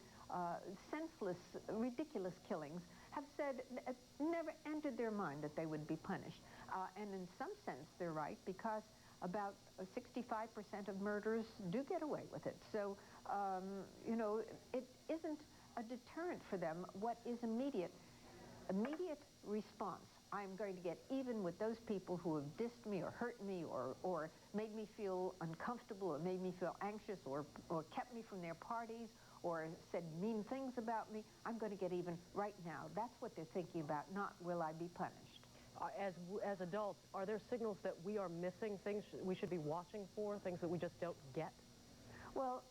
senseless, ridiculous killings, have said it never entered their mind that they would be punished. And in some sense, they're right, because about 65% of murderers do get away with it. So, it isn't a deterrent for them. What is immediate response. I'm going to get even with those people who have dissed me or hurt me or made me feel uncomfortable or made me feel anxious or kept me from their parties or said mean things about me. I'm going to get even right now. That's what they're thinking about, not will I be punished. As adults, are there signals that we are missing, things we should be watching for, things that we just don't get? Well,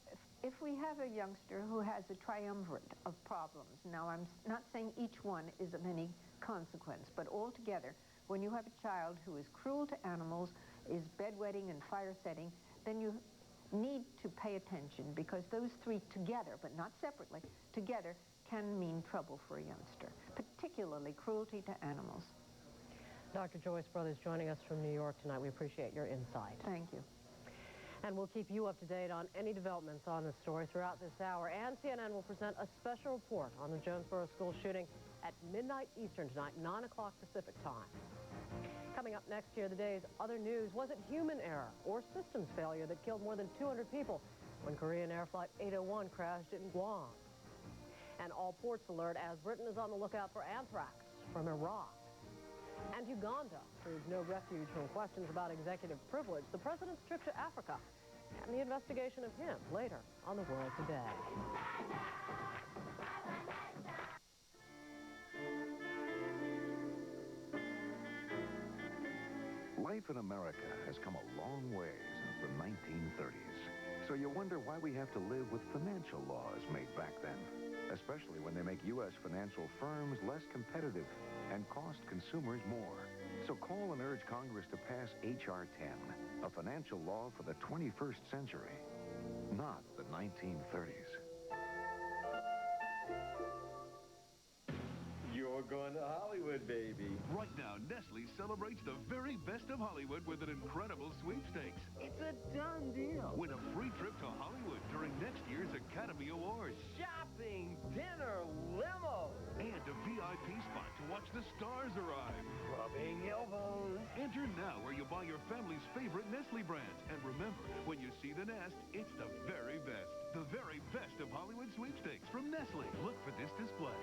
if we have a youngster who has a triumvirate of problems, now I'm not saying each one is of any consequence, but altogether, when you have a child who is cruel to animals, is bedwetting and fire setting, then you need to pay attention, because those three together, but not separately, together can mean trouble for a youngster, particularly cruelty to animals. Dr. Joyce Brothers joining us from New York tonight. We appreciate your insight. Thank you. And we'll keep you up to date on any developments on this story throughout this hour. And CNN will present a special report on the Jonesboro school shooting at midnight Eastern tonight, 9 o'clock Pacific time. Coming up next year, the day's other news. Was it human error or systems failure that killed more than 200 people when Korean Air Flight 801 crashed in Guam? And all ports alert as Britain is on the lookout for anthrax from Iraq. And Uganda proves no refuge from questions about executive privilege. The president's trip to Africa and the investigation of him later on The World Today. Life in America has come a long way since the 1930s. So you wonder why we have to live with financial laws made back then, especially when they make U.S. financial firms less competitive and cost consumers more. So call and urge Congress to pass H.R. 10, a financial law for the 21st century, not the 1930s. You're going to Hollywood, baby. Right now, Nestle celebrates the very best of Hollywood with an incredible sweepstakes. It's a done deal. Win a free trip to Hollywood during next year's Academy Awards. Shopping, dinner, limo. And a VIP spot to watch the stars arrive. Rubbing elbows. Enter now where you buy your family's favorite Nestle brands. And remember, when you see the nest, it's the very best. The very best of Hollywood sweepstakes from Nestle. Look for this display.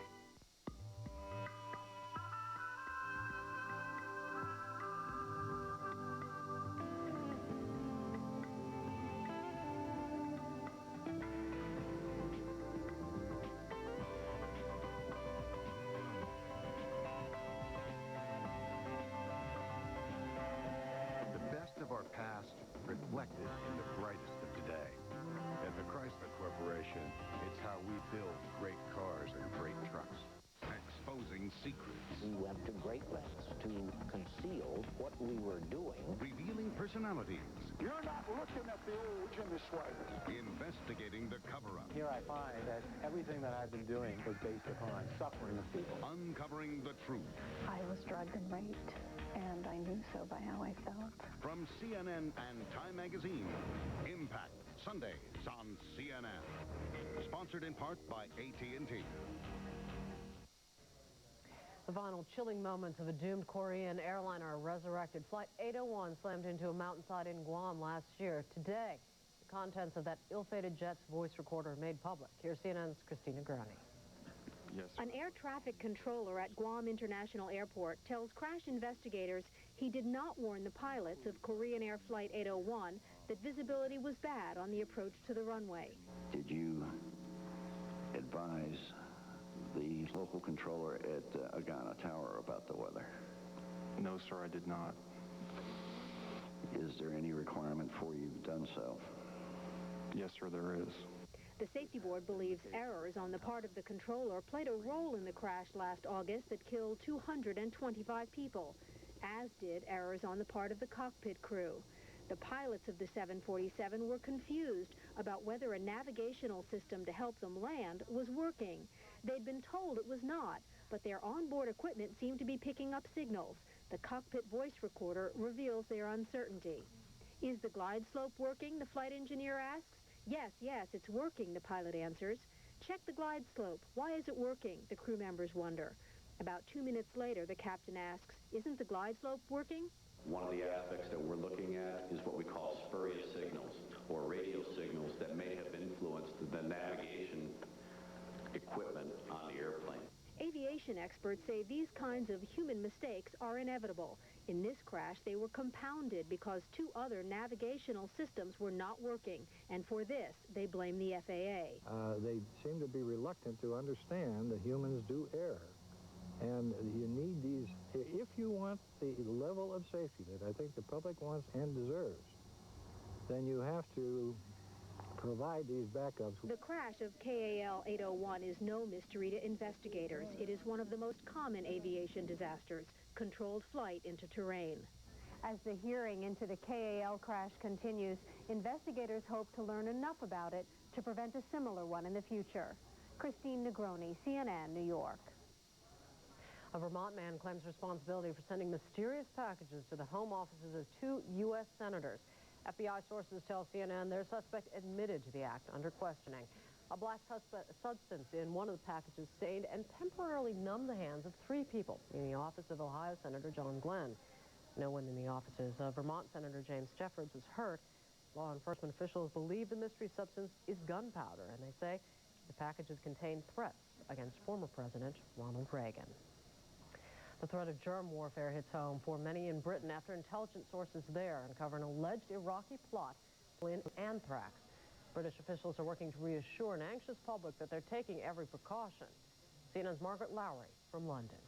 Our past reflected in the brightest of today. At the Chrysler Corporation, it's how we build great cars and great trucks. Exposing secrets. We went to great lengths to conceal what we were doing. Revealing personalities. You're not looking at the old Jimmy Swagger. Investigating the cover-up. Here I find that everything that I've been doing was based upon suffering of people. Uncovering the truth. I was drugged and raped, and I knew so by how I felt. From CNN and Time Magazine, Impact, Sundays on CNN. Sponsored in part by AT&T. The final chilling moments of a doomed Korean airliner are resurrected. Flight 801 slammed into a mountainside in Guam last year. Today, the contents of that ill-fated jet's voice recorder are made public. Here's CNN's Christina Grani. Yes, an air traffic controller at Guam International Airport tells crash investigators he did not warn the pilots of Korean Air Flight 801 that visibility was bad on the approach to the runway. Did you advise the local controller at Agana Tower about the weather? No, sir, I did not. Is there any requirement for you done so? Yes, sir, there is. The safety board believes errors on the part of the controller played a role in the crash last August that killed 225 people, as did errors on the part of the cockpit crew. The pilots of the 747 were confused about whether a navigational system to help them land was working. They'd been told it was not, but their onboard equipment seemed to be picking up signals. The cockpit voice recorder reveals their uncertainty. Is the glide slope working, the flight engineer asks. Yes, it's working, the pilot answers. Check the glide slope. Why is it working? The crew members wonder. About 2 minutes later, the captain asks, isn't the glide slope working? One of the aspects that we're looking at is what we call spurious signals, or radio signals that may have influenced the navigation equipment on the airplane. Aviation experts say these kinds of human mistakes are inevitable. In this crash, they were compounded because 2 other navigational systems were not working, and for this, they blame the FAA. They seem to be reluctant to understand that humans do err. And you need these, if you want the level of safety that I think the public wants and deserves, then you have to provide these backups. The crash of KAL 801 is no mystery to investigators. It is one of the most common aviation disasters, controlled flight into terrain. As the hearing into the KAL crash continues, investigators hope to learn enough about it to prevent a similar one in the future. Christine Negroni, CNN, New York. A Vermont man claims responsibility for sending mysterious packages to the home offices of 2 U.S. senators. FBI sources tell CNN their suspect admitted to the act under questioning. A black substance in one of the packages stained and temporarily numbed the hands of 3 people in the office of Ohio Senator John Glenn. No one in the offices of Vermont Senator James Jeffords was hurt. Law enforcement officials believe the mystery substance is gunpowder, and they say the packages contain threats against former President Ronald Reagan. The threat of germ warfare hits home for many in Britain after intelligence sources there uncover an alleged Iraqi plot in anthrax. British officials are working to reassure an anxious public that they're taking every precaution. CNN's Margaret Lowry from London.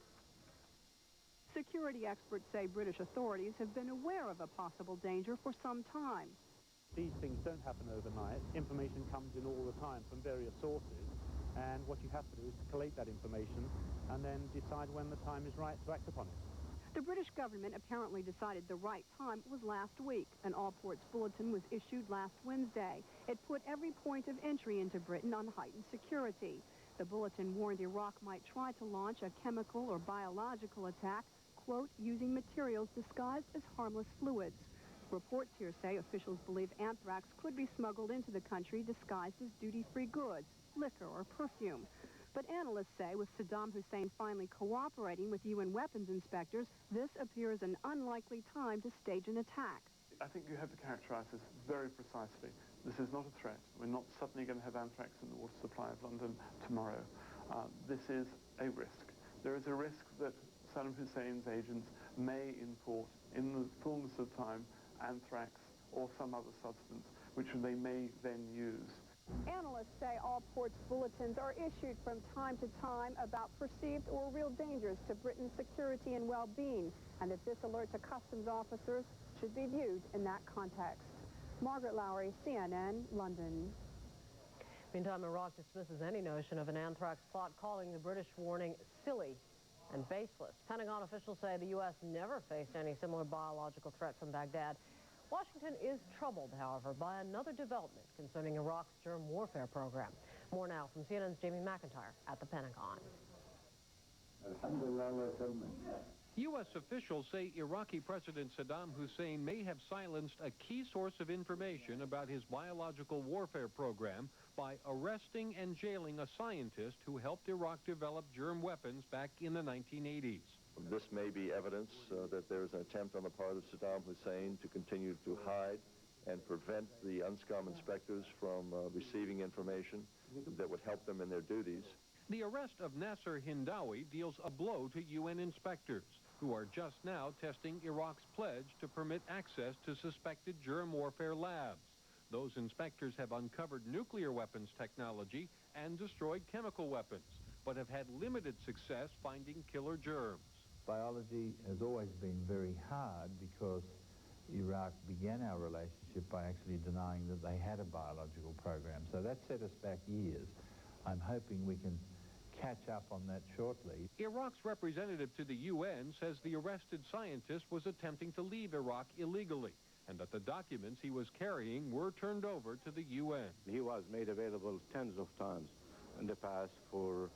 Security experts say British authorities have been aware of a possible danger for some time. These things don't happen overnight. Information comes in all the time from various sources, and what you have to do is to collate that information and then decide when the time is right to act upon it. The British government apparently decided the right time was last week. An all-ports bulletin was issued last Wednesday. It put every point of entry into Britain on heightened security. The bulletin warned Iraq might try to launch a chemical or biological attack, quote, using materials disguised as harmless fluids. Reports here say officials believe anthrax could be smuggled into the country disguised as duty-free goods, liquor, or perfume. But analysts say with Saddam Hussein finally cooperating with UN weapons inspectors, this appears an unlikely time to stage an attack. I think you have to characterize this very precisely. This is not a threat. We're not suddenly going to have anthrax in the water supply of London tomorrow. This is a risk. There is a risk that Saddam Hussein's agents may import, in the fullness of time, anthrax or some other substance, which they may then use. Analysts say all ports bulletins are issued from time to time about perceived or real dangers to Britain's security and well-being, and that this alert to customs officers should be viewed in that context. Margaret Lowry, CNN, London. Meantime, Iraq dismisses any notion of an anthrax plot, calling the British warning silly and baseless. Pentagon officials say the U.S. never faced any similar biological threat from Baghdad. Washington is troubled, however, by another development concerning Iraq's germ warfare program. More now from CNN's Jamie McIntyre at the Pentagon. U.S. officials say Iraqi President Saddam Hussein may have silenced a key source of information about his biological warfare program by arresting and jailing a scientist who helped Iraq develop germ weapons back in the 1980s. This may be evidence that there is an attempt on the part of Saddam Hussein to continue to hide and prevent the UNSCOM inspectors from receiving information that would help them in their duties. The arrest of Nasser Hindawi deals a blow to UN inspectors, who are just now testing Iraq's pledge to permit access to suspected germ warfare labs. Those inspectors have uncovered nuclear weapons technology and destroyed chemical weapons, but have had limited success finding killer germs. Biology has always been very hard because Iraq began our relationship by actually denying that they had a biological program. So that set us back years. I'm hoping we can catch up on that shortly. Iraq's representative to the UN says the arrested scientist was attempting to leave Iraq illegally, and that the documents he was carrying were turned over to the UN. He was made available tens of times in the past for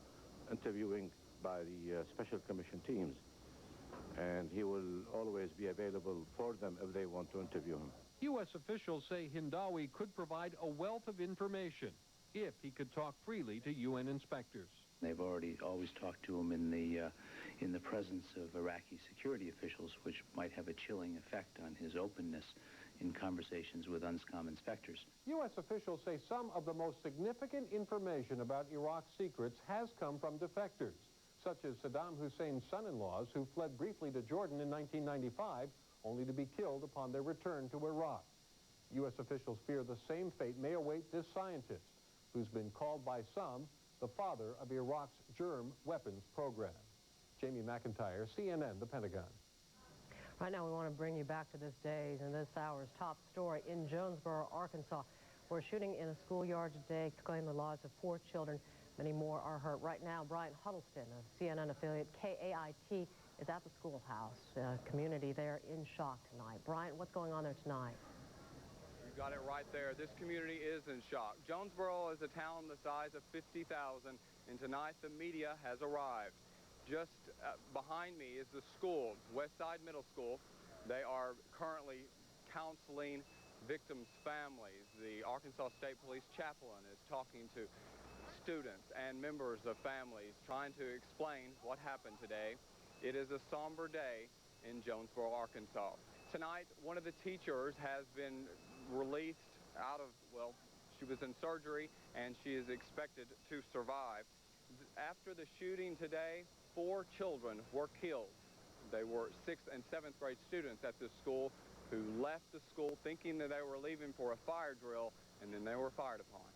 interviewing by the Special Commission teams, and he will always be available for them if they want to interview him. U.S. officials say Hindawi could provide a wealth of information if he could talk freely to UN inspectors. They've always talked to him in the presence of Iraqi security officials, which might have a chilling effect on his openness in conversations with UNSCOM inspectors. U.S. officials say some of the most significant information about Iraq's secrets has come from defectors, such as Saddam Hussein's son-in-laws who fled briefly to Jordan in 1995, only to be killed upon their return to Iraq. U.S. officials fear the same fate may await this scientist, who's been called by some the father of Iraq's germ weapons program. Jamie McIntyre, CNN, the Pentagon. Right now, we want to bring you back to this day's and this hour's top story in Jonesboro, Arkansas, where a shooting in a schoolyard today claimed the lives of 4 children. Many more are hurt. Right now, Brian Huddleston of CNN affiliate KAIT is at the schoolhouse. Community there in shock tonight. Brian, what's going on there tonight? You got it right there. This community is in shock. Jonesboro is a town the size of 50,000, and tonight the media has arrived. Just behind me is the school, Westside Middle School. They are currently counseling victims' families. The Arkansas State Police chaplain is talking to students and members of families, trying to explain what happened today. It is a somber day in Jonesboro, Arkansas. Tonight, one of the teachers has been released out of, well, she was in surgery and she is expected to survive. After the shooting today, 4 children were killed. They were 6th and 7th grade students at this school who left the school thinking that they were leaving for a fire drill, and then they were fired upon.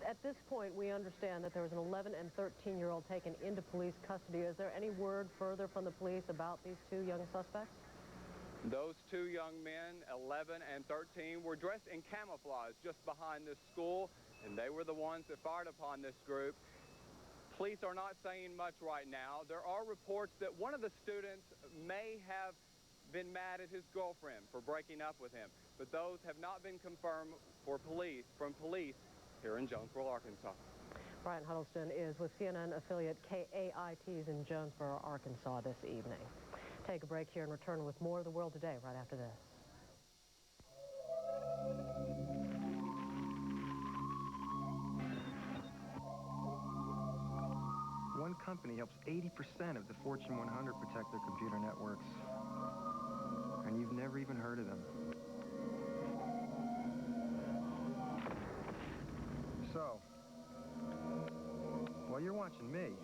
At this point, we understand that there was an 11 and 13-year-old taken into police custody. Is there any word further from the police about these 2 young suspects? Those 2 young men, 11 and 13, were dressed in camouflage just behind this school, and they were the ones that fired upon this group. Police are not saying much right now. There are reports that one of the students may have been mad at his girlfriend for breaking up with him, but those have not been confirmed from police here in Jonesboro, Arkansas. Brian Huddleston is with CNN affiliate KAIT's in Jonesboro, Arkansas this evening. Take a break here and return with more of the world today right after this. One company helps 80% of the Fortune 100 protect their computer networks. And you've never even heard of them. So, while you're watching me,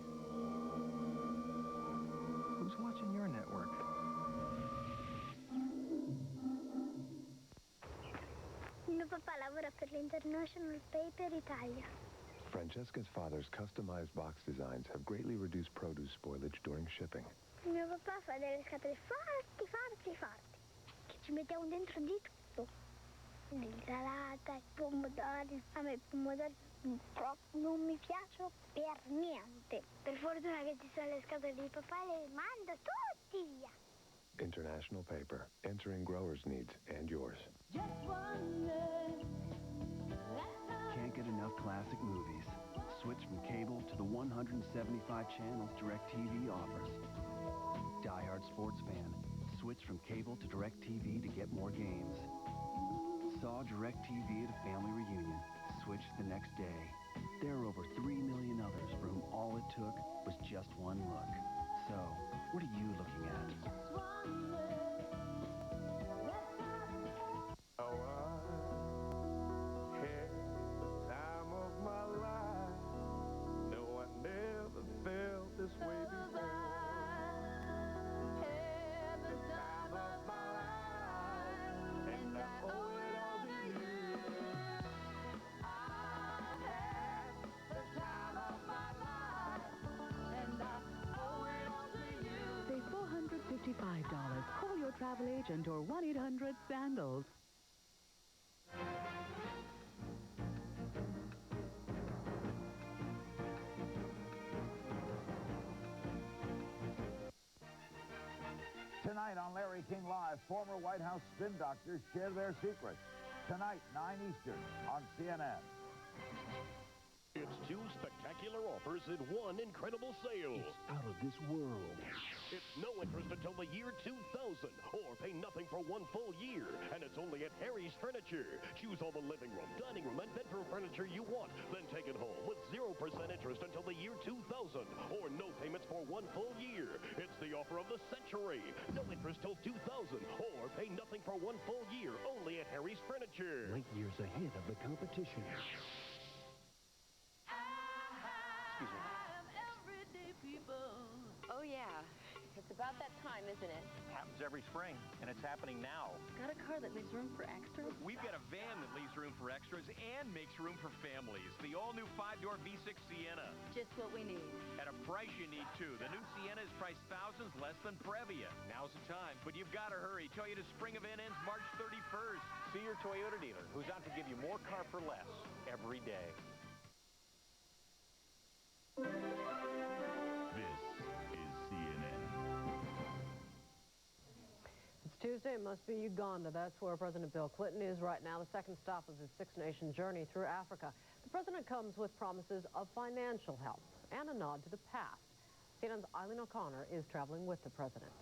who's watching your network? Mio papà lavora per l'International Paper Italia. Francesca's father's customized box designs have greatly reduced produce spoilage during shipping. Mio papà fa delle scatole farti, che ci mettiamo dentro di tutto. L'insalata, i pomodori. A me i pomodori non mi piacciono per niente. Per fortuna che ci sono le scatole di papà e le mando tutti via. International Paper, answering growers' needs and yours. Can't get enough classic movies. Switch from cable to the 175 channels DirecTV offers. Die-hard sports fan, switch from cable to DirecTV to get more games. Saw DirecTV at a family reunion, switch the next day. There are over 3 million others for whom all it took was just one look. So, what are you looking at? Time of my life. No, I never felt this way before. The time of my life, and I owe it all to you. I had the time of my life, and I owe it all to you. Save $455. Call your travel agent or 1-800-SANDALS. Tonight on Larry King Live, former White House spin doctors share their secrets. Tonight, 9 Eastern on CNN. It's 2 spectacular offers in one incredible sale. It's out of this world. It's no interest until the year 2000, or pay nothing for 1 full year. And it's only at Harry's Furniture. Choose all the living room, dining room, and bedroom furniture you want. Then take it home with 0% interest until the year 2000, or no payments for 1 full year. It's the offer of the century. No interest till 2000, or pay nothing for 1 full year. Only at Harry's Furniture. Light years ahead of the competition. Excuse me. Oh, yeah. It's about that time, isn't it? Happens every spring, and it's happening now. Got a car that leaves room for extras? We've got a van that leaves room for extras and makes room for families. The all-new 5-door V6 Sienna. Just what we need. At a price you need, too. The new Sienna is priced thousands less than Previa. Now's the time. But you've got to hurry. Toyota's spring event ends March 31st. See your Toyota dealer, who's out to give you more car for less every day. This is CNN. It's Tuesday. It must be Uganda. That's where President Bill Clinton is right now, the second stop of his 6-nation journey through Africa. The president comes with promises of financial help and a nod to the past. CNN's Eileen O'Connor is traveling with the president.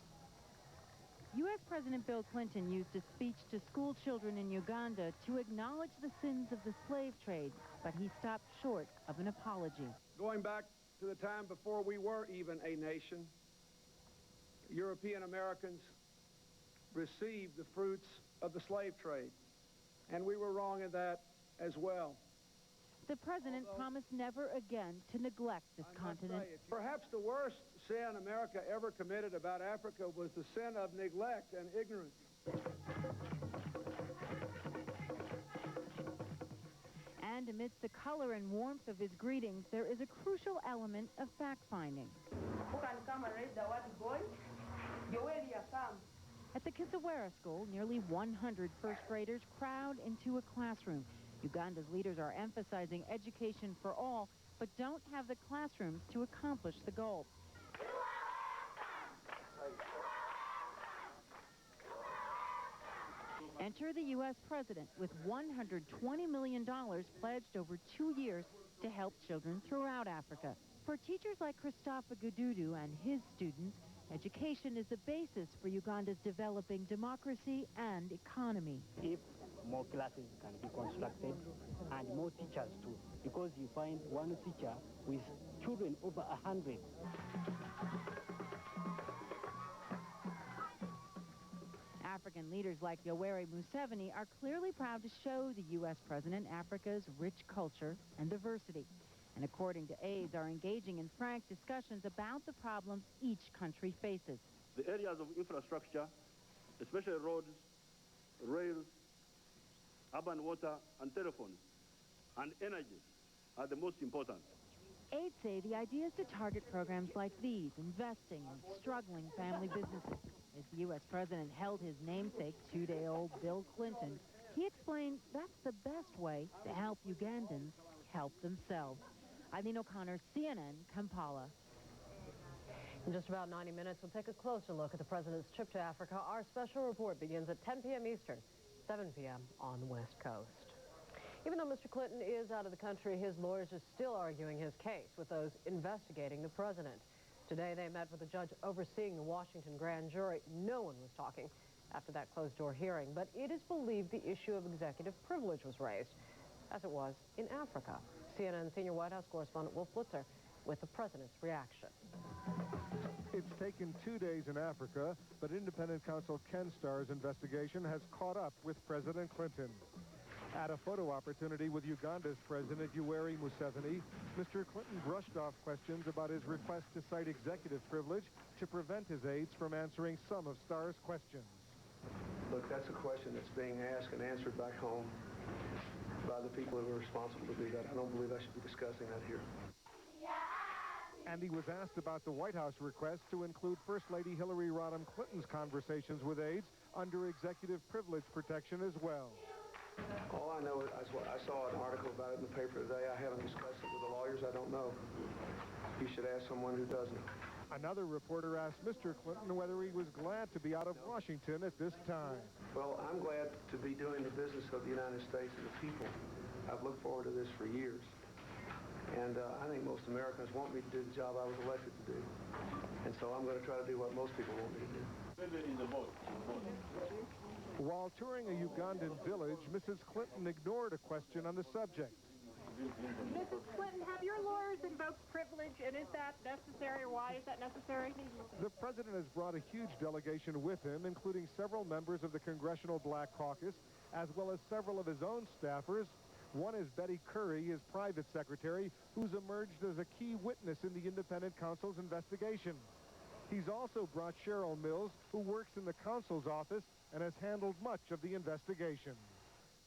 U.S. President Bill Clinton used a speech to school children in Uganda to acknowledge the sins of the slave trade, but he stopped short of an apology. Going back to the time before we were even a nation, European Americans received the fruits of the slave trade, and we were wrong in that as well. The president promised never again to neglect this continent. Perhaps the worst sin America ever committed about Africa was the sin of neglect and ignorance. And amidst the color and warmth of his greetings, there is a crucial element of fact-finding. Who can come and raise the word boy? Yoweri come. At the Kisawara School, nearly 100 first graders crowd into a classroom. Uganda's leaders are emphasizing education for all, but don't have the classrooms to accomplish the goal. Enter the U.S. president with $120 million pledged over 2 years to help children throughout Africa. For teachers like Christopher Gududu and his students, education is the basis for Uganda's developing democracy and economy. If more classes can be constructed and more teachers too, because you find one teacher with children over 100. African leaders like Yoweri Museveni are clearly proud to show the U.S. president Africa's rich culture and diversity. And according to aides, are engaging in frank discussions about the problems each country faces. The areas of infrastructure, especially roads, rails, urban water and telephones, and energy are the most important. Aides say the idea is to target programs like these, investing in struggling family businesses. As the U.S. president held his namesake, 2-day-old Bill Clinton, he explained that's the best way to help Ugandans help themselves. Eileen O'Connor, CNN, Kampala. In just about 90 minutes, we'll take a closer look at the president's trip to Africa. Our special report begins at 10 p.m. Eastern, 7 p.m. on the West Coast. Even though Mr. Clinton is out of the country, his lawyers are still arguing his case with those investigating the president. Today, they met with the judge overseeing the Washington grand jury. No one was talking after that closed-door hearing, but it is believed the issue of executive privilege was raised, as it was in Africa. CNN senior White House correspondent Wolf Blitzer with the president's reaction. It's taken 2 days in Africa, but independent counsel Ken Starr's investigation has caught up with President Clinton. At a photo opportunity with Uganda's President Yoweri Museveni, Mr. Clinton brushed off questions about his request to cite executive privilege to prevent his aides from answering some of Starr's questions. Look, that's a question that's being asked and answered back home by the people who are responsible to do that. I don't believe I should be discussing that here. And he was asked about the White House request to include First Lady Hillary Rodham Clinton's conversations with aides under executive privilege protection as well. All I know is I saw an article about it in the paper today. I haven't discussed it with the lawyers. I don't know. You should ask someone who doesn't. Another reporter asked Mr. Clinton whether he was glad to be out of Washington at this time. Well, I'm glad to be doing the business of the United States and the people. I've looked forward to this for years. And I think most Americans want me to do the job I was elected to do. And so I'm going to try to do what most people want me to do. While touring a Ugandan village, Mrs. Clinton ignored a question on the subject. Mrs. Clinton, have your lawyers invoked privilege, and is that necessary, or why is that necessary? The president has brought a huge delegation with him, including several members of the Congressional Black Caucus, as well as several of his own staffers. One is Betty Curry, his private secretary, who's emerged as a key witness in the independent counsel's investigation. He's also brought Cheryl Mills, who works in the counsel's office and has handled much of the investigation.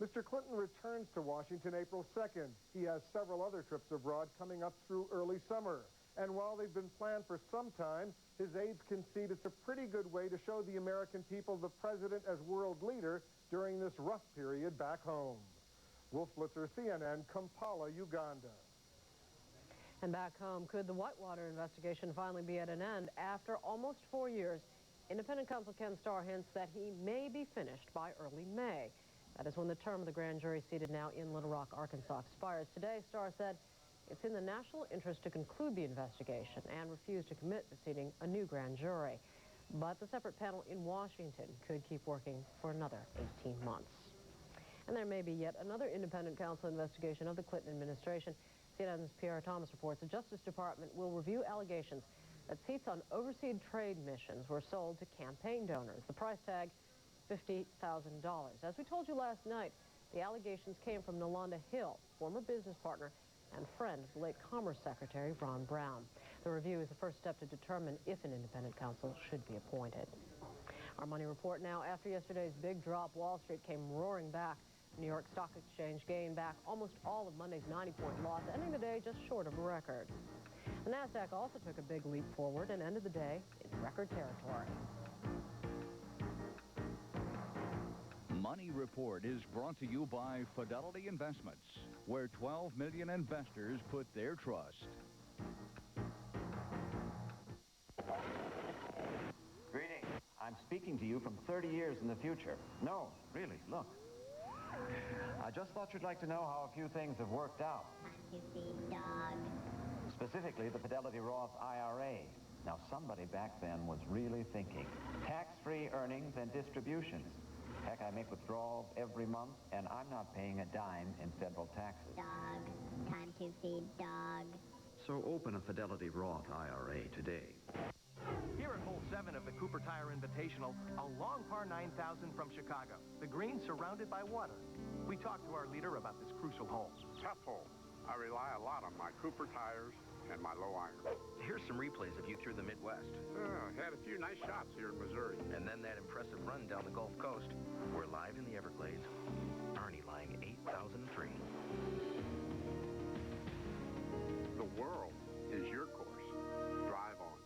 Mr. Clinton returns to Washington April 2nd. He has several other trips abroad coming up through early summer. And while they've been planned for some time, his aides concede it's a pretty good way to show the American people the president as world leader during this rough period back home. Wolf Blitzer, CNN, Kampala, Uganda. And back home, could the Whitewater investigation finally be at an end after almost 4 years? Independent counsel Ken Starr hints that he may be finished by early May. That is when the term of the grand jury seated now in Little Rock, Arkansas expires. Today, Starr said it's in the national interest to conclude the investigation and refused to commit to seating a new grand jury. But the separate panel in Washington could keep working for another 18 months. And there may be yet another independent counsel investigation of the Clinton administration. CNN's Pierre Thomas reports the Justice Department will review allegations that seats on overseas trade missions were sold to campaign donors. The price tag, $50,000. As we told you last night, the allegations came from Nalanda Hill, former business partner and friend of the late Commerce Secretary Ron Brown. The review is the first step to determine if an independent counsel should be appointed. Our money report now. After yesterday's big drop, Wall Street came roaring back. New York Stock Exchange gained back almost all of Monday's 90-point loss, ending the day just short of a record. The NASDAQ also took a big leap forward and ended the day in record territory. Money Report is brought to you by Fidelity Investments, where 12 million investors put their trust. Greetings. I'm speaking to you from 30 years in the future. No, really, look. I just thought you'd like to know how a few things have worked out. You see, dog. Specifically, the Fidelity Roth IRA. Now, somebody back then was really thinking. Tax-free earnings and distributions. Heck, I make withdrawals every month, and I'm not paying a dime in federal taxes. Dog. Time to feed dog. So open a Fidelity Roth IRA today. Here at hole 7 of the Cooper Tire Invitational, a long par 9,000 from Chicago. The green surrounded by water. We talked to our leader about this crucial hole. Tough hole. I rely a lot on my Cooper tires and my low iron. Here's some replays of you through the Midwest. Had a few nice shots here in Missouri. And then that impressive run down the Gulf Coast. We're live in the Everglades. Arnie lying 8,003. The world is your course. Drive on.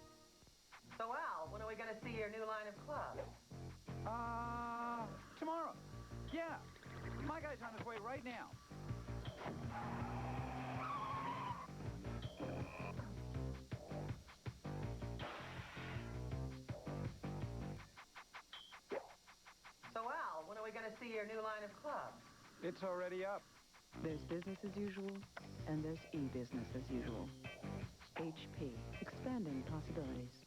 So, Al, when are we going to see your new line of clubs? Tomorrow. Yeah. My guy's on his way right now. So, Al, when are we going to see your new line of clubs? It's already up. There's business as usual, and there's e-business as usual. HP, expanding possibilities.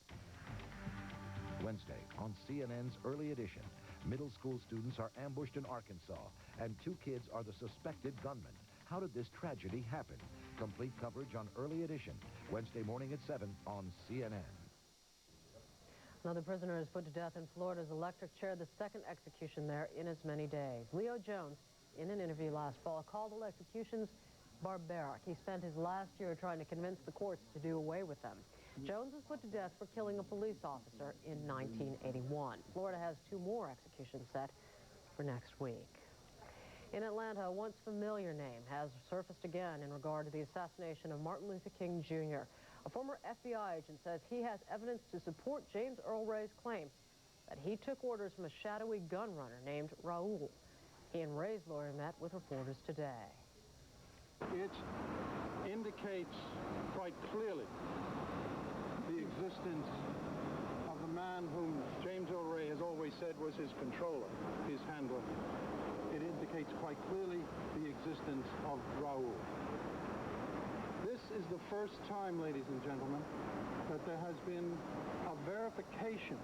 Wednesday, on CNN's Early Edition, middle school students are ambushed in Arkansas, and 2 kids are the suspected gunmen. How did this tragedy happen? Complete coverage on Early Edition, Wednesday morning at 7 on CNN. Another prisoner is put to death in Florida's electric chair, the second execution there in as many days. Leo Jones, in an interview last fall, called executions barbaric. He spent his last year trying to convince the courts to do away with them. Jones was put to death for killing a police officer in 1981. Florida has 2 more executions set for next week. In Atlanta, a once familiar name has surfaced again in regard to the assassination of Martin Luther King Jr. A former FBI agent says he has evidence to support James Earl Ray's claim that he took orders from a shadowy gun runner named Raoul. He and Ray's lawyer met with reporters today. It indicates quite clearly the existence of the man whom James Earl Ray has always said was his controller, his handler. It indicates quite clearly the existence of Raoul. This is the first time, ladies and gentlemen, that there has been a verification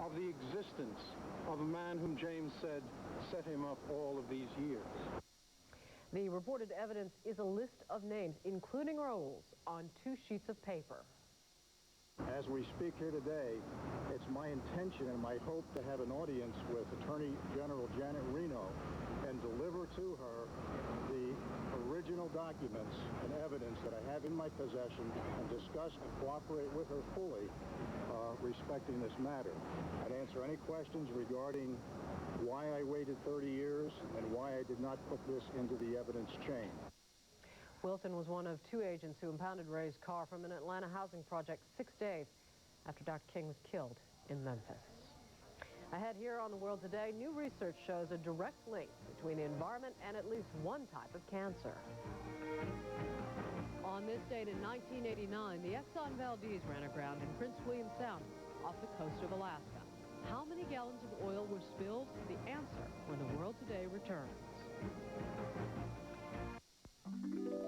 of the existence of a man whom James said set him up all of these years. The reported evidence is a list of names, including Raoul's, on 2 sheets of paper. As we speak here today, it's my intention and my hope to have an audience with Attorney General Janet Reno and deliver to her the original documents and evidence that I have in my possession and discuss and cooperate with her fully respecting this matter. I'd answer any questions regarding why I waited 30 years and why I did not put this into the evidence chain. Wilson was one of 2 agents who impounded Ray's car from an Atlanta housing project 6 days after Dr. King was killed in Memphis. Ahead here on The World Today, new research shows a direct link between the environment and at least one type of cancer. On this date in 1989, the Exxon Valdez ran aground in Prince William Sound off the coast of Alaska. How many gallons of oil were spilled? The answer when The World Today returns.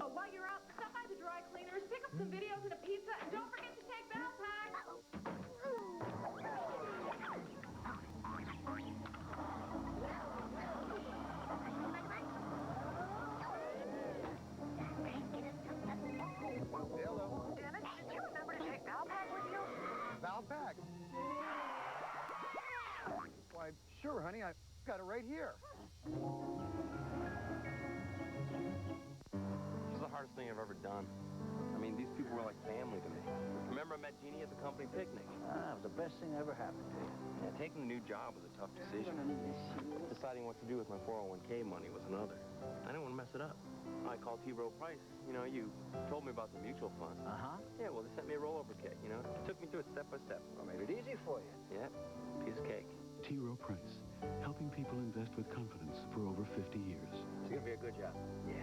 Oh, while you're out, stop by the dry cleaners, pick up some videos and a pizza, and don't forget to take backpacks. Why, sure, honey. I've got it right here. This is the hardest thing I've ever done. I mean, these people were like family to me. Remember I met Jeannie at the company picnic? It was the best thing that ever happened to you. Yeah, taking the new job was a tough decision. Deciding what to do with my 401k money was another. I didn't want to mess it up. I called Rowe Price. You know, you told me about the mutual fund. Yeah, well, they sent me a rollover kit, you know. Took me through it step by step. Well, made it easy for you. Yeah, piece of cake. Rowe Price, helping people invest with confidence for over 50 years. It's going to be a good job. Yeah.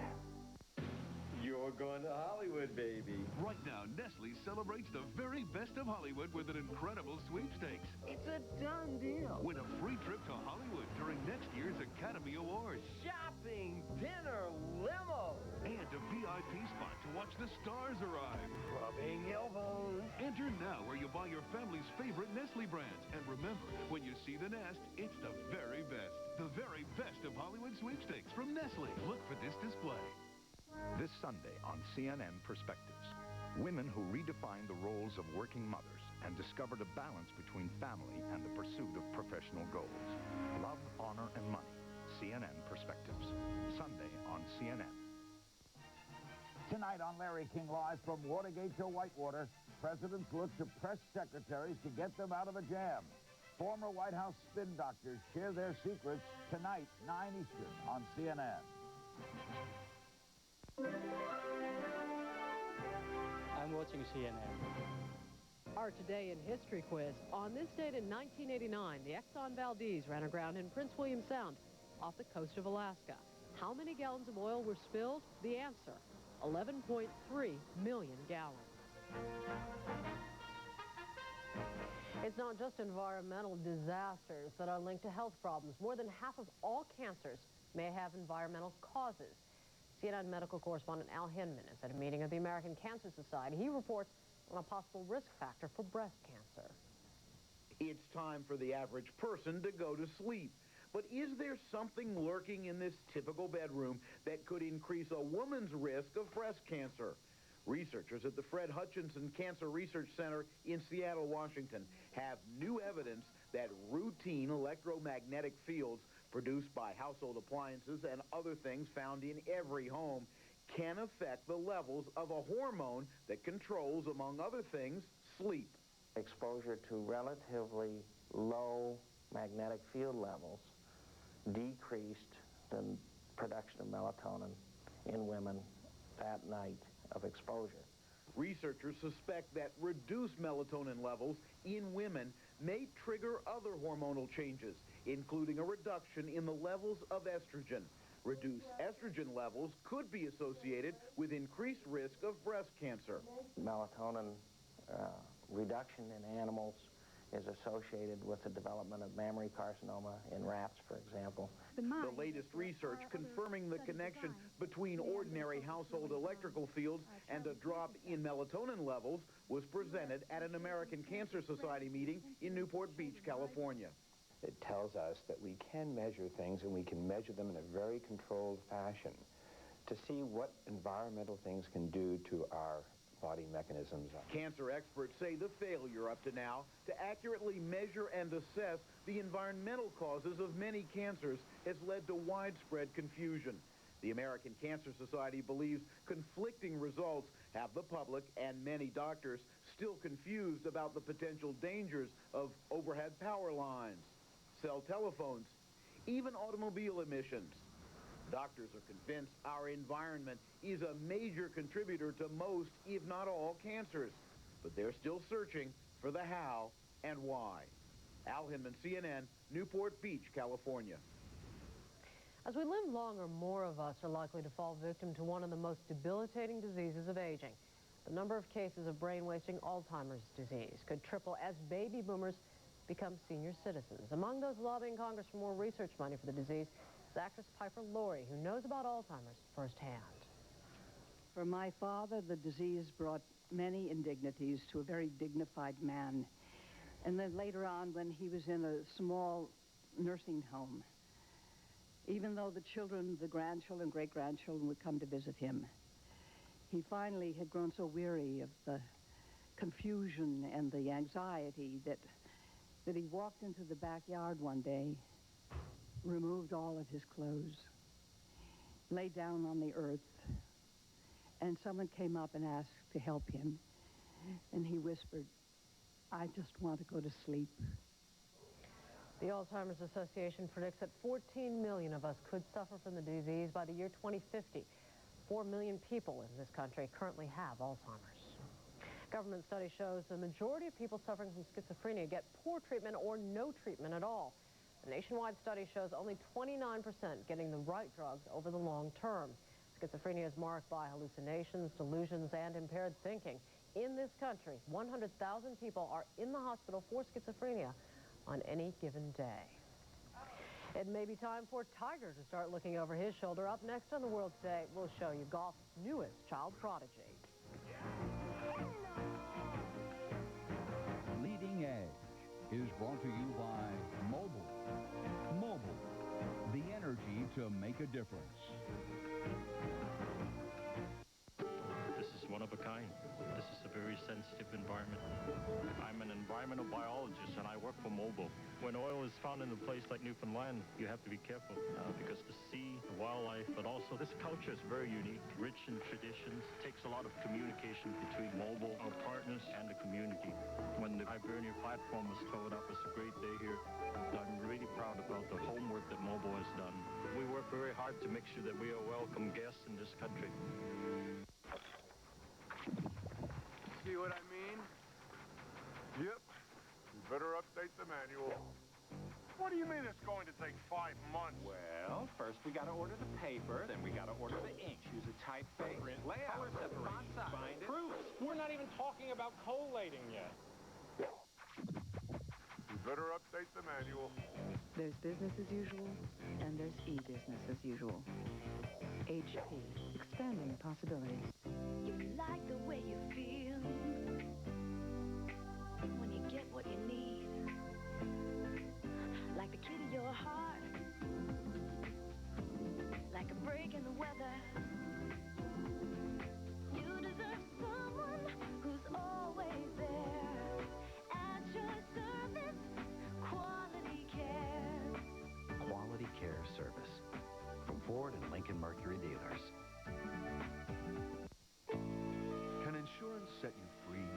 You're going to Hollywood, baby. Right now, Nestle celebrates the very best of Hollywood with an incredible sweepstakes. It's a done deal. Win a free trip to Hollywood during next year's Academy Awards. Shopping, dinner, limo. And a VIP spot to watch the stars arrive. Rubbing elbows. Enter now where you buy your family's favorite Nestle brands. And remember, when you see the nest, it's the very best. The very best of Hollywood sweepstakes from Nestle. Look for this display. This Sunday on CNN Perspectives, women who redefined the roles of working mothers and discovered a balance between family and the pursuit of professional goals. Love, honor, and money. CNN Perspectives. Sunday on CNN. Tonight on Larry King Live from Watergate to Whitewater, presidents look to press secretaries to get them out of a jam. Former White House spin doctors share their secrets tonight, 9 Eastern on CNN. I'm watching CNN. Our Today in History quiz. On this date in 1989, the Exxon Valdez ran aground in Prince William Sound off the coast of Alaska. How many gallons of oil were spilled? The answer, 11.3 million gallons. It's not just environmental disasters that are linked to health problems. More than half of all cancers may have environmental causes. CNN medical correspondent Al Hinman is at a meeting of the American Cancer Society. He reports on a possible risk factor for breast cancer. It's time for the average person to go to sleep. But is there something lurking in this typical bedroom that could increase a woman's risk of breast cancer? Researchers at the Fred Hutchinson Cancer Research Center in Seattle, Washington, have new evidence that routine electromagnetic fields produced by household appliances and other things found in every home can affect the levels of a hormone that controls, among other things, sleep. Exposure to relatively low magnetic field levels decreased the production of melatonin in women that night of exposure. Researchers suspect that reduced melatonin levels in women may trigger other hormonal changes, including a reduction in the levels of estrogen. Reduced estrogen levels could be associated with increased risk of breast cancer. Melatonin reduction in animals is associated with the development of mammary carcinoma in rats, for example. The latest research confirming the connection between ordinary household electrical fields and a drop in melatonin levels was presented at an American Cancer Society meeting in Newport Beach, California. It tells us that we can measure things, and we can measure them in a very controlled fashion to see what environmental things can do to our body mechanisms. Cancer experts say the failure up to now to accurately measure and assess the environmental causes of many cancers has led to widespread confusion. The American Cancer Society believes conflicting results have the public and many doctors still confused about the potential dangers of overhead power lines, cell telephones, even automobile emissions. Doctors are convinced our environment is a major contributor to most, if not all, cancers. But they're still searching for the how and why. Al Hinman, CNN, Newport Beach, California. As we live longer, more of us are likely to fall victim to one of the most debilitating diseases of aging. The number of cases of brain-wasting Alzheimer's disease could triple as baby boomers become senior citizens. Among those lobbying Congress for more research money for the disease is actress Piper Laurie, who knows about Alzheimer's firsthand. For my father, the disease brought many indignities to a very dignified man. And then later on, when he was in a small nursing home, even though the children, the grandchildren, great-grandchildren would come to visit him, he finally had grown so weary of the confusion and the anxiety that that he walked into the backyard one day, removed all of his clothes, lay down on the earth, and someone came up and asked to help him, and he whispered, "I just want to go to sleep." The Alzheimer's Association predicts that 14 million of us could suffer from the disease by the year 2050. 4 million people in this country currently have Alzheimer's. Government study shows the majority of people suffering from schizophrenia get poor treatment or no treatment at all. The nationwide study shows only 29% getting the right drugs over the long term. Schizophrenia is marked by hallucinations, delusions, and impaired thinking. In this country, 100,000 people are in the hospital for schizophrenia on any given day. It may be time for Tiger to start looking over his shoulder. Up next on the World Today, we'll show you golf's newest child prodigy. Leading Edge is brought to you by Mobile. Mobile, the energy to make a difference. This is one of a kind. This is a very sensitive environment. I'm an environmental biologist and I work for Mobile. When oil is found in a place like Newfoundland, you have to be careful because the sea, the wildlife, but also this culture is very unique, rich in traditions. It takes a lot of communication between Mobile, our partners, and the community. When the Hibernia platform was towed up, it's a great day here. I'm really proud about the homework that Mobile has done. We work very hard to make sure that we are welcome guests in this country. See what I mean? Yep. You better update the manual. What do you mean it's going to take 5 months? Well, first we gotta order the paper, then we gotta order the ink. Choose a typeface, print layout, color separation, bind it. Proofs. We're not even talking about collating yet. You better update the manual. There's business as usual, and there's e-business as usual. HP, expanding possibilities. You like the way you feel when you get what you need, like the key to your heart, like a break in the weather. You deserve someone who's always there at your service. Quality care. Quality Care Service from Ford and Lincoln Mercury dealers. Can insurance set you free?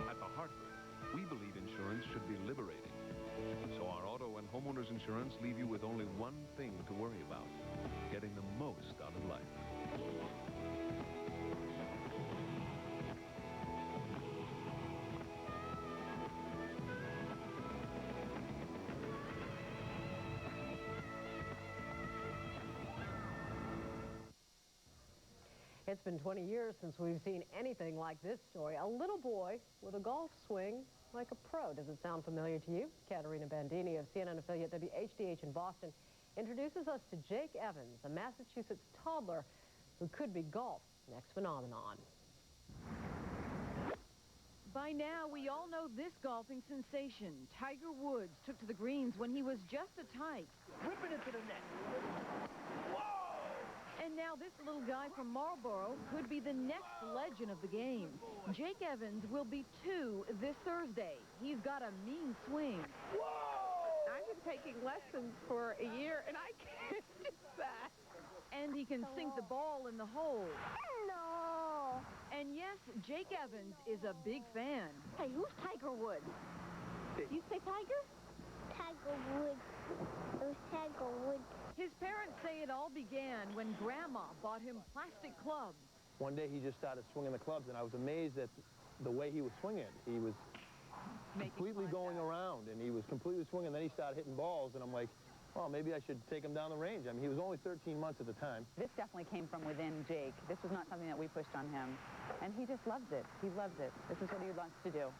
At the Hartford, we believe insurance should be liberating. So our auto and homeowners insurance leave you with only one thing to worry about: getting the most out of life. It's been 20 years since we've seen anything like this story. A little boy with a golf swing like a pro. Does it sound familiar to you? Katerina Bandini of CNN affiliate WHDH in Boston introduces us to Jake Evans, a Massachusetts toddler who could be golf's next phenomenon. By now, we all know this golfing sensation. Tiger Woods took to the greens when he was just a tyke. Whip it into the net. And now this little guy from Marlboro could be the next legend of the game. Jake Evans will be 2 this Thursday. He's got a mean swing. Whoa! I've been taking lessons for a year, and I can't do that. And he can sink the ball in the hole. No! And yes, Jake Evans is a big fan. Hey, who's Tiger Woods? You say Tiger? Tiger Woods. It was Tiger Woods. His parents say it all began when Grandma bought him plastic clubs. One day he just started swinging the clubs, and I was amazed at the way he was swinging. He was completely going around, and he was completely swinging. Then he started hitting balls, and I'm like, well, maybe I should take him down the range. I mean, he was only 13 months at the time. This definitely came from within Jake. This was not something that we pushed on him. And he just loves it. He loves it. This is what he wants to do.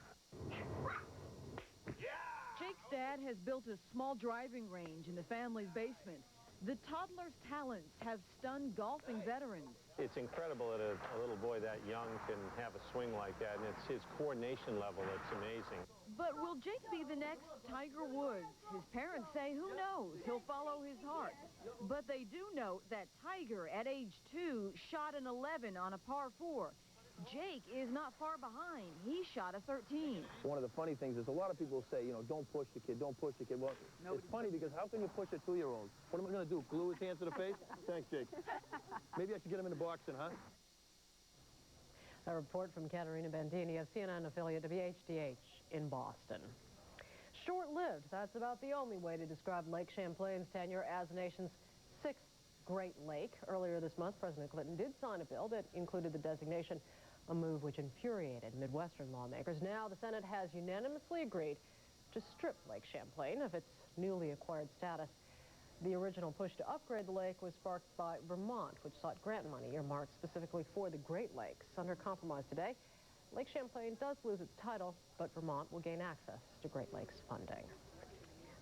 Jake's dad has built a small driving range in the family's basement. The toddler's talents have stunned golfing veterans. It's incredible that a little boy that young can have a swing like that, and it's his coordination level that's amazing. But will Jake be the next Tiger Woods? His parents say, who knows? He'll follow his heart. But they do note that Tiger, at age 2, shot an 11 on a par 4. Jake is not far behind. He shot of 13. One of the funny things is a lot of people say, you know, don't push the kid, don't push the kid. Well, it's funny because how can you push a 2-year-old? What am I going to do, glue his hands to the face? Thanks, Jake. Maybe I should get him into boxing, huh? A report from Caterina Bandini of CNN affiliate WHDH in Boston. Short-lived, that's about the only way to describe Lake Champlain's tenure as the nation's 6th Great Lake. Earlier this month, President Clinton did sign a bill that included the designation, a move which infuriated Midwestern lawmakers. Now the Senate has unanimously agreed to strip Lake Champlain of its newly acquired status. The original push to upgrade the lake was sparked by Vermont, which sought grant money earmarked specifically for the Great Lakes. Under compromise today, Lake Champlain does lose its title, but Vermont will gain access to Great Lakes funding.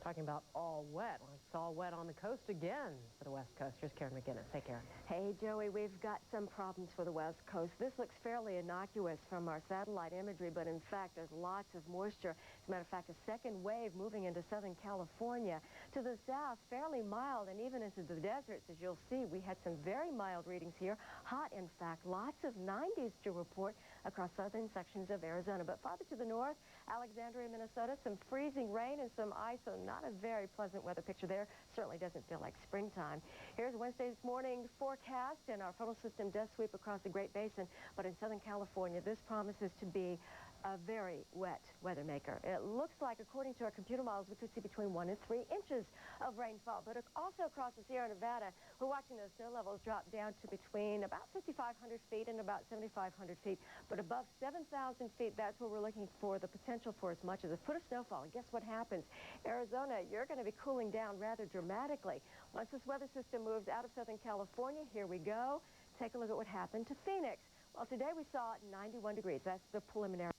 Talking about all wet. Well, it's all wet on the coast again for the West Coast. Here's Karen McGinnis. Hey, Karen. Hey, Joey, we've got some problems for the West Coast. This looks fairly innocuous from our satellite imagery, but in fact, there's lots of moisture. As a matter of fact, a second wave moving into Southern California. To the south, fairly mild, and even into the deserts, as you'll see, we had some very mild readings here. Hot, in fact, lots of 90s to report across southern sections of Arizona. But farther to the north, Alexandria, Minnesota, some freezing rain and some ice, so not a very pleasant weather picture there. Certainly doesn't feel like springtime. Here's Wednesday's morning forecast, and our frontal system does sweep across the Great Basin, but in Southern California, this promises to be a very wet weather maker. It looks like, according to our computer models, we could see between 1 and 3 inches of rainfall. But also across the Sierra Nevada, we're watching those snow levels drop down to between about 5,500 feet and about 7,500 feet. But above 7,000 feet, that's where we're looking for the potential for as much as a foot of snowfall. And guess what happens? Arizona, you're going to be cooling down rather dramatically. Once this weather system moves out of Southern California, here we go. Take a look at what happened to Phoenix. Well, today we saw 91 degrees. That's the preliminary